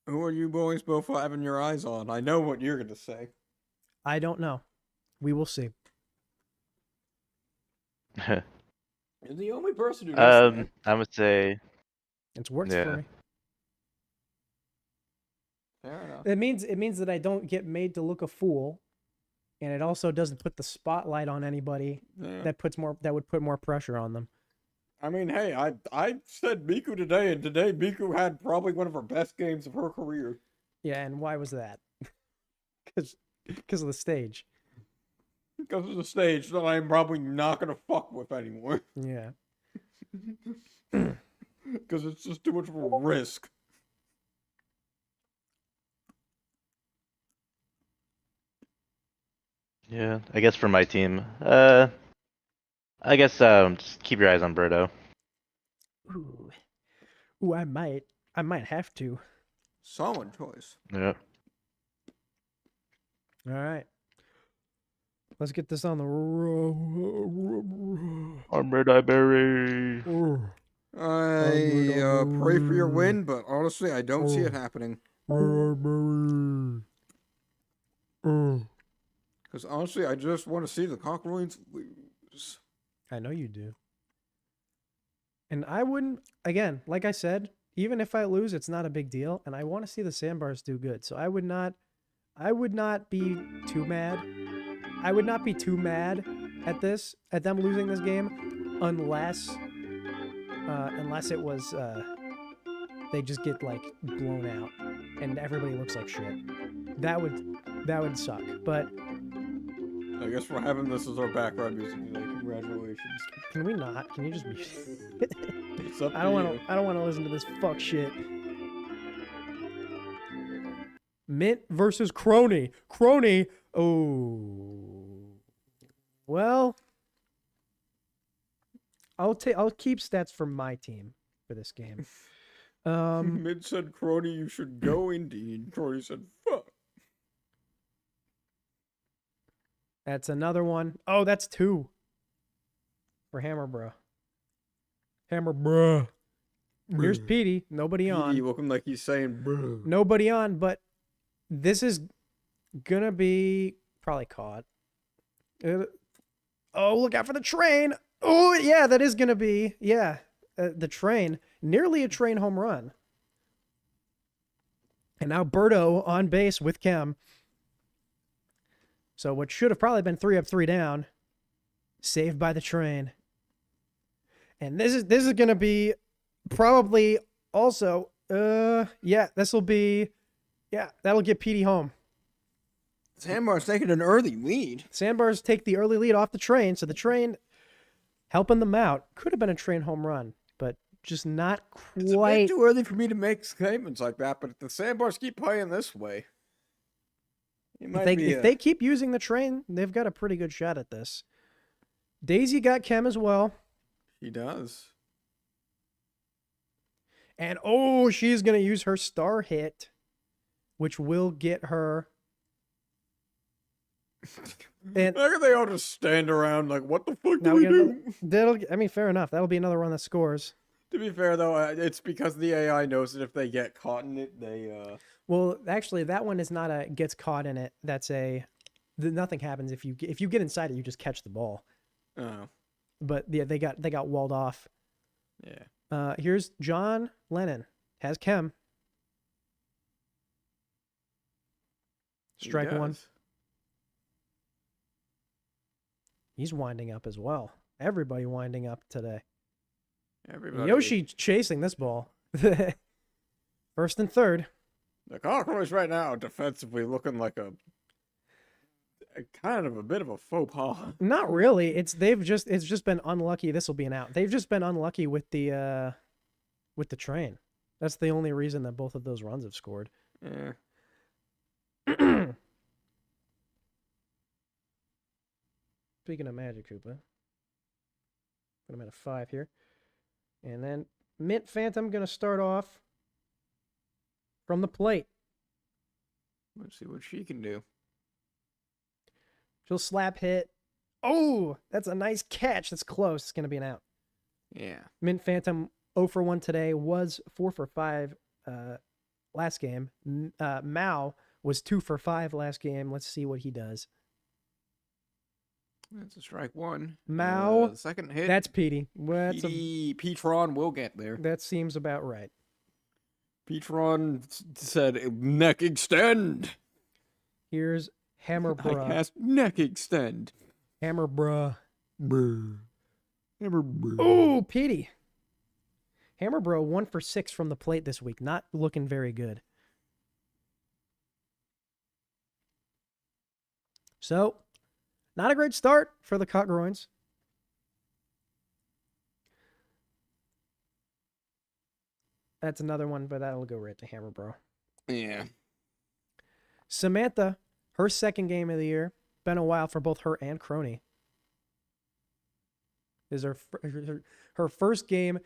Who are you boys both having your eyes on? I know what you're gonna say. I don't know. We will see. You're the only person who knows that. I would say It's worked for me. Fair enough. It means that I don't get made to look a fool, and it also doesn't put the spotlight on anybody that would put more pressure on them. I mean, hey, I said Miku today, and today Miku had probably one of her best games of her career. Yeah, and why was that? Because of the stage. Because of the stage that I'm probably not gonna fuck with anymore. Yeah. Because it's just too much of a risk. Yeah, I guess for my team, I guess just keep your eyes on Birdo. Ooh, I might have to. Solid choice. Yeah. All right. Let's get this on the road. On Red Berry. I pray for your win, but honestly, I don't see it happening. Because honestly, I just want to see the Cockroins lose. I know you do. And I wouldn't, again, like I said, even if I lose, it's not a big deal. And I want to see the Sandbars do good. So I would not be too mad. I would not be too mad at them losing this game, unless it was, they just get like blown out and everybody looks like shit. That would suck. But I guess we're having this as our background music today. Congratulations. can we not? Can you just be? It's up to I don't you. want to listen to this fuck shit. Mint versus Crony. Crony. Oh. Well, I'll keep stats for my team for this game. Mid said, Crony, you should go indeed. Crony said, fuck. That's another one. Oh, that's 2 for Hammer Bruh. Hammer Bruh. Here's Petey. Nobody on. Petey looking like he's saying, bro. Nobody on, but this is gonna be probably caught. Oh, look out for the train. Oh, yeah, that is gonna be. Yeah, the train. Nearly a train home run. And now Birdo on base with Chem. So what should have probably been 3 up, 3 down, saved by the train. And this is gonna be probably also that'll get Petey home. Sandbar's taking an early lead. Sandbars take the early lead off the train, so the train helping them out. Could have been a train home run, but just not It's a bit quite. too early for me to make statements like that, but if the Sandbars keep playing this way, it might be If they keep using the train, they've got a pretty good shot at this. Daisy got Chem as well. He does. And she's going to use her star hit, which will get her. And How can they all just stand around like, what the fuck do now we get do? I mean, fair enough. That'll be another run that scores. To be fair, though, it's because the AI knows that if they get caught in it, they, Well, actually, that one is not a gets caught in it. That's nothing happens if you get inside it. You just catch the ball. Oh. But yeah, they got walled off. Yeah. Here's John Lennon has Chem. He Strike one. does. He's winding up as well. Everybody winding up today. Everybody. Yoshi chasing this ball. First and third. The Cockroach right now defensively looking like a kind of a bit of a faux pas. Not really. It's just been unlucky. This will be an out. They've just been unlucky with the train. That's the only reason that both of those runs have scored. Yeah. Speaking of Magic Koopa, put him at a 5 here. And then Mint Phantom going to start off from the plate. Let's see what she can do. She'll slap hit. Oh, that's a nice catch. That's close. It's going to be an out. Yeah. Mint Phantom 0 for 1 today, was 4 for 5 last game. Mao was 2 for 5 last game. Let's see what he does. That's a strike one. Mao. Second hit. That's Petey. Well, Petron will get there. that seems about right. Petron said neck extend. Here's Hammer I Bruh. cast neck extend. Hammer Bruh. Brr. Hammer brr. Oh, Petey. Hammer Bro 1 for 6 from the plate this week. Not looking very good. So, not a great start for the Cotgroins. That's another one, but that'll go right to Hammer Bro. Yeah. Samantha, her second game of the year. Been a while for both her and Crony. Is her first game.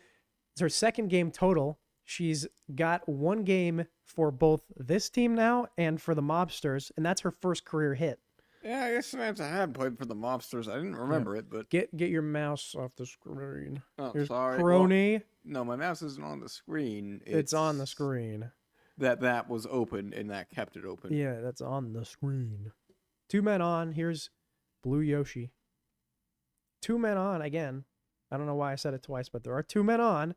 It's her second game total. She's got one game for both this team now and for the Mobsters, and that's her first career hit. Yeah, I guess Samantha had played for the Mobsters. I didn't remember it, but Get your mouse off the screen. oh, Here's sorry. Crony. Well, no, my mouse isn't on the screen. It's on the screen. That was open and that kept it open. Yeah, that's on the screen. 2 men on. Here's Blue Yoshi. 2 men on again. I don't know why I said it twice, but there are 2 men on.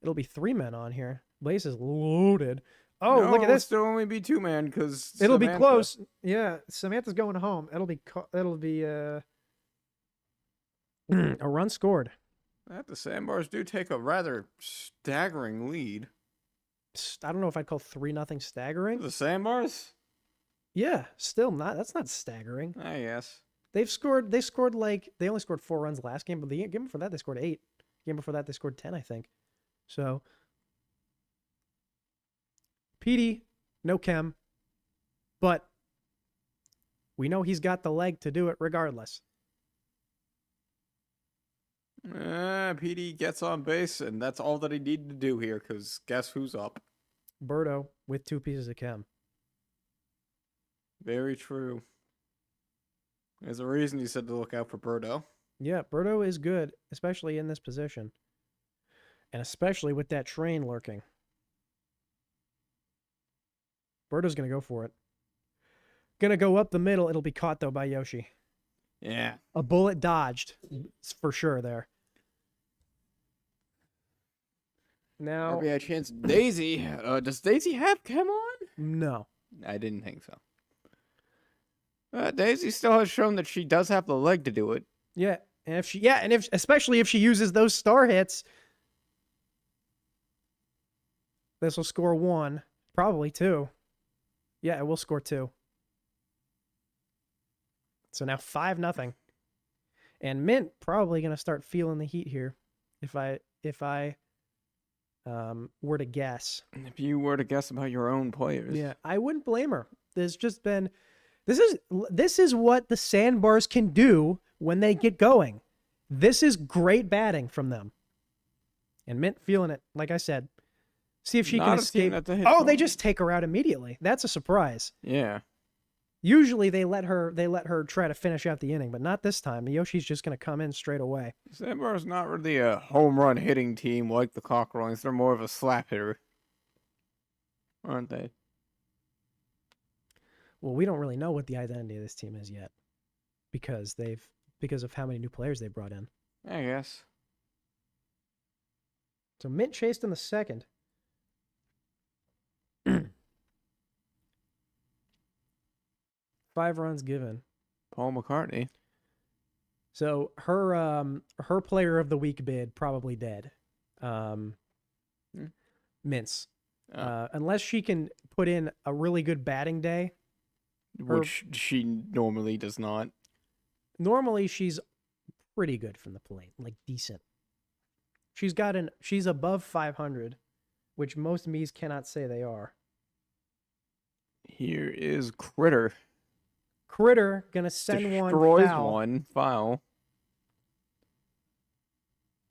It'll be 3 men on here. Base is loaded. Oh, No, look at it'll this. still only be 2 man because It'll be close. Yeah, Samantha's going home. It'll be a run scored. The Sandbars do take a rather staggering lead. I don't know if I'd call 3-0 staggering. The Sandbars? Yeah, still not. That's not staggering. Ah, yes. They only scored 4 runs last game, but the game before that they scored 8. Game before that they scored 10, I think. So Petey, no chem, but we know he's got the leg to do it regardless. PD gets on base, and that's all that he needed to do here, because guess who's up? Birdo with 2 pieces of chem. Very true. There's a reason you said to look out for Birdo. Yeah, Birdo is good, especially in this position. And especially with that train lurking. Birdo's going to go for it. Going to go up the middle. It'll be caught, though, by Yoshi. Yeah. A bullet dodged, for sure, there. Now, RBI chance Daisy. Does Daisy have chem on? no. I didn't think so. Daisy still has shown that she does have the leg to do it. Yeah, and especially if she uses those star hits, this will score 1, probably 2. Yeah, it will score 2. So now 5-0. And Mint probably going to start feeling the heat here if I were to guess. If you were to guess about your own players. Yeah, I wouldn't blame her. There's just been this is what the Sandbars can do when they get going. This is great batting from them. And Mint feeling it, like I said. See if she can escape. Oh, they just take her out immediately. That's a surprise. Yeah. Usually they let her try to finish out the inning, but not this time. Yoshi's just going to come in straight away. Sandbar's not really a home run hitting team like the Cockerelings. They're more of a slap hitter, aren't they? Well, we don't really know what the identity of this team is yet, because of how many new players they brought in. I guess. So Mint chased in the second. 5 runs given. Paul McCartney. So her player of the week bid probably dead. Mintz. Unless she can put in a really good batting day. Which she normally does not. Normally she's pretty good from the plate, like decent. She's above 500, which most Mies cannot say they are. Here is Critter. Critter gonna send Destroys one foul.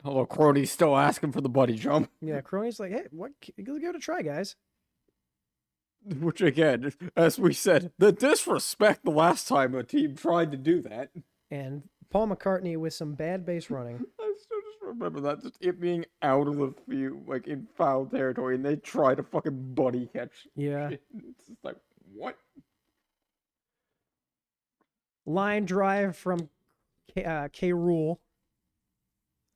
Although Crony's still asking for the buddy jump. Yeah, Crony's like, hey, what? Give it a try, guys. Which again, as we said, the disrespect the last time a team tried to do that. And Paul McCartney with some bad base running. I still just remember that, just it being out of the field, like in foul territory, and they try to fucking buddy catch. Yeah. Shit. It's just like, what? Line drive from K. Rule.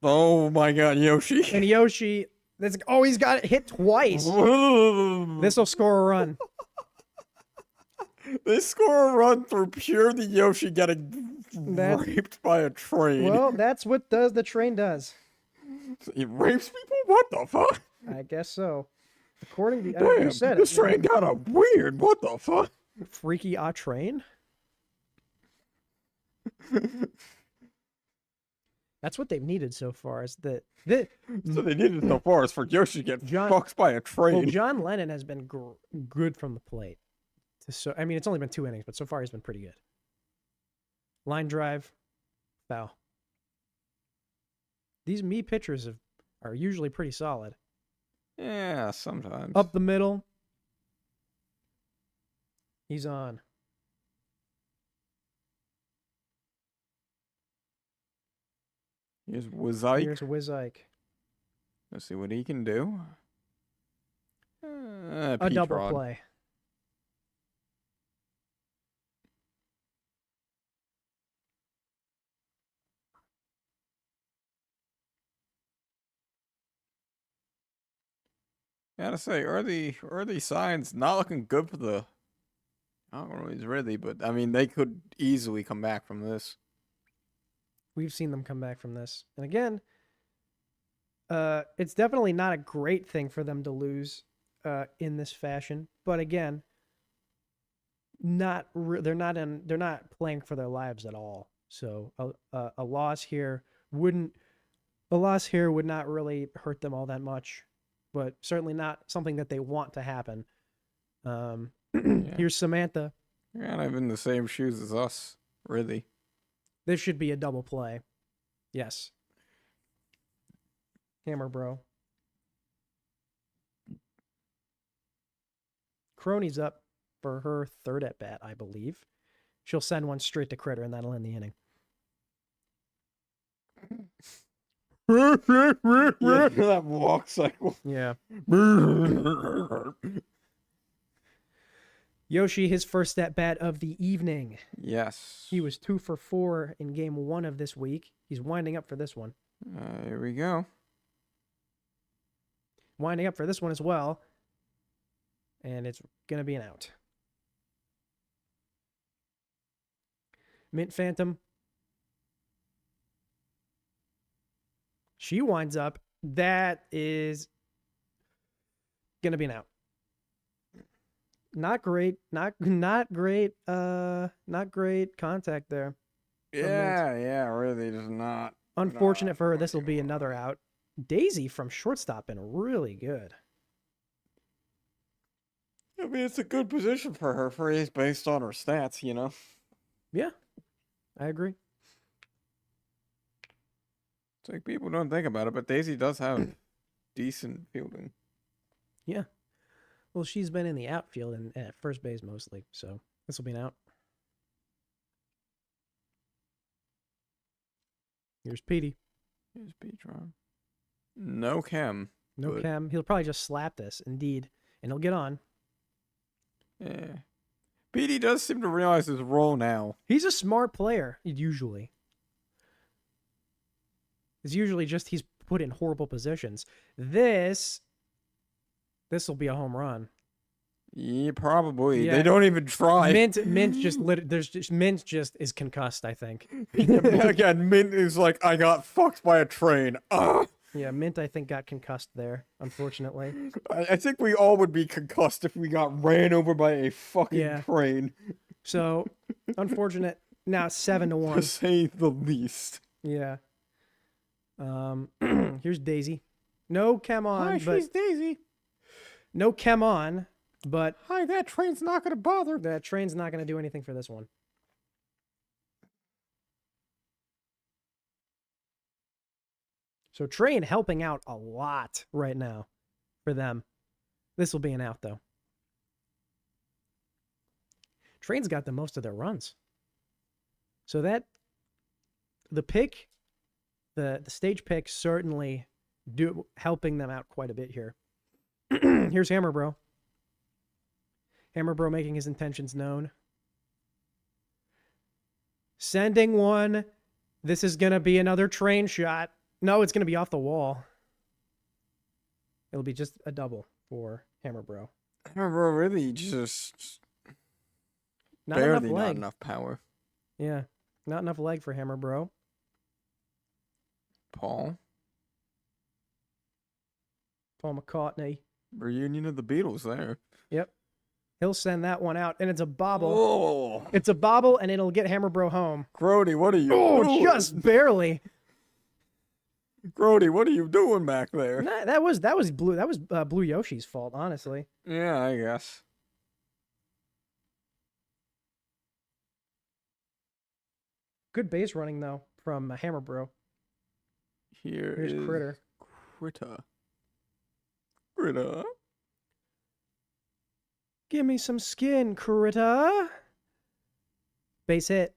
Oh my god, Yoshi. And Yoshi, he's got it hit twice. This will score a run. They score a run through pure the Yoshi getting raped by a train. Well, that's what the train does. It rapes people? What the fuck? I guess so. According to Damn, you said this train got a weird. What the fuck? Freaky train? That's what they've needed so far. Is that so they needed so far is for Yoshi to get fucked by a train. Well, John Lennon has been good from the plate. So I mean, it's only been 2 innings, but so far he's been pretty good. Line drive, foul. These me pitchers are usually pretty solid. Yeah, sometimes. Up the middle. He's on. Here's Wizike. Here's Wizike. Let's see what he can do. A double play. Gotta say, early signs not looking good for the. I don't know if really, but I mean they could easily come back from this. We've seen them come back from this, and again, it's definitely not a great thing for them to lose in this fashion. But again, they're not playing for their lives at all. So a loss here would not really hurt them all that much. But certainly not something that they want to happen. Yeah. Here's Samantha. You're kind of in the same shoes as us, really. This should be a double play. Yes. Hammer, bro. Crony's up for her third at bat, I believe. She'll send one straight to Critter, and that'll end the inning. Yeah, that walk cycle. Yeah. Yoshi, his first at bat of the evening. Yes. He was 2 for 4 in game 1 of this week. He's winding up for this one. Here we go. Winding up for this one as well. And it's going to be an out. Mint Phantom. She winds up. That is going to be an out. not great. Not great. Not great contact there. Yeah, really, just not. Unfortunate for her. This will fucking be another out. Daisy from shortstop been really good. I mean, it's a good position for her based on her stats, you know? Yeah, I agree. It's like people don't think about it, but Daisy does have decent fielding. Yeah. Well, she's been in the outfield and at first base mostly, so this will be an out. Here's Petey. Here's Petron. No chem. No but- chem. He'll probably just slap this, indeed, and he'll get on. Yeah. Petey does seem to realize his role now. He's a smart player, usually. It's usually just he's put in horrible positions. This will be a home run. Yeah, probably. Yeah. They don't even try. Mint just is concussed, I think. Again, Mint is like, I got fucked by a train. Ugh. Yeah, Mint, I think, got concussed there, unfortunately. I think we all would be concussed if we got ran over by a fucking Yeah. train, So, unfortunate. Now 7-1. to say the least. Yeah. Here's Daisy. No chem on, Hi, but she's Daisy. no chem on, but Hi, that train's not gonna bother. that train's not going to do anything for this one. So train helping out a lot right now for them. This will be an out though. Train's got the most of their runs. So that the pick, the stage pick certainly helping them out quite a bit here. Here's Hammer Bro. Hammer Bro making his intentions known. Sending one. This is going to be another train shot. No, it's going to be off the wall. It'll be just a double for Hammer Bro. Bro, really just Not barely enough leg. not enough power. Yeah, not enough leg for Hammer Bro. Paul, Paul McCartney. reunion of the Beatles there. Yep. He'll send that one out, and it's a bobble. Oh, It's a bobble, and it'll get Hammer Bro home. Grody, what are you Oh, doing? just barely. Grody, what are you doing back there? Nah, that was Blue Yoshi's fault, honestly. Yeah, I guess. Good base running though from Hammer Bro. Here's Here's Critter. Critter. Give me some skin, Critter. Base hit.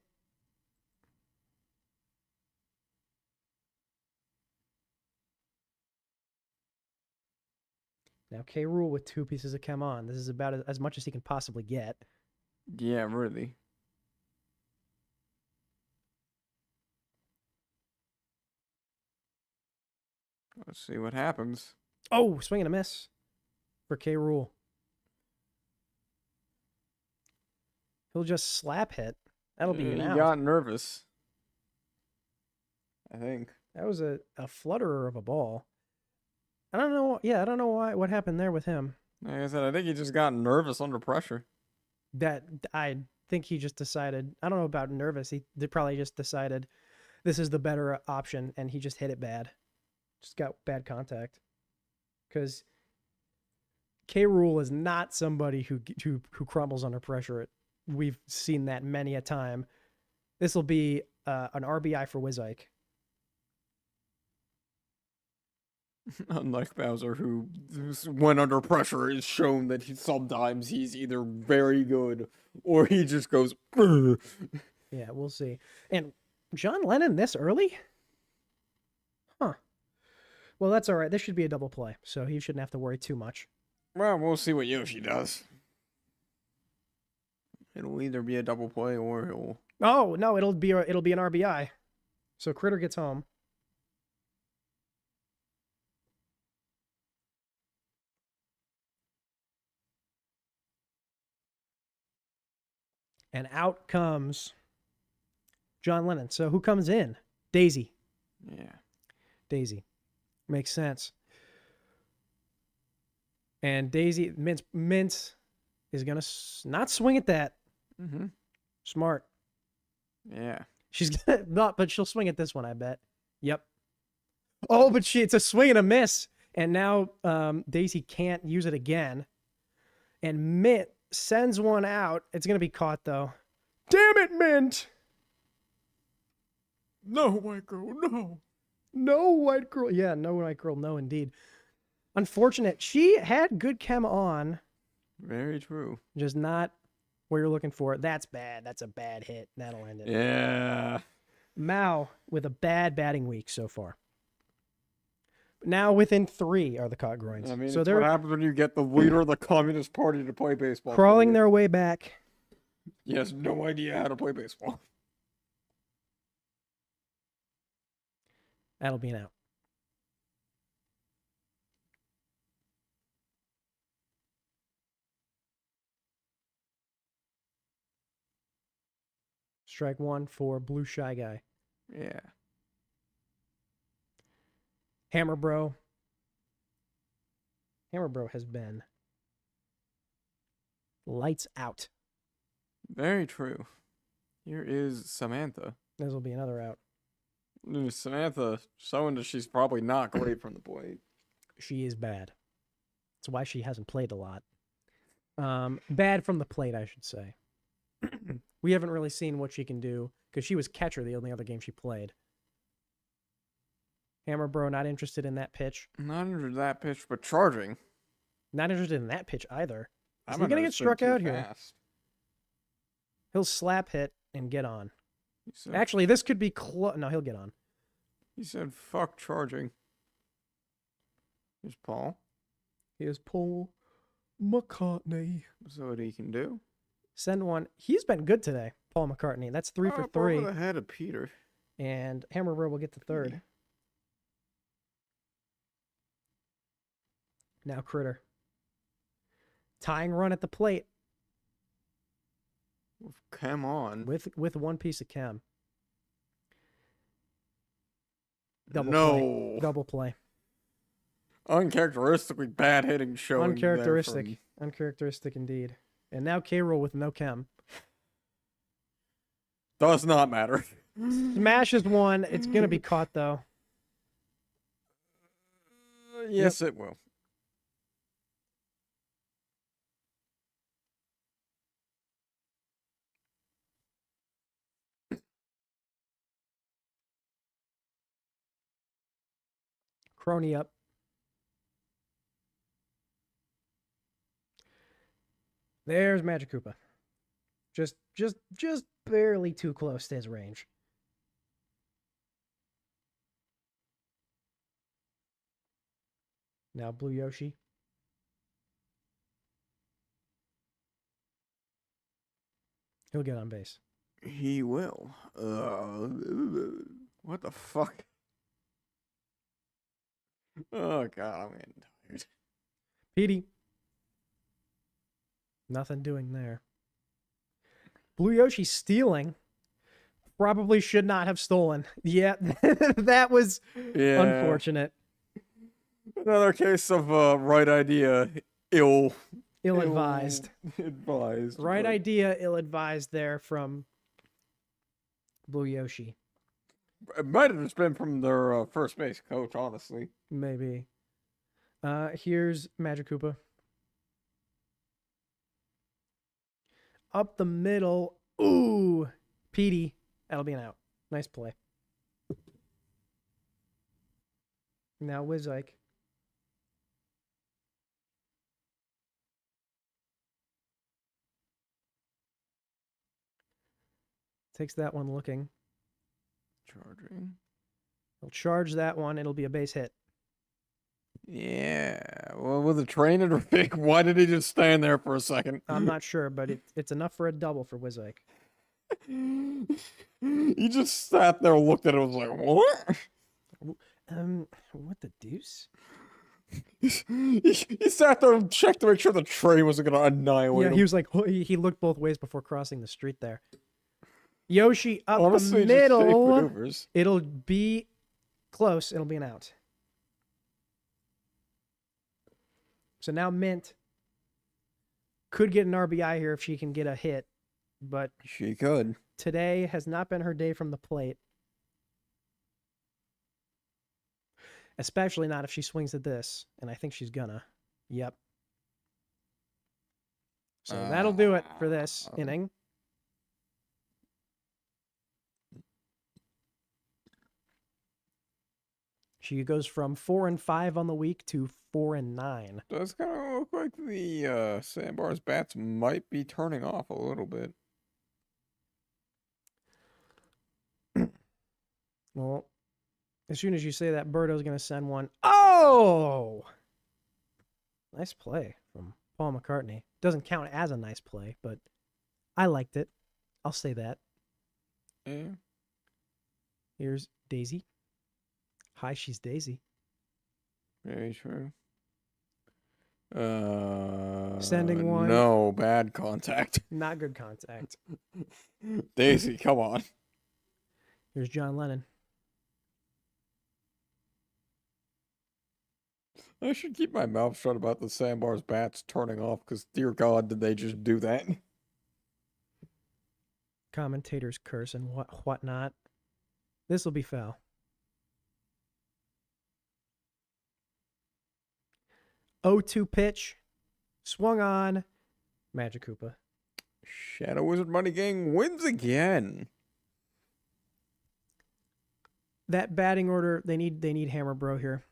Now K. Rool with 2 pieces of chem on. This is about as much as he can possibly get. Yeah, really. Let's see what happens. Oh, swing and a miss for K. Rool. He'll just slap hit. That'll be an He out. got nervous. I think. That was a flutterer of a ball. I don't know. Yeah, I don't know what happened there with him. Like I said, I think he just got nervous under pressure. That I think he just decided. I don't know about nervous. He probably just decided this is the better option, and he just hit it bad. Just got bad contact. Because K. Rool is not somebody who crumbles under pressure. We've seen that many a time. This will be an RBI for Wizike. Unlike Bowser, who, when under pressure, is shown that sometimes he's either very good or he just goes. "Ugh." Yeah, we'll see. And John Lennon this early? Huh. Well, that's all right. This should be a double play, so he shouldn't have to worry too much. Well, we'll see what Yoshi does. It'll either be a double play or he'll. Oh no, it'll be an RBI. So Critter gets home. And out comes John Lennon. So who comes in? Daisy. Yeah. Daisy. Makes sense. And Daisy, Mint is gonna not swing at that. Mm-hmm. Smart. Yeah. She's gonna not, but she'll swing at this one, I bet. Yep. Oh, but it's a swing and a miss. And now Daisy can't use it again. And Mint sends one out. It's gonna be caught though. Damn it, Mint! No, white girl, no. No, white girl. Yeah, no, white girl, no, indeed. Unfortunate. She had good chem on, Very true. just not where you're looking for. That's bad. That's a bad hit. That'll end it. Yeah. Mao with a bad batting week so far. Now within 3 are the caught groins. I mean, so it's they're what happens when you get the leader of the Communist Party to play baseball. for crawling you. their way back. He has no idea how to play baseball. That'll be an out. Strike 1 for Blue Shy Guy. Yeah. Hammer Bro. Hammer Bro has been lights out. Very true. Here is Samantha. This will be another out. Samantha showing that she's probably not great from the plate. She is bad. That's why she hasn't played a lot. Bad from the plate, I should say. We haven't really seen what she can do because she was catcher the only other game she played. Hammer Bro not interested in that pitch. Not into that pitch, but charging. Not interested in that pitch either. Is I'm he gonna get understood struck too out here? fast. He'll slap hit and get on. He said, Actually, this could be close. No, he'll get on. he said, fuck charging. Here's Paul. Here's Paul McCartney. See what he can do. Send one. He's been good today, Paul McCartney. That's 3 for Up 3. over the head of Peter. And Hammer Bro will get the 3rd. Now Critter. Tying run at the plate Come on. with one piece of chem. Double no. play. Double play. Uncharacteristically bad hitting showing. Uncharacteristic. There Uncharacteristic indeed. And now K-Roll with no chem. does not matter. Smashes one. It's going to be caught, though. Yes, it will. Crony up. There's Magic Koopa. Just barely too close to his range. Now Blue Yoshi. He'll get on base. He will. What the fuck? Oh god, I'm getting tired. Petey. Nothing doing there. Blue Yoshi stealing. Probably should not have stolen. Yeah, that was Yeah. unfortunate. Another case of right idea, Ill-advised. Advised. Right but idea, ill-advised there from Blue Yoshi. It might have just been from their first base coach, honestly. Maybe. Here's Magic Koopa. Up the middle. Ooh. Petey. That'll be an out. Nice play. Now Wizike. Takes that one looking. Charging. He'll charge that one. It'll be a base hit. Yeah. Well, with a trainer to pick, why did he just stand there for a second? I'm not sure, but it's enough for a double for Wizike. He just sat there, looked at it, and was like, "What?" What the deuce? He sat there and checked to make sure the train wasn't gonna annihilate Yeah, him. he was like, he looked both ways before crossing the street there. Yoshi up Honestly, the just safe middle. maneuvers. It'll be close. It'll be an out. So now Mint could get an RBI here if she can get a hit, but She could. today has not been her day from the plate. Especially not if she swings at this, and I think she's gonna. Yep. So that'll do it for this inning. She goes from 4-5 on the week to 4-9. Does kind of look like the Sandbars bats might be turning off a little bit. Well, as soon as you say that, Birdo's going to send one. Oh! Nice play from Paul McCartney. Doesn't count as a nice play, but I liked it. I'll say that. Yeah. Here's Daisy. Hi, she's Daisy. Very true. Sending one. No, bad contact. Not good contact. Daisy, come on. Here's John Lennon. I should keep my mouth shut about the Sandbars bats turning off, because dear God, did they just do that? Commentators curse and whatnot. This will be foul. 0-2 pitch. Swung on. Magic Koopa. Shadow Wizard Money Gang wins again. That batting order, they need Hammer Bro here.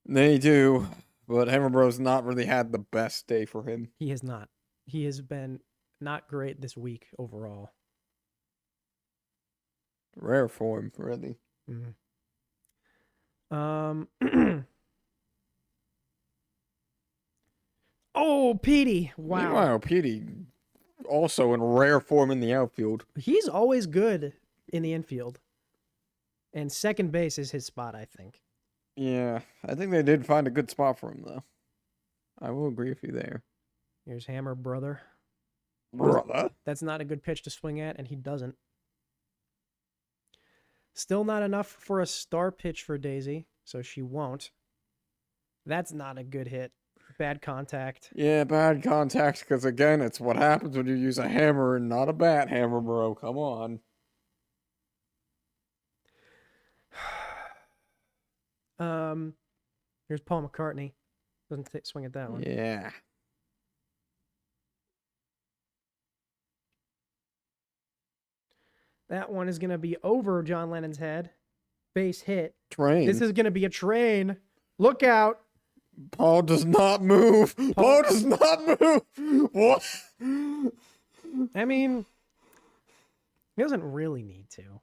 They do, but Hammer Bro's not really had the best day for him. He has not. He has been not great this week overall. Rare form, really. Oh, Petey. Wow. Meanwhile, Petey also in rare form in the outfield. He's always good in the infield. And second base is his spot, I think. Yeah, I think they did find a good spot for him, though. I will agree with you there. Here's Hammer Brother. Brother? That's not a good pitch to swing at, and he doesn't. Still not enough for a star pitch for Daisy, so she won't. That's not a good hit. Bad contact. Yeah, bad contact, because again, it's what happens when you use a hammer and not a bat, Hammer Bro. Come on. Here's Paul McCartney. Doesn't swing at that one. Yeah. That one is going to be over John Lennon's head. Base hit. Train. This is going to be a train. Look out. Paul does not move. Paul does not move. What? I mean, he doesn't really need to.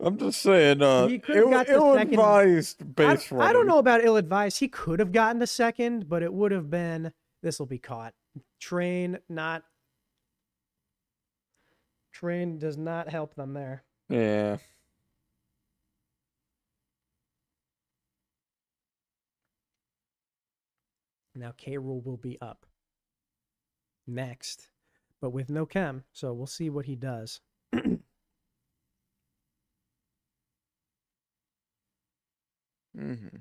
I'm just saying, He could have got the second. ill-advised base running. I don't know about ill-advised. He could have gotten the second, but it would have been, this will be caught. Train does not help them there. Yeah. Now K-Rule will be up next, but with no chem, so we'll see what he does. Mm-hmm.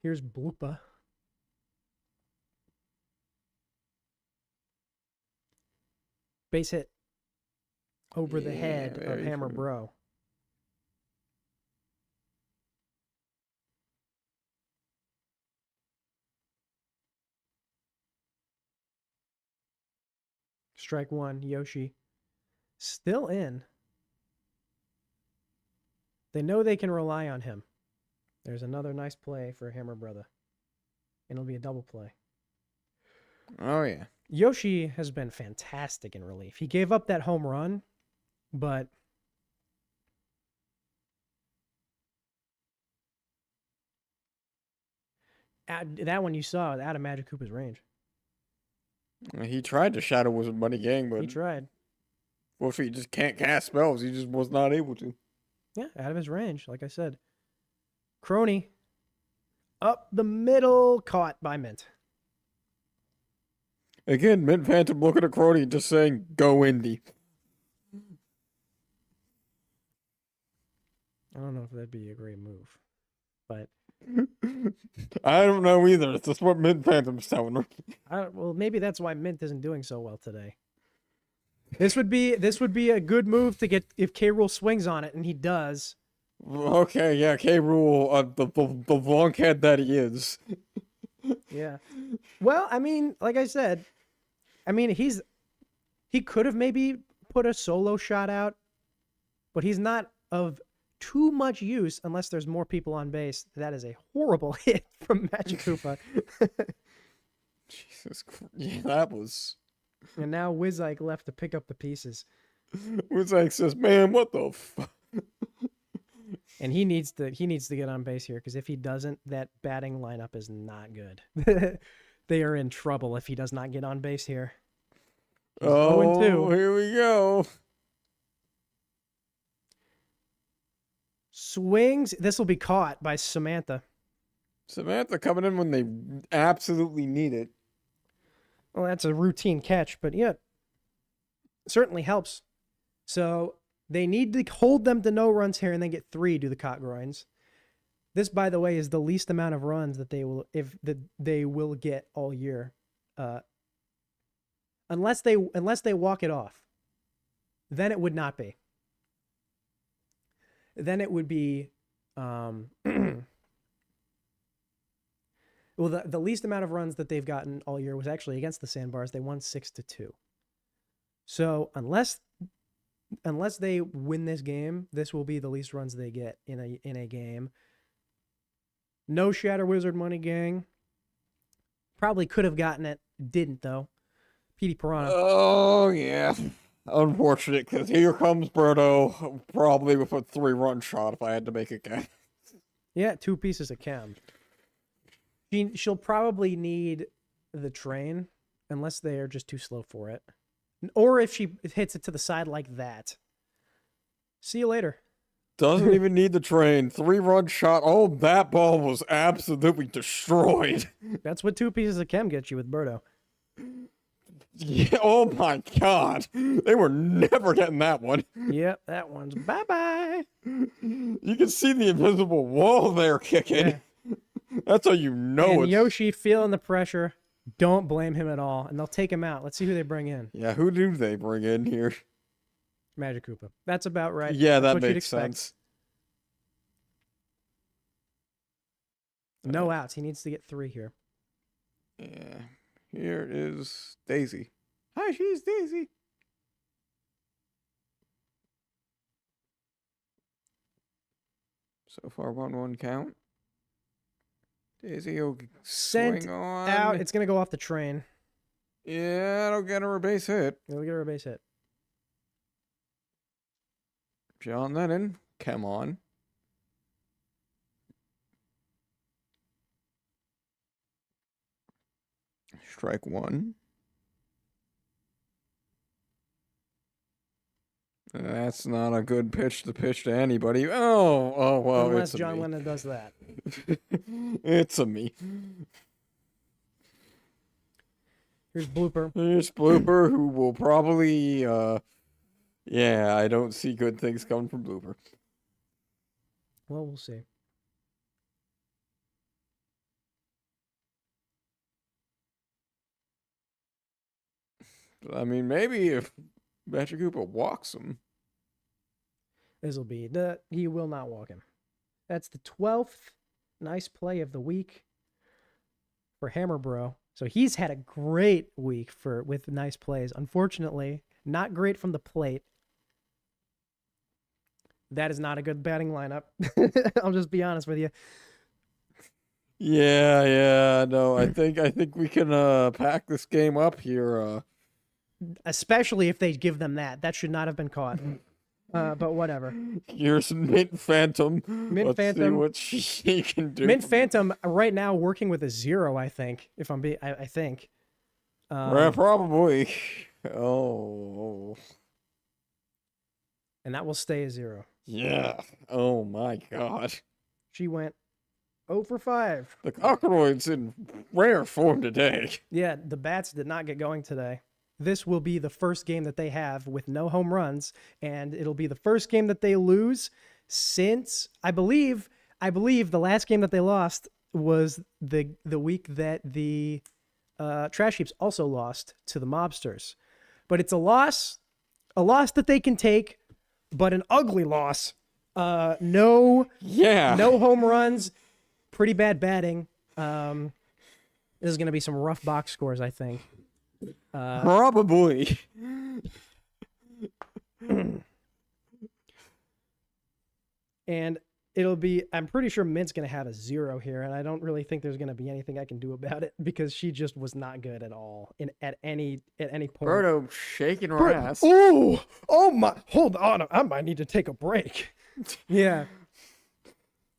Here's Bloopa. Base hit over the head of very Hammer true. Bro. Strike one, Yoshi. Still in. They know they can rely on him. There's another nice play for Hammer Brother. And it'll be a double play. Oh, yeah. Yoshi has been fantastic in relief. He gave up that home run, but that one you saw out of Magic Koopa's range. He tried to Shadow Wizard Money Gang, but He tried. well, if he just can't cast spells, he just was not able to. Yeah, out of his range, like I said. Crony. Up the middle, caught by Mint. Again, Mint Phantom looking at Crony just saying, go Indy. I don't know if that'd be a great move. But I don't know either. It's just what Mint Phantom's telling me. well, maybe that's why Mint isn't doing so well today. This would be a good move to get if K. Rool swings on it, and he does. Okay, yeah, K. Rool, the lunkhead that he is. Yeah. Well, I mean, like I said, I mean he could have maybe put a solo shot out, but he's not of too much use unless there's more people on base. That is a horrible hit from Magic Koopa. Jesus Christ. Yeah, that was... And now Wizike left to pick up the pieces. Wizike says, man, what the fuck? And he needs to get on base here, because if he doesn't, that batting lineup is not good. They are in trouble if he does not get on base here. He's 0-2. Here we go. Swings. This will be caught by Samantha. Samantha coming in when they absolutely need it. Well, that's a routine catch, but yeah, certainly helps. So they need to hold them to no runs here and then get 3 to the caught groins. This, by the way, is the least amount of runs that they will get all year, unless they walk it off. Then it would not be. Then it would be, well, the least amount of runs that they've gotten all year was actually against the Sandbars. They won 6-2. So unless they win this game, this will be the least runs they get in a game. No Shatter Wizard money, gang. Probably could have gotten it, didn't though. Petey Piranha. Oh yeah, unfortunate, because here comes Birdo, probably with a 3-run shot if I had to make a guess. Yeah, 2 pieces of chem. She'll probably need the train, unless they are just too slow for it. Or if she hits it to the side like that. See you later. Doesn't even need the train. 3-run shot. Oh, that ball was absolutely destroyed. That's what 2 pieces of chem get you with Birdo. Yeah, oh my god. They were never getting that one. Yep, that one's bye-bye. You can see the invisible wall there kicking. Yeah. That's how you know And it's... Yoshi feeling the pressure. Don't blame him at all. And they'll take him out. Let's see who they bring in. Yeah, who do they bring in here? Magic Koopa. That's about right. Yeah, That's that what you'd makes expect. sense. No outs. He needs to get 3 here. Yeah. Here is Daisy. Hi, she's Daisy. So far, 1-1 count. Daisy will Sent swing on. out. It's going to go off the train. Yeah, it'll get her a base hit. It'll get her a base hit. John Lennon, come on. Strike 1. That's not a good pitch to anybody. Oh, well, Unless it's a John me. Lennon does that. It's a me. Here's Blooper. Here's Blooper, who will probably, yeah, I don't see good things coming from Blooper. Well, we'll see. I mean, maybe if Magic Koopa walks him. This'll be he will not walk him. That's the 12th nice play of the week for Hammer Bro. So he's had a great week with nice plays. Unfortunately, not great from the plate. That is not a good batting lineup. I'll just be honest with you. Yeah, no, I think we can pack this game up here. Especially if they give them that. That should not have been caught. But whatever. Here's Mint Phantom. Mint Let's Phantom. see what she can do. Mint Phantom right now working with a 0, I think. If I'm being, I think. Yeah, probably. Oh. And that will stay a 0. Yeah. Oh my god. She went 0 for 5. The Cockroid's in rare form today. Yeah, the bats did not get going today. This will be the first game that they have with no home runs, and it'll be the first game that they lose since, I believe, I believe the last game that they lost was the week that the Trash Heaps also lost to the Mobsters. But it's a loss that they can take, but an ugly loss. No home runs, pretty bad batting. This is going to be some rough box scores, I think. Probably. And it'll be, I'm pretty sure Mint's going to have a 0 here, and I don't really think there's going to be anything I can do about it because she just was not good at all at any point. Birdo shaking her ass. Oh my, hold on, I might need to take a break. Yeah.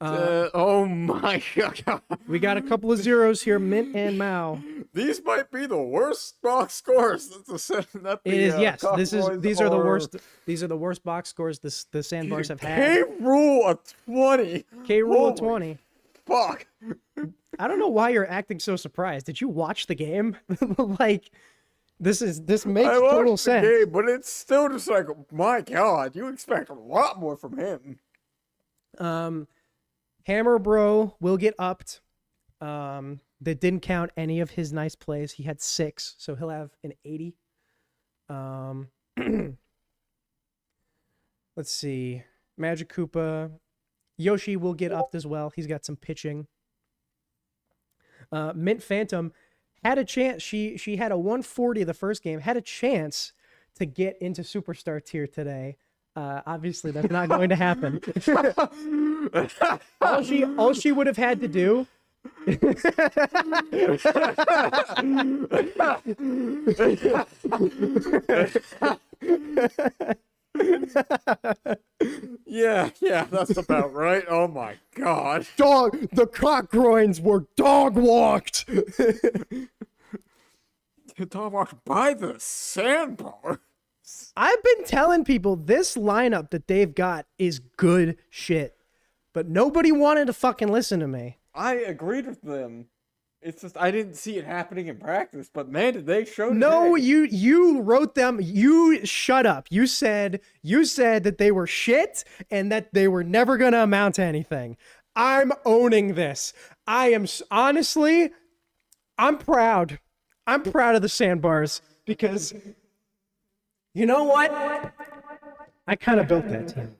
Oh my god. We got a couple of 0s here, Mint and Mao. These might be the worst box scores that It is, yes. These are the worst. are- These are the worst box scores the Sandbars have K had. rule of 20. K rule of Holy 20. Fuck. I don't know why you're acting so surprised. Did you watch the game? Like, this makes I watched total the sense. game, but it's still just like, my god, you expect a lot more from him. Hammer Bro will get upped. That didn't count any of his nice plays. He had 6, so he'll have an 80. Let's see. Magic Koopa. Yoshi will get upped as well. He's got some pitching. Mint Phantom had a chance. She had a 140 the first game. Had a chance to get into Superstar tier today. Obviously, that's not going to happen. all she would have had to do. Yeah, that's about right. Oh my god. The cock groins were dog walked. The dog walked by the sandbar. I've been telling people this lineup that they've got is good shit, but nobody wanted to fucking listen to me. I agreed with them. It's just I didn't see it happening in practice, but man, did they show No, today. you wrote them. You shut up. You said that they were shit and that they were never gonna amount to anything. I'm owning this. Honestly, I'm proud. I'm proud of the Sandbars because you know what? I kind of built that team,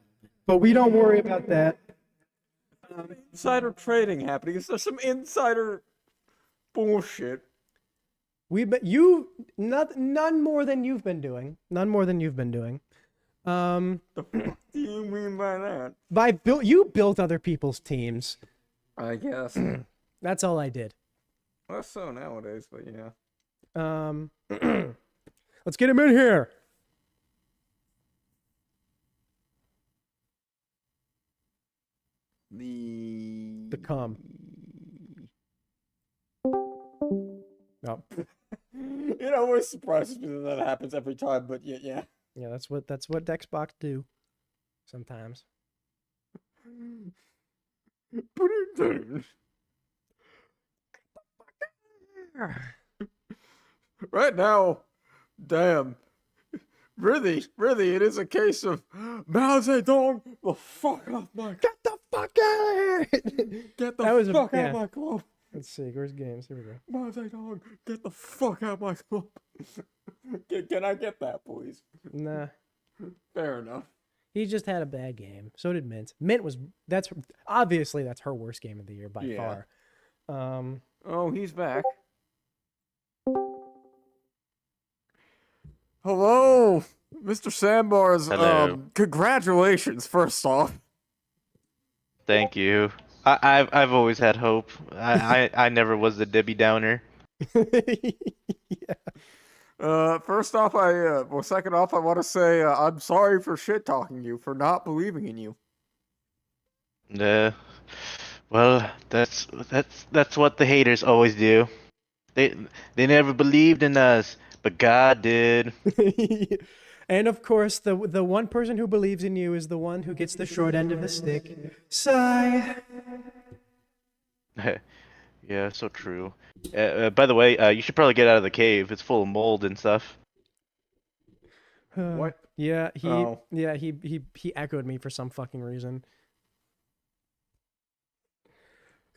but we don't worry about that. Insider trading happening. Is there some insider bullshit? None more than you've been doing. None more than you've been doing. The fuck do you mean by that? You built other people's teams. I guess. That's all I did. Less so nowadays, but yeah. Let's get him in here. The calm. No. It always surprises me that happens every time, but yeah. Yeah, that's what Xbox do. Sometimes. Put it down. Right now, damn. Really, it is a case of Mao Zedong, the fuck off my Get the fuck out of here! Get the fuck out yeah. of my club. Let's see. Where's games? Here we go. Mao Zedong, get the fuck out of my club. Can I get that, please? Nah. Fair enough. He just had a bad game. So did Mint. That's her worst game of the year by far. Oh, he's back. Hello, Mr. Sandbars. Hello. Congratulations, first off. Thank you. I've always had hope. I never was the Debbie Downer. Yeah. First off, second off, I want to say I'm sorry for shit talking you, for not believing in you. Well, that's what the haters always do. They never believed in us, but God did. And of course, the one person who believes in you is the one who gets the short end of the stick. Sigh. Yeah, so true. By the way, you should probably get out of the cave. It's full of mold and stuff. What? Yeah, he Oh. he echoed me for some fucking reason.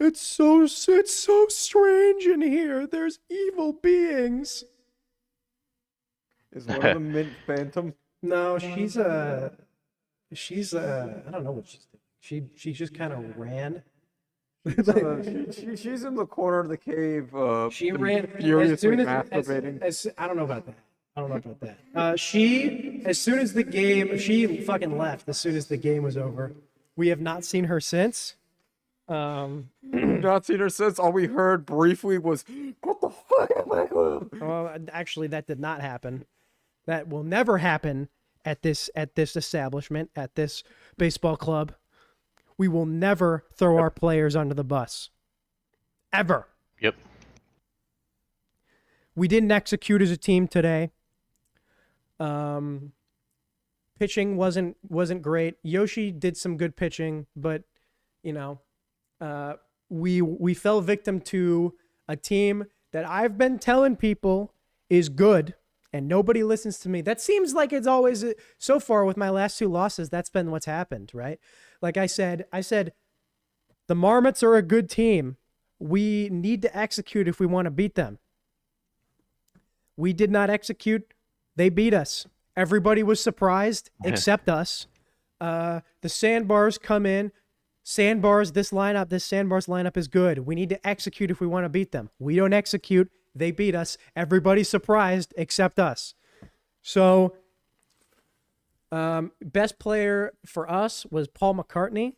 It's so strange in here. There's evil beings. Is one of them Mint Phantom? No, she's I don't know what she's doing. She just kind of ran. She's in the corner of the cave. She ran furiously masturbating. I don't know about that. I don't know about that. She, as soon as the game, she fucking left as soon as the game was over. We have not seen her since. Not seen her since. All we heard briefly was, "What the fuck am I doing?" Well, actually, that did not happen. That will never happen at this establishment, at this baseball club. We will never throw our players under the bus. Ever. Yep. We didn't execute as a team today. Pitching wasn't great. Yoshi did some good pitching, but you know, we fell victim to a team that I've been telling people is good, and nobody listens to me. That seems like it's always so far with my last 2 losses. That's been what's happened, right? Like I said, the Marmots are a good team. We need to execute if we want to beat them. We did not execute. They beat us. Everybody was surprised except us. The Sandbars come in. Sandbars lineup is good. We need to execute if we want to beat them. We don't execute. They beat us. Everybody's surprised except us. So, best player for us was Paul McCartney.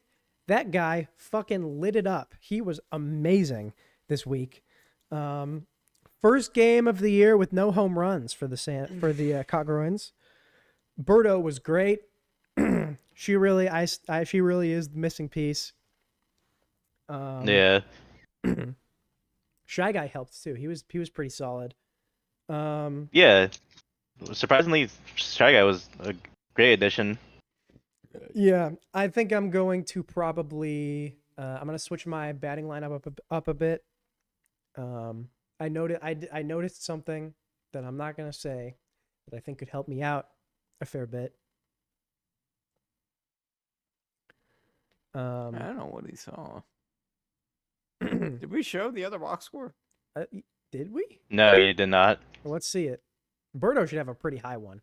That guy fucking lit it up. He was amazing this week. First game of the year with no home runs for the Cockerons. Berto was great. She really is the missing piece. Yeah. Shy Guy helped too. He was pretty solid. Yeah. Surprisingly, Shy Guy was a great addition. Yeah, I think I'm going to probably I'm gonna switch my batting lineup up a bit. I noticed something that I'm not gonna say that I think could help me out a fair bit. I don't know what he saw. Did we show the other box score? Did we? No, you did not. Well, let's see it. Berto should have a pretty high one.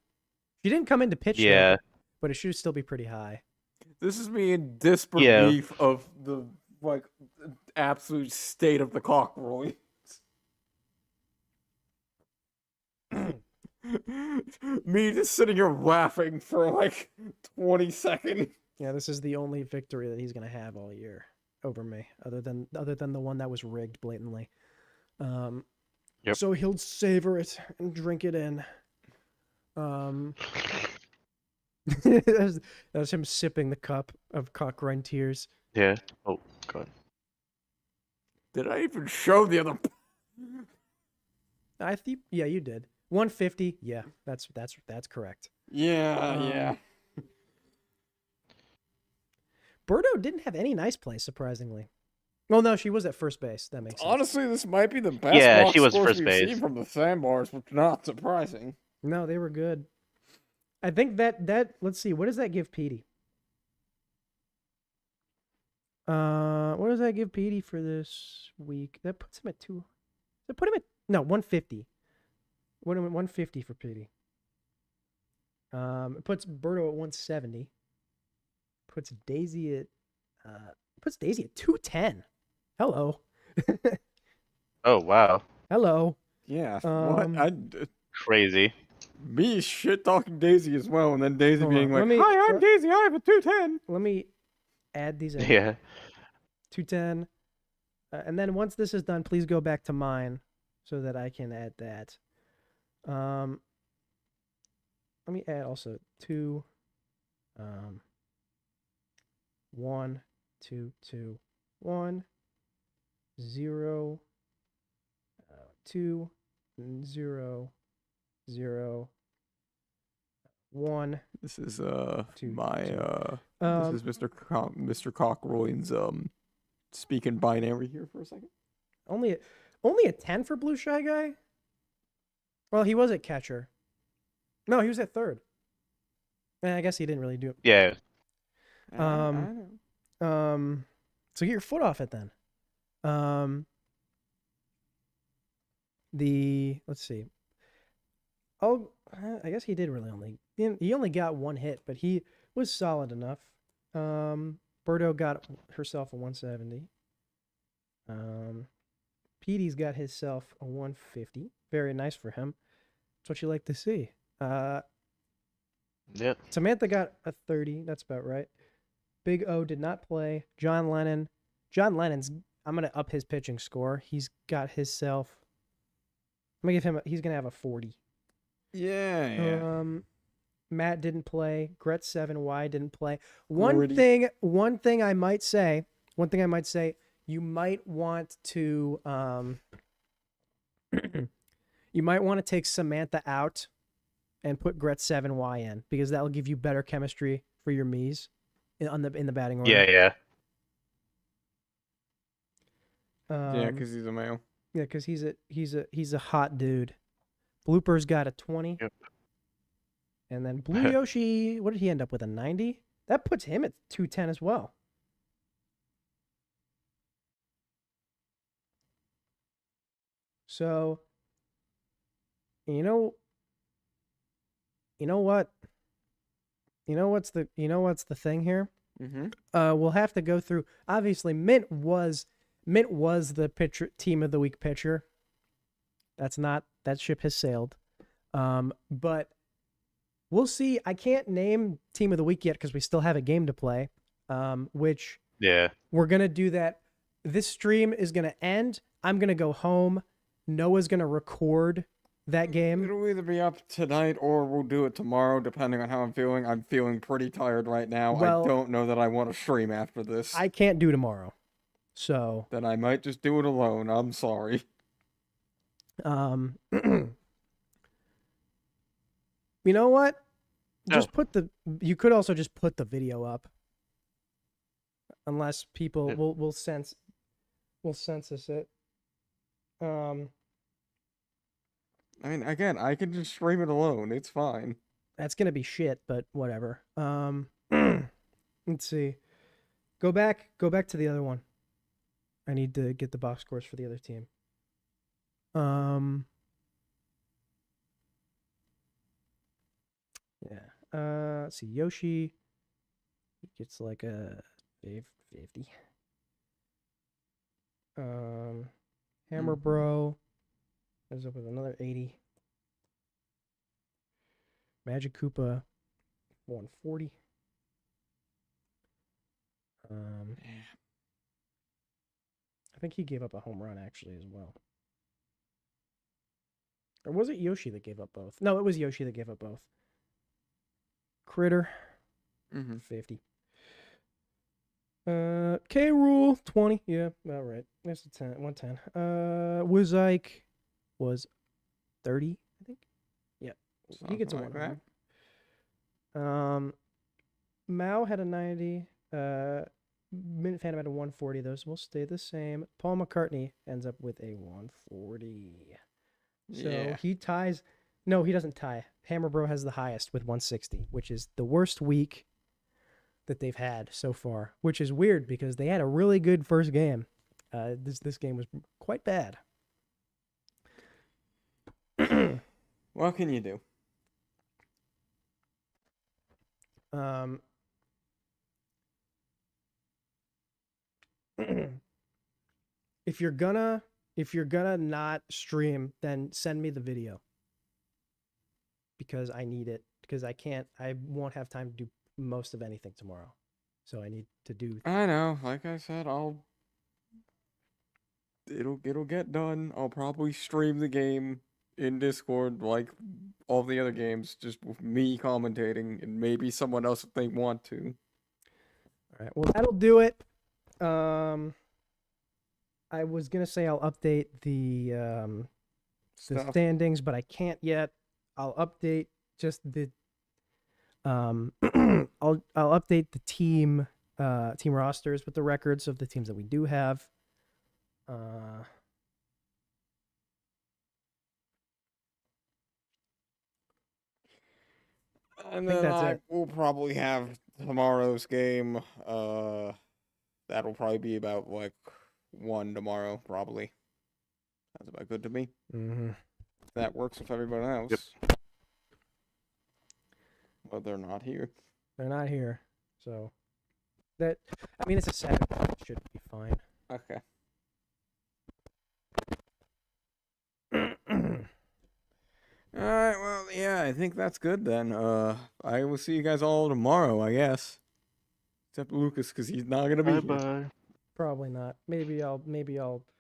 She didn't come into pitch yet, Yeah. but it should still be pretty high. This is me in disbelief of the absolute state of the cock rolling. Me just sitting here laughing for like 20 seconds. Yeah, this is the only victory that he's gonna have all year over me, other than the one that was rigged blatantly. Yep. So he'll savor it and drink it in. That was him sipping the cup of cockrind tears. Yeah. Oh god. Did I even show the other? I think you did. 150. Yeah, that's correct. Yeah. Berto didn't have any nice plays, surprisingly. Well, no, she was at first base. That makes sense. Honestly, this might be the best box she was scores first we've base. seen from the Sandbars, which is not surprising. No, they were good. I think that let's see, what does that give Petey? What does that give Petey for this week? That puts him at 2. That put him at 150. What am 150 for Petey? It puts Berto at 170. Puts Daisy at 210. Hello. Oh wow. Hello. Yeah. Um, Crazy. Me shit talking Daisy as well, and then Daisy Hold being on, like, let me- "Hi, I'm Daisy. I have a 210." Let me add these in. Yeah. 210. And then once this is done, please go back to mine so that I can add that. Let me add also 2, 1, 2, 2, 1, 0, 2, 0, 0, 1. This is Two, my two. this is Mr. Cockroy's speaking binary here for a second. Only a 10 for Blue Shy Guy? Well, he was at catcher. No, he was at third. I guess he didn't really do it. Yeah. So get your foot off it then. Um, let's see. Oh, I guess he did really he only got one hit, but he was solid enough. Birdo got herself a 170. Petey's got himself a 150. Very nice for him. That's what you like to see. Yep. Samantha got a 30. That's about right. Big O did not play. John Lennon's. I'm gonna up his pitching score. He's got himself. I'm gonna give him. He's gonna have a 40. Yeah. Matt didn't play. Gret 7Y didn't play. Gritty. One thing I might say. You might want to. You might want to take Samantha out, and put Gret 7Y in because that will give you better chemistry for your Mies in the batting order. Yeah. Yeah, because he's a male. Yeah, because he's a hot dude. Blooper's got a 20. Yep. And then Blue Yoshi, what did he end up with? A 90? That puts him at 210 as well. So, you know what? You know what's the thing here? Mm-hmm. We'll have to go through. Obviously, Mint was the team of the week pitcher. That ship has sailed. But we'll see. I can't name team of the week yet because we still have a game to play. Which we're gonna do that. This stream is gonna end. I'm gonna go home. Noah's gonna record that game. It'll either be up tonight or we'll do it tomorrow, depending on how I'm feeling. I'm feeling pretty tired right now. Well, I don't know that I want to stream after this. I can't do tomorrow. So then I might just do it alone. I'm sorry. You know what? You could also just put the video up. Unless people will census it. I mean, again, I can just stream it alone. It's fine. That's gonna be shit, but whatever. Let's see. Go back to the other one. I need to get the box scores for the other team. Yeah. Let's see. Yoshi gets like a 50. Hammer Bro ends up with another 80. Magic Koopa 140. I think he gave up a home run actually as well. Or was it Yoshi that gave up both? No, it was Yoshi that gave up both. Critter 50. K Rule 20. Yeah, all right. That's a 10, 110. Wizike was 30, I think. Yeah. He gets a like 100. Mao had a 90. Minute Phantom had a 140. Those will stay the same. Paul McCartney ends up with a 140. So he ties. No, he doesn't tie. Hammer Bro has the highest with 160, which is the worst week that they've had so far, which is weird because they had a really good first game. This game was quite bad. What can you do? If you're gonna not stream, then send me the video because I need it because I won't have time to do most of anything tomorrow. So I need to do. I know. Like I said, it'll get done. I'll probably stream the game in Discord like all the other games, just with me commentating and maybe someone else if they want to. All right. Well, that'll do it. I was gonna say I'll update the standings, but I can't yet. I'll update just the I'll update the team rosters with the records of the teams that we do have. And then we'll probably have tomorrow's game. That'll probably be about like 1 tomorrow, probably. Sounds about good to me. Mm-hmm. If that works with everyone else. Yep. Well, they're not here. They're not here, so that I mean it's a Saturday. It should be fine. Okay. Alright, well, yeah, I think that's good then. I will see you guys all tomorrow, I guess. Except Lucas, because he's not gonna be Bye here. bye. Probably not. Maybe I'll